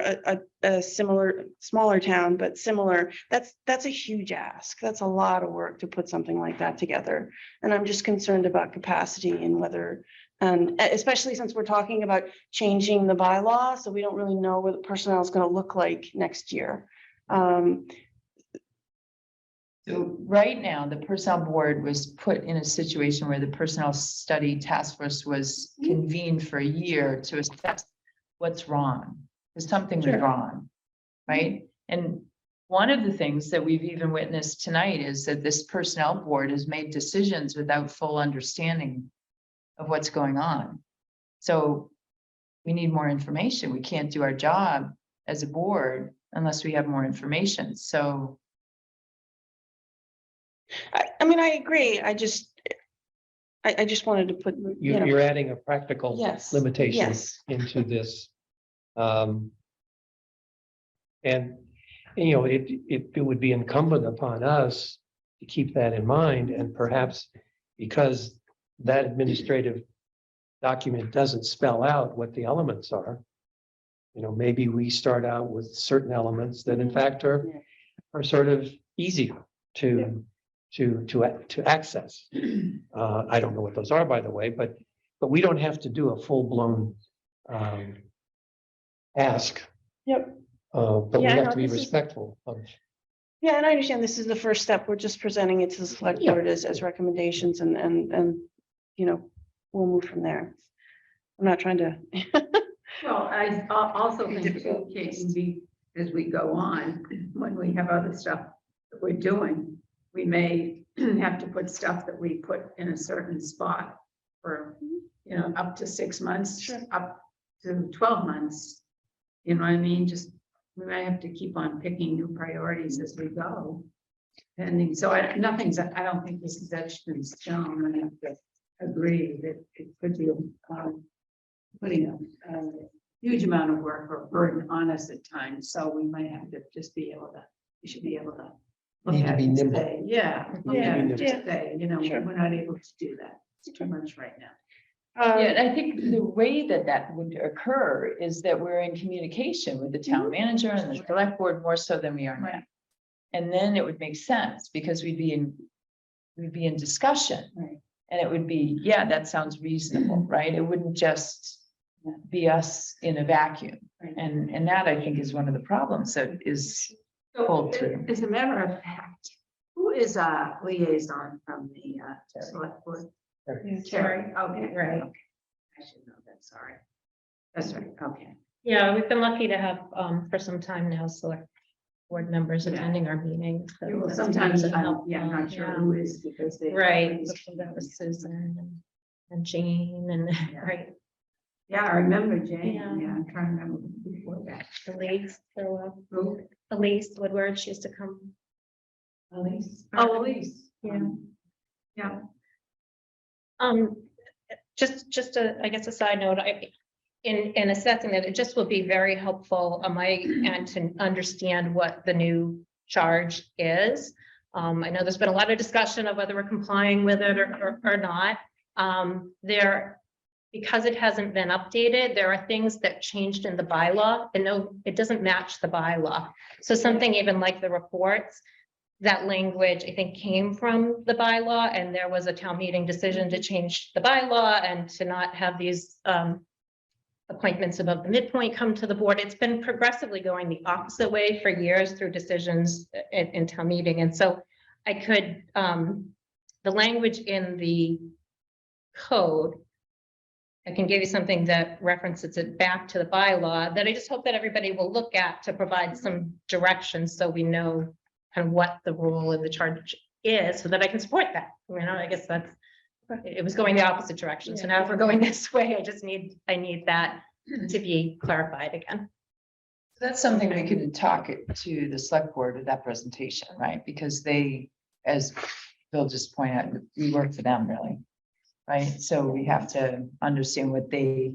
a similar, smaller town, but similar, that's a huge ask. That's a lot of work to put something like that together. And I'm just concerned about capacity and whether, especially since we're talking about changing the bylaw, so we don't really know what the personnel is gonna look like next year. So right now, the personnel board was put in a situation where the personnel study task force was convened for a year to assess what's wrong, because something was Sure. wrong, right? And one of the things that we've even witnessed tonight is that this personnel board has made decisions without full understanding of what's going on. So we need more information. We can't do our job as a board unless we have more information. So I mean, I agree. I just wanted to put, You're adding a practical Yes, limitation yes. into this. And, it would be incumbent upon us to keep that in mind, and perhaps because that administrative document doesn't spell out what the elements are, maybe we start out with certain elements that in fact are sort of easier to access. I don't know what those are, by the way, but we don't have to do a full-blown ask. Yep. But we Yeah, have no, to be this is- respectful of. Yeah, and I understand this is the first step. We're just presenting it to the select Yeah. board as recommendations and, we'll move from there. I'm not trying to. Well, I also think Difficult. it can be, as we go on, when we have other stuff that we're doing, we may have to put stuff that we put in a certain spot for, up to 6 months, Sure. up to 12 months. You know what I mean? Just, we might have to keep on picking new priorities as we go. Pending, so I don't think this is etched in stone. I have to agree that it could be putting a huge amount of work or burden on us at times, so we might have to just be able to, we should be able to. look Need to at be it and nimble. say, Yeah, Yeah, just yeah. say, Sure. we're not able to do that. It's too much right now. Yeah, and I think the way that that would occur is that we're in communication with the town manager and the select board more so than we are now. Right. And then it would make sense because we'd be in discussion. Right. And it would be, yeah, that sounds reasonable, right? It wouldn't just be us in a vacuum. Right. And that I think is one of the problems that is pulled through. As a matter of fact, who is a liaison from the select board? Terry, okay, Right. okay. I should know that, sorry. That's right, okay. Yeah, we've been lucky to have, for some time now, select board members attending our meetings. so Well, that's sometimes, been yeah, I'm not sure helpful, who is because they. yeah. Right, before that was Susan and Jane and, Yeah. right, Yeah, I remember Jane, Yeah. yeah, I'm trying to remember before that. Elise, so, Who? Elise Woodward, she used to come. Elise? Oh, Elise. yeah. Yeah. Just I guess a side note, in assessing that, it just will be very helpful on my end to understand what the new charge is. I know there's been a lot of discussion of whether we're complying with it or not. Because it hasn't been updated, there are things that changed in the bylaw, and no, it doesn't match the bylaw. So something even like the reports, that language, I think, came from the bylaw, and there was a town meeting decision to change the bylaw and to not have these appointments above the midpoint come to the board. It's been progressively going the opposite way for years through decisions in town meeting. And so I could, the language in the code, I can give you something that references it back to the bylaw that I just hope that everybody will look at to provide some direction so we know kind of what the rule of the charge is so that I can support that. You know, I guess that's, it was going the opposite direction. So now if we're going this way, I need that to be clarified again. That's something we could talk it to the select board with that presentation, right? Because they, as Bill just pointed out, we work for them really. Right, so we have to understand what they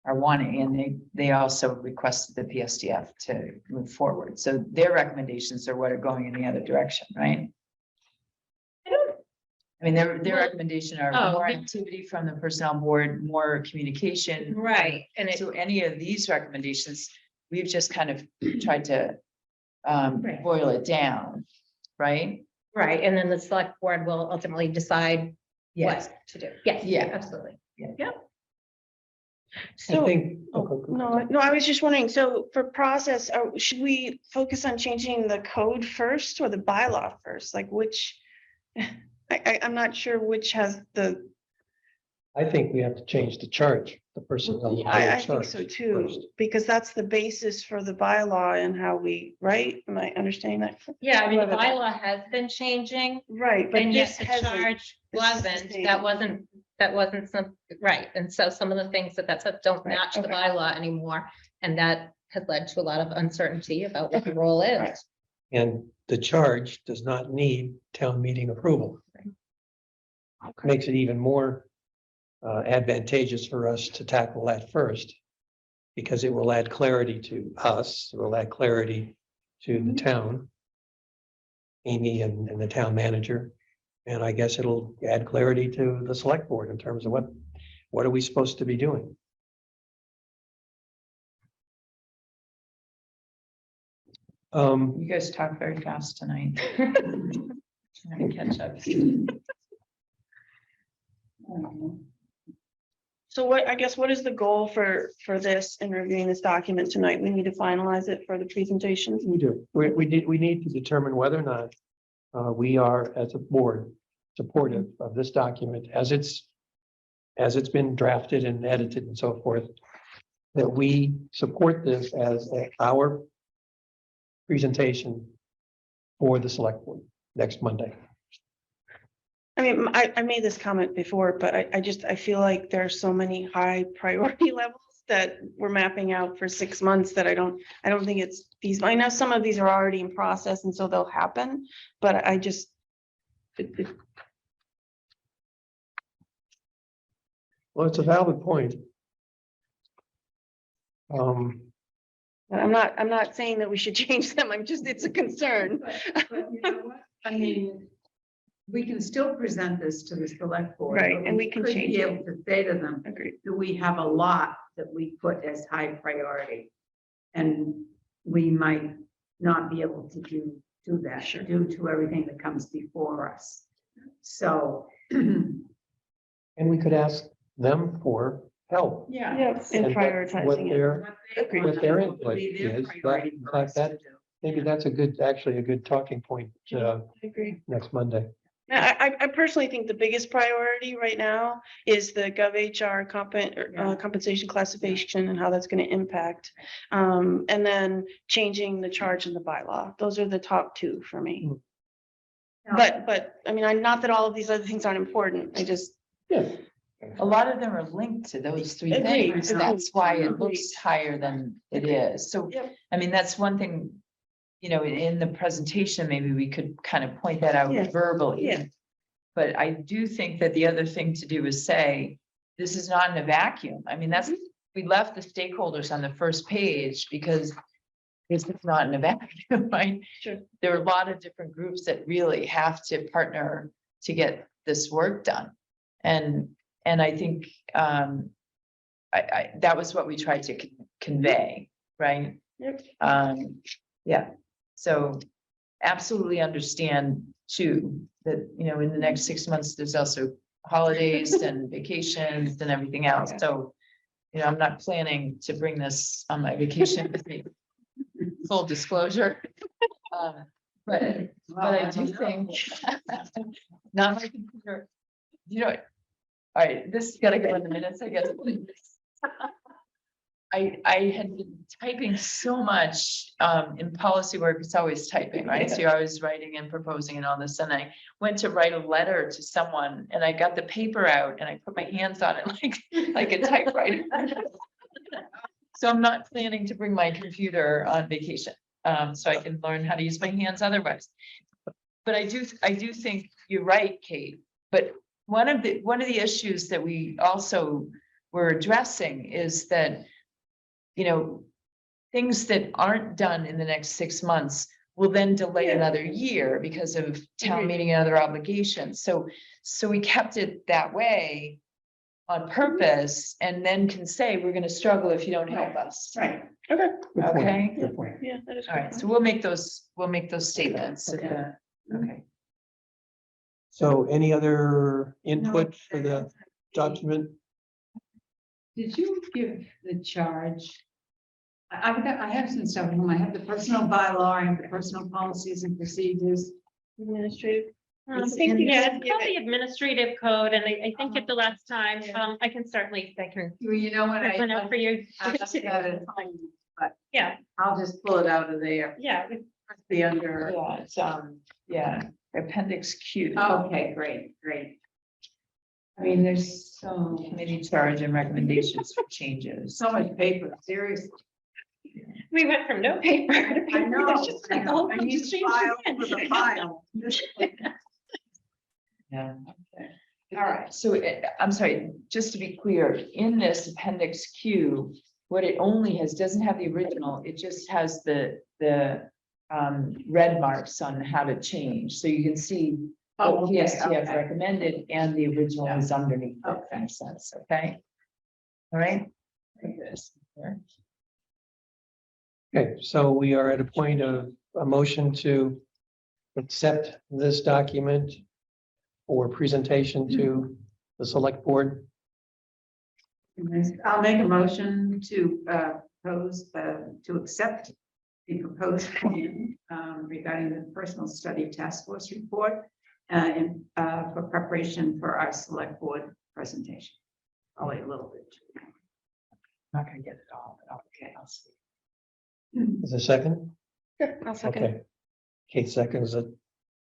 are wanting, and they also requested the PSDF to move forward. So their recommendations are what are going in the other direction, right? I mean, their Well, recommendation are oh, more they- activity from the personnel board, more communication. Right, and So any of these recommendations, we've just kind of tried to Right. boil it down, right? right, and then the select board will ultimately decide Yes. what to do. Yes, Yeah. absolutely. I So, think. no, I was just wondering, so for process, should we focus on changing the code first or the bylaw first? Like which? I'm not sure which has the, I think we have to change the charge, the personnel. I think so too, first. because that's the basis for the bylaw and how we, right? Am I understanding that? Yeah, I mean, the Whether that- bylaw has been changing, Right, but and this yet the hasn't. charge This is the wasn't, same. that wasn't some, right, and so some of the things that don't Right, match the okay. bylaw anymore. And that has led to a lot of uncertainty about what the role Right. is. And the charge does not need town meeting approval. Makes it even more advantageous for us to tackle that first. Because it will add clarity to us, it will add clarity to the town. Amy and the town manager. And I guess it'll add clarity to the select board in terms of what are we supposed to be doing? You guys talk very fast tonight. Trying to catch up. So what, I guess, what is the goal for this in reviewing this document tonight? We need to finalize it for the presentations. We do. We need to determine whether or not we are, as a board, supportive of this document as it's been drafted and edited and so forth. That we support this as our presentation for the select board next Monday. I mean, I made this comment before, but I feel like there are so many high priority levels that we're mapping out for 6 months that I don't think it's feasible. I know some of these are already in process and so they'll happen, but I just. Well, it's a valid point. I'm not saying that we should change them. It's a concern. But you know what? I mean, we can still present this to the select board. Right, but and we can could change be it. able to say to them, Agreed. that we have a lot that we put as high priority. And we might not be able to do that Sure. due to everything that comes before us. So. And we could ask them for help. Yeah. Yep, in And what prioritizing it. their, Agreed. what their What input would be their is, priority in for fact, us to that, do. maybe that's a good, actually a good talking point, I agree. next Monday. I personally think the biggest priority right now is the GovHR Yeah. compensation classification and how that's gonna impact. And then changing the charge in the bylaw. Those are the top two for me. But, I mean, not that all of these other things aren't important. I just, Yeah. A lot of them are linked to those three Agreed, things. agreed, That's why it agreed. looks higher than it is. So, Yep. I mean, that's one thing, you know, in the presentation, maybe we could kind of point that out Yeah. verbally. Yeah. But I do think that the other thing to do is say, this is not in a vacuum. I mean, that's, we left the stakeholders on the first page because this is not in a vacuum, right? Sure. There are a lot of different groups that really have to partner to get this work done. And I think, that was what we tried to convey, right? Yep. Yeah, so absolutely understand too, that, you know, in the next 6 months, there's also holidays and vacations and everything else, so. You know, I'm not planning to bring this on my vacation with me, full disclosure. But I do think, not my computer, you know, all right, this has gotta go in the minutes, I guess. I had been typing so much in policy work, it's always typing, right? So you're always writing and proposing and all this, and I went to write a letter to someone and I got the paper out and I put my hands on it like a typewriter. So I'm not planning to bring my computer on vacation, so I can learn how to use my hands otherwise. But I do think you're right, Kate, but one of the issues that we also were addressing is that, you know, things that aren't done in the next 6 months will then delay another year because of town Agreed. meeting and other obligations. So we kept it that way on purpose and then can say, we're gonna struggle if you don't help us. Right. Okay, Good point, Okay. good point. yeah, that is. All right, so we'll make those statements. Okay. So any other input for the document? Did you give the charge? I have some stuff, at home. I have the personal bylaw, I have the personal policies and procedures. Administrative. I It's think, in yeah, here. it's called the administrative code, and I think at the last time, I can Well, you know what? print one out for you. I got it at home, but Yeah, I'll just pull it out of there. yeah, Must be under. Yeah, it's yeah, appendix Q. Okay, great. I mean, there's Committee charge and recommendations for changes. so much paper, seriously. we went from no paper to I paper. know. There's just like a whole I bunch need of a changes file again. with a file. Yeah. Okay. All right. So I'm sorry, just to be clear, in this appendix Q, what it only has, doesn't have the original, it just has the red marks on how to change. So you can see Oh, what okay, PSTF okay. recommended and the original is underneath. It Okay. makes sense, okay? All right. Like this. Here. Okay, so we are at a point of a motion to accept this document for presentation to the select board. I'll make a motion to to accept the proposed plan regarding the personal study task force report and for preparation for our select board presentation. I'll wait a little bit. Not gonna get it all, but okay, I'll see. Is there a second? Sure, I'll second. Okay. Kate seconds it.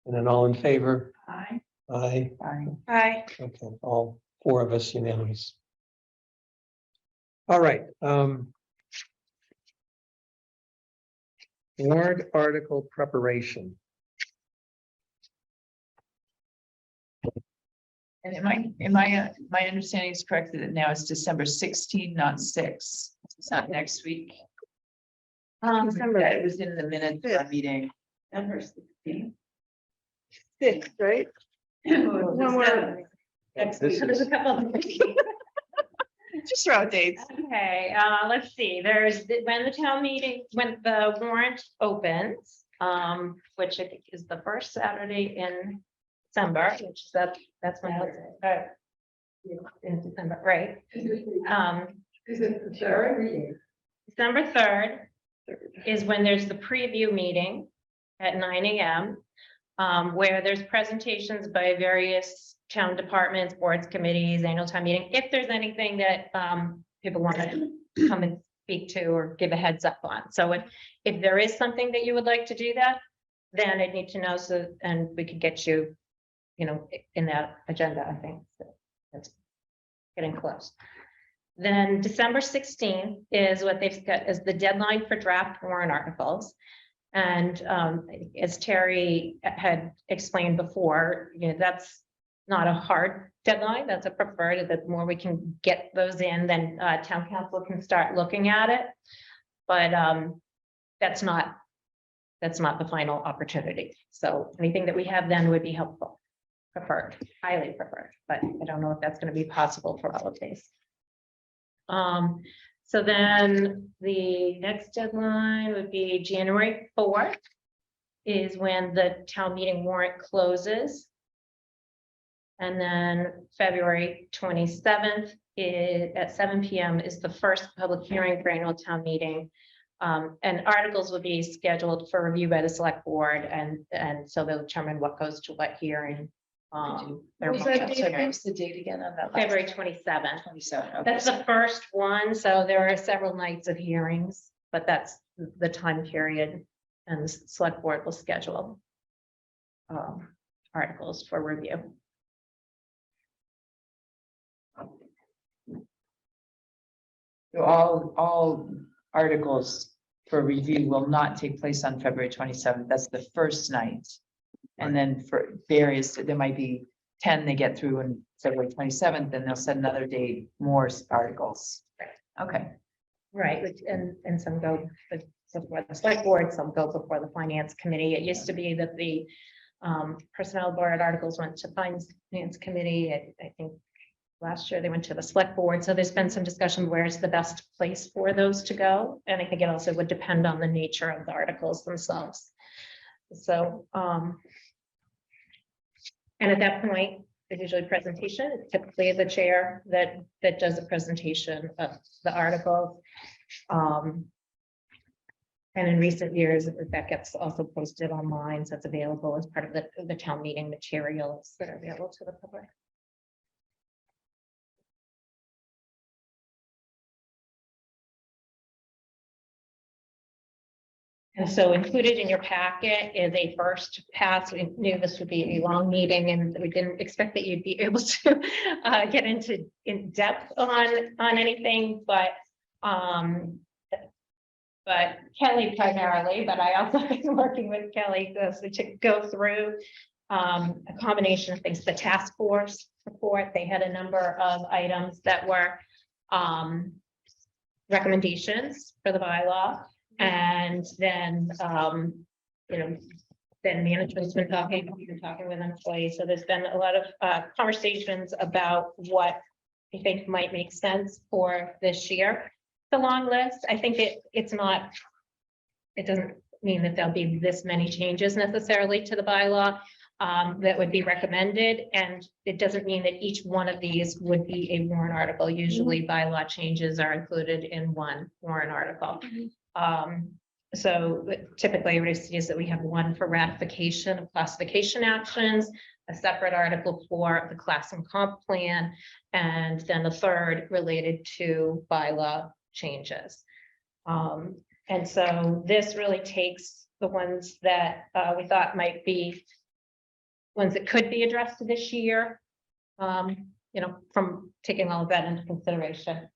And then all in favor? Aye. Aye. Fine. Aye. Okay, all four of us unanimous. All right. Warrant article preparation. And my understanding is correct that now it's December 16, not 6. It's not next week. December. Yeah, it was in the minutes of our meeting. Number 16. Six, right? Next This week. There's a is- couple of. Just throw out dates. Okay, let's see, when the town meeting, when the warrant opens, which I think is the first Saturday in December, which is that's when. In December, right? Is it the third? December 3rd is when there's the preview meeting at 9 AM. Where there's presentations by various town departments, boards, committees, annual town meeting, if there's anything that people want to come and speak to or give a heads up on. So if there is something that you would like to do that, then I'd need to know, so, and we could get you, in that agenda, I think. So that's getting close. Then December 16th is what they've got as the deadline for draft warrant articles. And as Terry had explained before, that's not a hard deadline. That's a preferred. The more we can get those in, then town council can start looking at it. But that's not the final opportunity. So anything that we have then would be helpful, preferred, highly preferred. But I don't know if that's going to be possible for all of these. So then the next deadline would be January 4th is when the town meeting warrant closes. And then February 27th is at 7 PM is the first public hearing for annual town meeting. And articles will be scheduled for review by the select board and so they'll determine what goes to what hearing. What was that date? What was the date again on that? February 27th. 27. Okay. That's the first one, so there are several nights of hearings, but that's the time period and the select board will schedule articles for review. So all articles for review will not take place on February 27th. That's the first night. And then for various, there might be 10 they get through on February 27th, then they'll set another date, more articles. Okay. Right, and some go before the select board, some go before the finance committee. It used to be that the personnel board articles went to finance committee. I think last year they went to the select board. So there's been some discussion where's the best place for those to go. And I think it also would depend on the nature of the articles themselves. So, and at that point, there's usually presentation. It's typically the chair that does a presentation of the articles. And in recent years, that gets also posted online, so it's available as part of the town meeting materials that are available to the public. And so included in your packet is a first pass. We knew this would be a long meeting and we didn't expect that you'd be able to get in depth on anything, but Kelly primarily, but I also been working with Kelly to go through a combination of things. The task force report, they had a number of items that were recommendations for the bylaw. And then, then management's been talking with employees. So there's been a lot of conversations about what I think might make sense for this year. The long list, I think it doesn't mean that there'll be this many changes necessarily to the bylaw that would be recommended. And it doesn't mean that each one of these would be a warrant article. Usually bylaw changes are included in one warrant article. So typically everybody sees that we have one for ratification of classification actions, a separate article for the class and comp plan, and then the third related to bylaw changes. And so this really takes the ones that we thought might be ones that could be addressed this year, from taking all of that into consideration.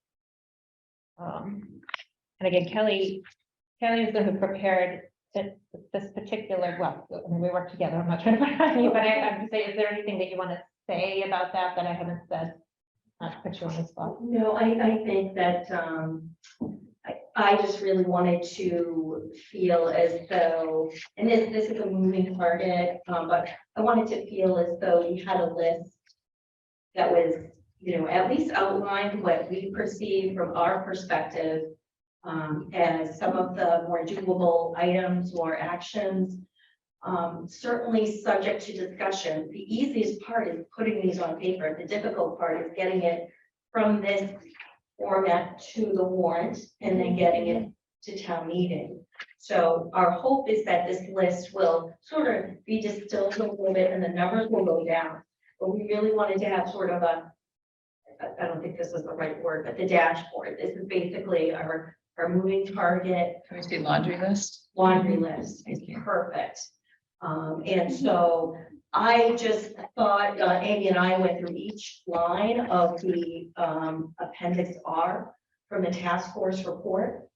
And again, Kelly is the who prepared this particular, well, I mean, we work together. I'm not trying to put on you, but I would say, is there anything that you want to say about that I haven't said? Not to put you on the spot. No, I think that, I just really wanted to feel as though, and this is a moving target, but I wanted to feel as though we had a list that was, you know, at least outlined what we perceive from our perspective as some of the more doable items or actions. Certainly subject to discussion. The easiest part is putting these on paper. The difficult part is getting it from this format to the warrant and then getting it to town meeting. So our hope is that this list will sort of be distilled a little bit and the numbers will go down. But we really wanted to have sort of a, I don't think this is the right word, but the dashboard. This is basically our moving target Can we see laundry list? laundry list. It's Thank you. perfect. And so I just thought, Amy and I went through each line of the appendix R from the task force report.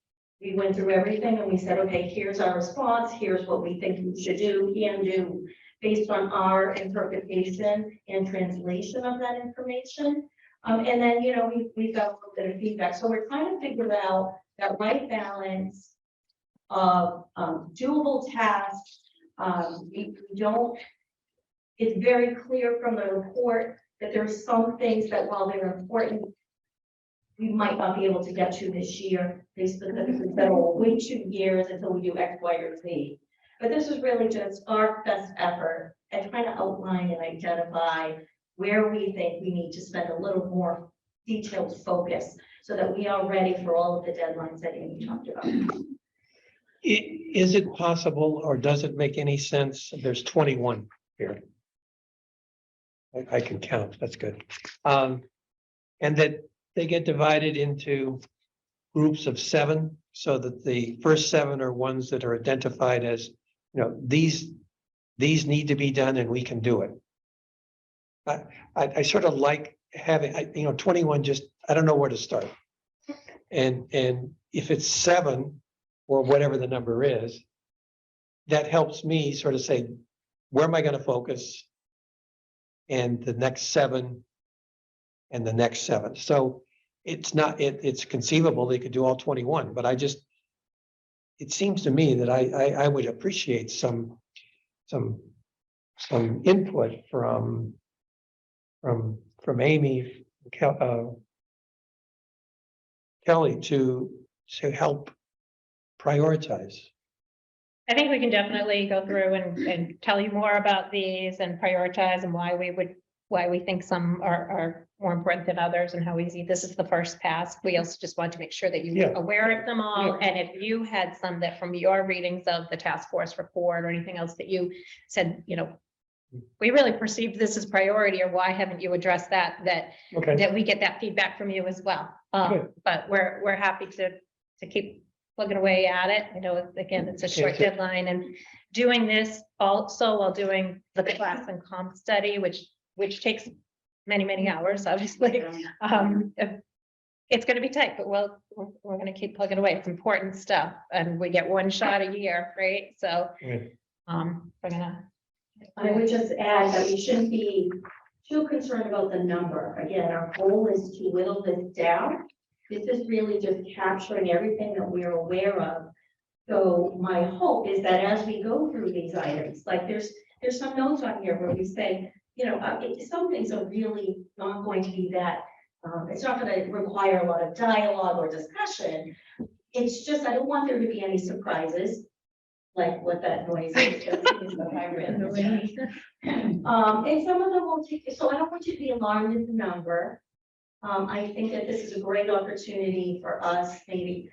We went through everything and we said, okay, here's our response. Here's what we think we should do, can do, based on our interpretation and translation of that information. And then, you know, we got a little bit of feedback. So we're trying to figure out that right balance of doable tasks. We don't, it's very clear from the report that there's some things that while they're important, we might not be able to get to this year. They specifically said, oh, we'll wait 2 years until we do X, Y, or Z. But this is really just our best effort at trying to outline and identify where we think we need to spend a little more detailed focus so that we are ready for all of the deadlines that Amy talked about. Is it possible, or does it make any sense? There's 21 here. I can count, that's good. And that they get divided into groups of 7, so that the first 7 are ones that are identified as, you know, these need to be done and we can do it. I sort of like having, you know, 21, just, I don't know where to start. And if it's 7, or whatever the number is, that helps me sort of say, where am I going to focus? And the next 7 and the next 7. So it's not, it's conceivable they could do all 21, but it seems to me that I would appreciate some input from Amy, Kelly to help prioritize. I think we can definitely go through and tell you more about these and prioritize and why we think some are more important than others and how easy. This is the first pass. We also just want to make sure that you're aware of them all. And if you had some that from your readings of the task force report or anything else that you said, you know, we really perceived this as priority, or why haven't you addressed that we get that feedback from you as well. But we're happy to keep plugging away at it. I know, again, it's a short deadline, and doing this also while doing the class and comp study, which takes many hours, obviously. It's going to be tight, but we're going to keep plugging away. It's important stuff, and we get 1 shot a year, right? So, we're gonna. I would just add that we shouldn't be too concerned about the number. Again, our goal is to whittle this down. This is really just capturing everything that we are aware of. So my hope is that as we go through these items, like there's some notes on here where we say, you know, some things are really not going to be that, it's not going to require a lot of dialogue or discussion. It's just, I don't want there to be any surprises, like what that noise is. And some of them will take, so I don't want you to be alarmed at the number. I think that this is a great opportunity for us, maybe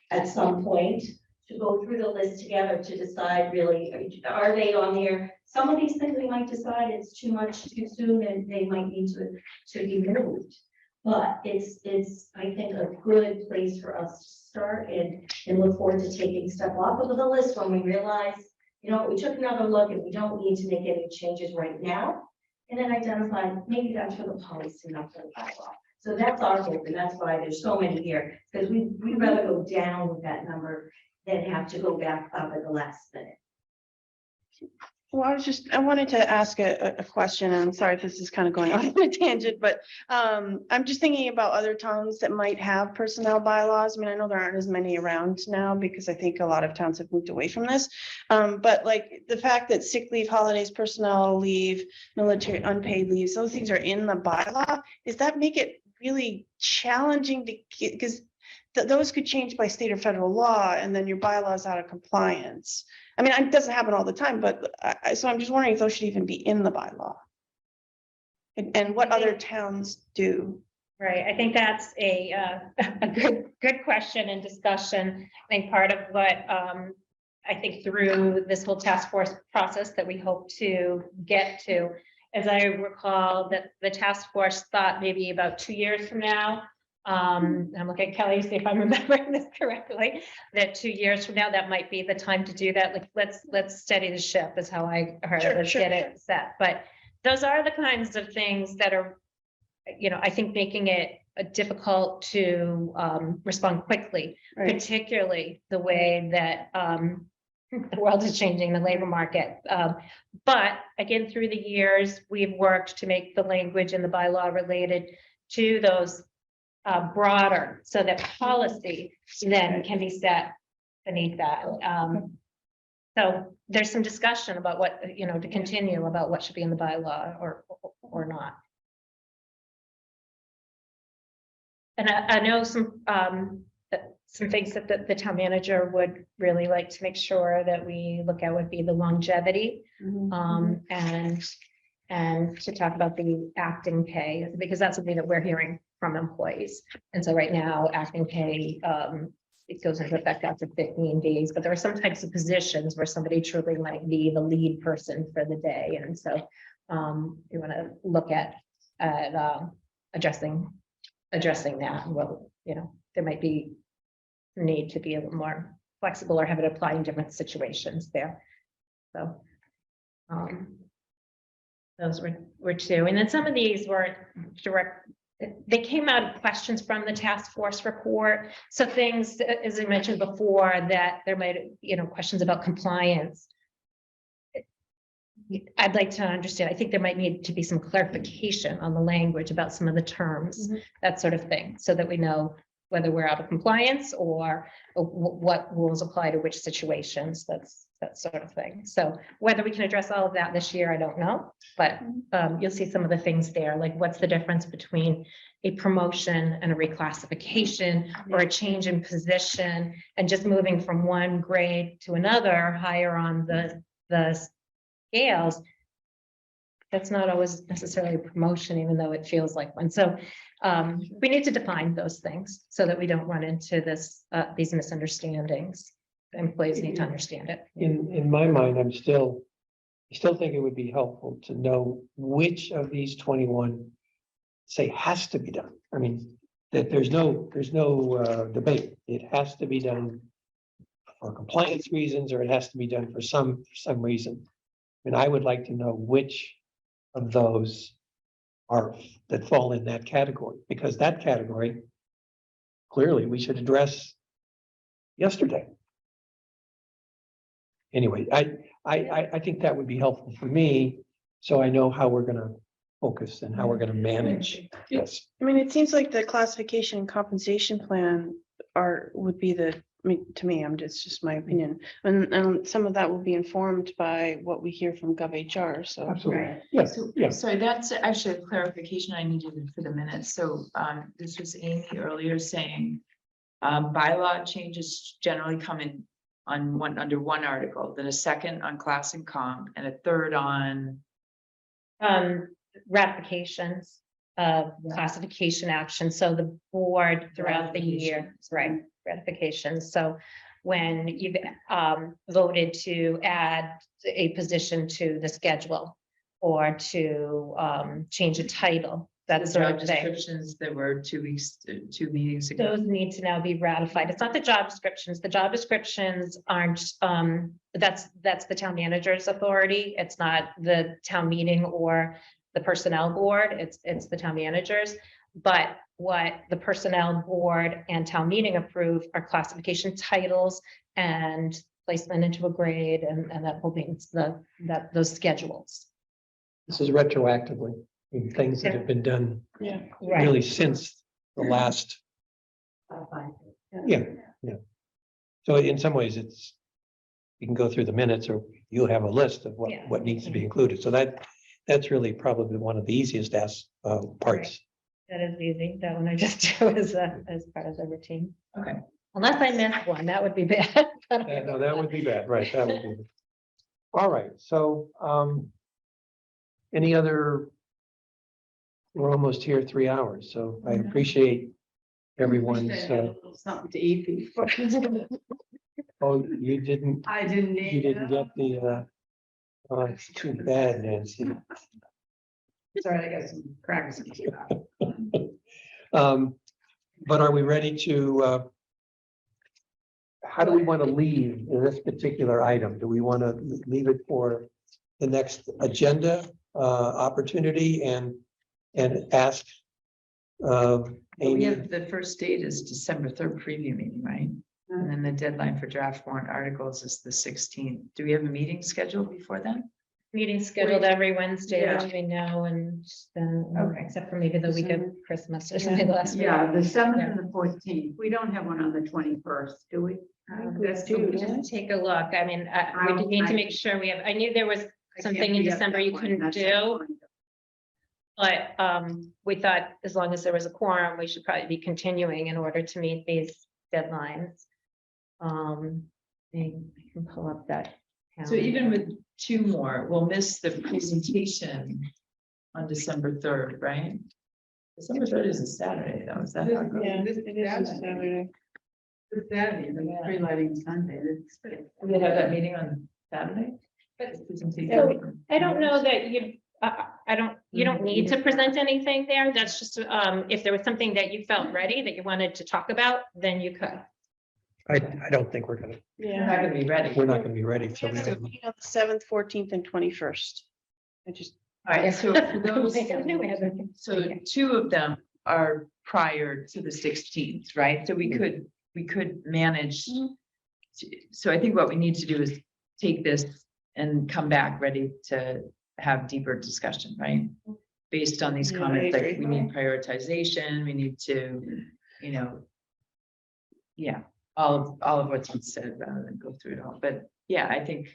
at some point, to go through the list together to decide really, are they on there? Some of these things we might decide it's too much too soon and they might need to be moved. But it's, I think, a good place for us to start and look forward to taking stuff off of the list when we realize, you know, we took another look and we don't need to make any changes right now. And then identify, maybe that's for the policy, not for the bylaw. So that's our hope, and that's why there's so many here, because we'd rather go down with that number than have to go back up at the last minute. Well, I wanted to ask a question, and I'm sorry if this is kind of going off on a tangent, but I'm just thinking about other towns that might have personnel bylaws. I mean, I know there aren't as many around now because I think a lot of towns have moved away from this. But like the fact that sick leave, holidays, personnel leave, military unpaid leaves, those things are in the bylaw, does that make it really challenging to get, because those could change by state or federal law, and then your bylaw is out of compliance. I mean, it doesn't happen all the time, but so I'm just wondering if those should even be in the bylaw. And what other towns do. Right, I think that's a good question and discussion. I think part of what I think through this whole task force process that we hope to get to, as I recall, that the task force thought maybe about 2 years from now. I'm looking at Kelly to see if I'm remembering this correctly, that 2 years from now, that might be the time to do that. Like, let's steady the ship is how I heard it. Let's get it set. But those are the kinds of things that are, I think making it difficult to respond quickly, Right. particularly the way that the world is changing, the labor market. But again, through the years, we've worked to make the language in the bylaw related to those broader, so that policy then can be set beneath that. So there's some discussion about what, to continue about what should be in the bylaw or not. And I know some things that the town manager would really like to make sure that we look at would be the longevity, and to talk about the acting pay, because that's something that we're hearing from employees. And so right now, acting pay, it goes into effect after 15 days, but there are some types of positions where somebody truly might be the lead person for the day. And so we want to look at addressing that. Well, there might be need to be a little more flexible or have it apply in different situations there. So those were two. And then some of these were direct, they came out of questions from the task force report. So things, as I mentioned before, that there might, questions about compliance. I'd like to understand, I think there might need to be some clarification on the language about some of the terms, that sort of thing, so that we know whether we're out of compliance or what rules apply to which situations, that sort of thing. So whether we can address all of that this year, I don't know, but you'll see some of the things there, like what's the difference between a promotion and a reclassification or a change in position, and just moving from one grade to another higher on the scales. That's not always necessarily a promotion, even though it feels like one. So we need to define those things so that we don't run into these misunderstandings. Employees need to understand it. In my mind, I still think it would be helpful to know which of these 21 say has to be done. I mean, that there's no debate. It has to be done for compliance reasons, or it has to be done for some reason. And I would like to know which of those are that fall in that category, because that category clearly we should address yesterday. Anyway, I think that would be helpful for me, so I know how we're going to focus and how we're going to manage this. I mean, it seems like the classification and compensation plan would be to me, it's just my opinion. And some of that will be informed by what we hear from GovHR, so. Absolutely. Yes, yes. Sorry, that's actually a clarification I needed for the minutes. So this was Amy earlier saying bylaw changes generally come in under one article, then a second on class and comp, and a third on Ratifications of classification action. So the board throughout the year, right, ratifications. So when you've voted to add a position to the schedule or to change a title, that's the sort job of thing. descriptions that were 2 meetings ago. Those need to now be ratified. It's not the job descriptions. The job descriptions aren't, that's the town manager's authority. It's not the town meeting or the personnel board. It's the town managers. But what the personnel board and town meeting approve are classification titles and placement into a grade and that whole thing, those schedules. This is retroactively, in things that have been done Yeah. really since the last, yeah. So in some ways, it's, you can go through the minutes or you'll have a list of Yeah. what needs to be included. So that's really probably one of the easiest parts. That is easy. That one I just do as part of the routine. Okay. Unless I missed one, that would be bad. No, that would be bad, right? That would be. All right, so, any other? We're almost here 3 hours, so I appreciate everyone's, Something to eat before. oh, you didn't, I didn't you eat. didn't get the, oh, it's too bad, Nancy. Sorry, I got some crackers. But are we ready to, how do we want to leave this particular item? Do we want to leave it for the next agenda, opportunity and ask, We Amy? have, the first date is December 3rd preview meeting, right? And then the deadline for draft warrant articles is the 16th. Do we have a meeting scheduled before then? Meeting scheduled every Wednesday, Yeah. let me know, and then, Okay. except for maybe the week of Christmas or something last week. Yeah, the 7th and the 14th. We don't have one on the 21st, do we? Let's just take a look. I mean, we need to make sure we have, I knew there was something in December you couldn't do. But we thought as long as there was a quorum, we should probably be continuing in order to meet these deadlines. I can pull up that. So even with 2 more, we'll miss the presentation on December 3rd, right? December 3rd is a Saturday, though. Is that how it goes? Yeah, it is a Saturday. It's Saturday, the tree lighting Sunday. We have that meeting on Saturday? But- Presentation. I don't know that you, you don't need to present anything there. That's just, if there was something that you felt ready that you wanted to talk about, then you could. I don't think we're gonna, We're Yeah. not gonna be ready. we're not gonna be ready. So we So, don't- you know, the 7th, 14th and 21st. I just, All right, so for those, I knew we had that. so 2 of them are prior to the 16th, right? So we could manage. So I think what we need to do is take this and come back ready to have deeper discussion, right? Based on these Yeah, I comments, like agree. we need prioritization, we need to, you know. Yeah, all of what's been said rather than go through it all, but yeah, I think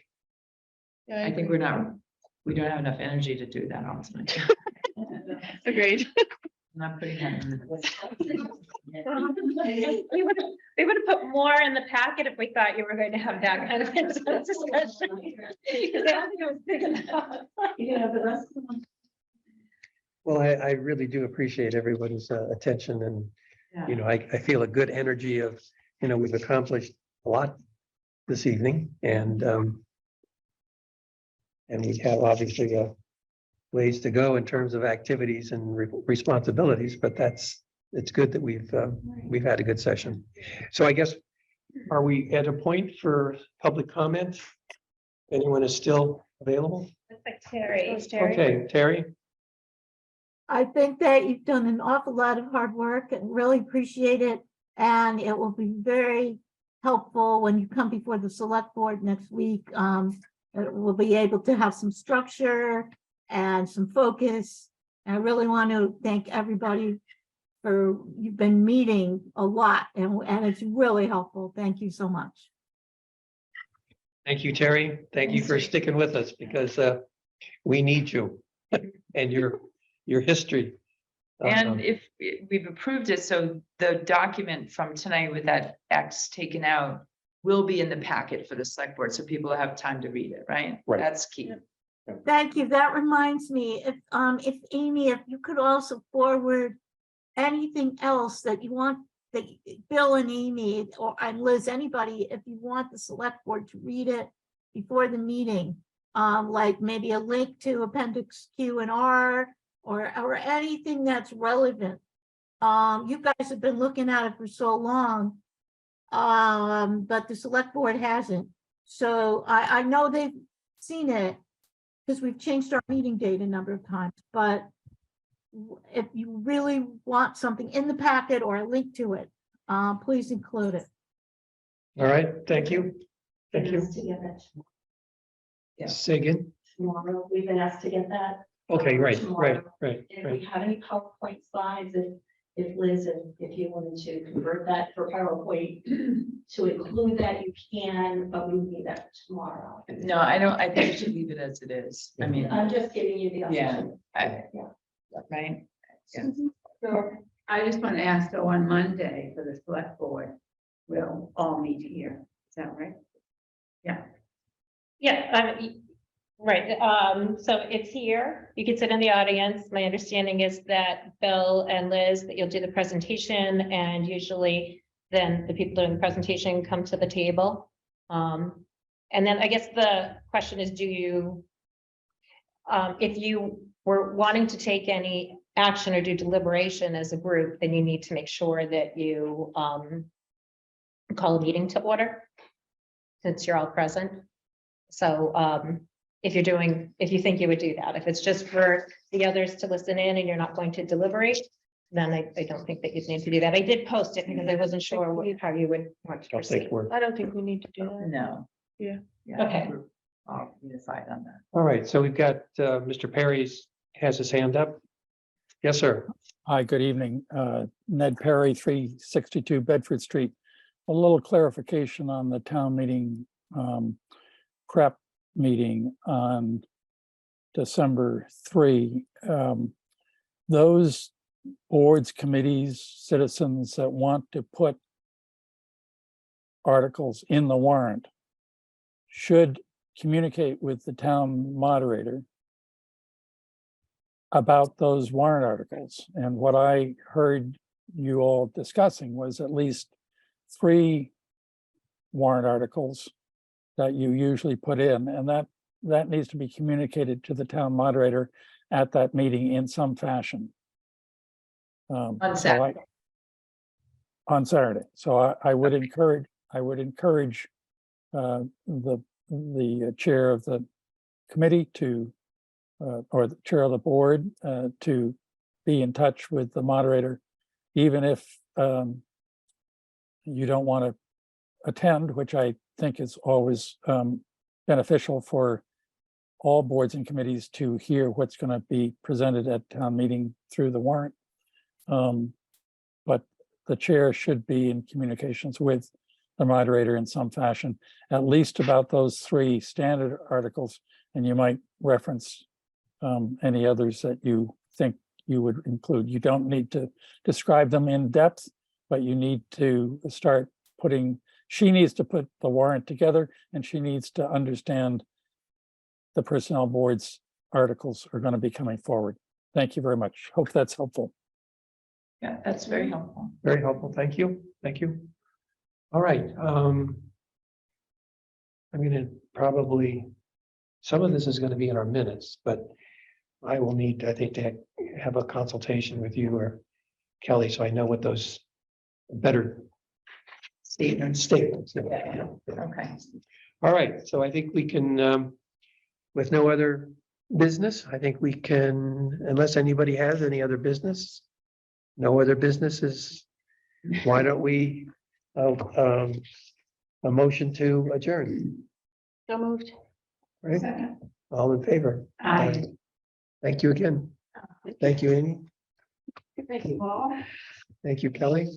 we don't have enough energy to do that all tonight. agreed. I'm not putting that in the. We would have put more in the packet if we thought you were going to have that kind of intense discussion. Because I don't think it was big enough. Yeah, the rest of them. Well, I really do appreciate everybody's attention and, you know, I feel a good energy of, you know, we've accomplished a lot this evening and we have obviously ways to go in terms of activities and responsibilities, but it's good that we've had a good session. So I guess, are we at a point for public comment? Anyone is still available? Terry. Okay, Terry? I think that you've done an awful lot of hard work and really appreciate it. And it will be very helpful when you come before the select board next week. We'll be able to have some structure and some focus. And I really want to thank everybody for, you've been meeting a lot and it's really helpful. Thank you so much. Thank you, Terry. Thank you for sticking with us because we need you and your history. And if we've approved it, so the document from tonight with that X taken out will be in the packet for the select board, so people have time to read it, right? Right. That's key. Thank you. That reminds me, if Amy, if you could also forward anything else that you want, that Bill and Amy and Liz, anybody, if you want the select board to read it before the meeting, like maybe a link to Appendix Q and R or anything that's relevant. You guys have been looking at it for so long, but the select board hasn't. So I know they've seen it because we've changed our meeting date a number of times, but if you really want something in the packet or a link to it, please include it. All right, thank you. Thank you. To get that Yeah. Say again. tomorrow, we've been asked to get that. Okay, right, Tomorrow. right. If we have any PowerPoint slides, if Liz, if you wanted to convert that for PowerPoint to include that, you can, but we need that tomorrow. No, I don't, I think we should leave it as it is. I mean, I'm just giving you the Yeah. option. right? Yeah. So I just want to ask, so on Monday for the select board, we'll all meet here. Is that right? Yeah, right, so it's here, you can sit in the audience. My understanding is that Bill and Liz, that you'll do the presentation, and usually then the people doing the presentation come to the table. And then I guess the question is, do you, if you were wanting to take any action or do deliberation as a group, then you need to make sure that you call a meeting to order, since you're all present. So if you think you would do that, if it's just for the others to listen in and you're not going to deliberate, then I don't think that you'd need to do that. I did post it because I wasn't sure how you would want to I'll proceed. take word. I don't think we need to do that. No. Yeah. Okay. We're all unified on that. All right, so we've got Mr. Perry's has his hand up. Yes, sir. Hi, good evening. Ned Perry, 362 Bedford Street. A little clarification on the town meeting prep meeting on December 3. Those boards, committees, citizens that want to put articles in the warrant should communicate with the town moderator about those warrant articles. And what I heard you all discussing was at least 3 warrant articles that you usually put in, and that needs to be communicated to the town moderator at that meeting in some fashion. On so Saturday. On Saturday. So I would encourage the chair of the committee to or the chair of the board to be in touch with the moderator, even if you don't want to attend, which I think is always beneficial for all boards and committees to hear what's going to be presented at town meeting through the warrant. But the chair should be in communications with the moderator in some fashion, at least about those 3 standard articles, and you might reference any others that you think you would include. You don't need to describe them in depth, but you need to start she needs to put the warrant together, and she needs to understand the personnel board's articles are going to be coming forward. Thank you very much. Hope that's helpful. Yeah, that's very helpful. Very helpful. Thank you. Thank you. All right. I'm going to probably, some of this is going to be in our minutes, but I will need, I think, to have a consultation with you or Kelly, so I know what those better statements. Yeah. Okay. All right, so I think we can, with no other business, I think we can, unless anybody has any other business, no other businesses, why don't we, a motion to adjourn, So moved. right? Second. All in favor? Aye. Thank you again. Thank you, Amy. Thank you, Paul. Thank you, Kelly.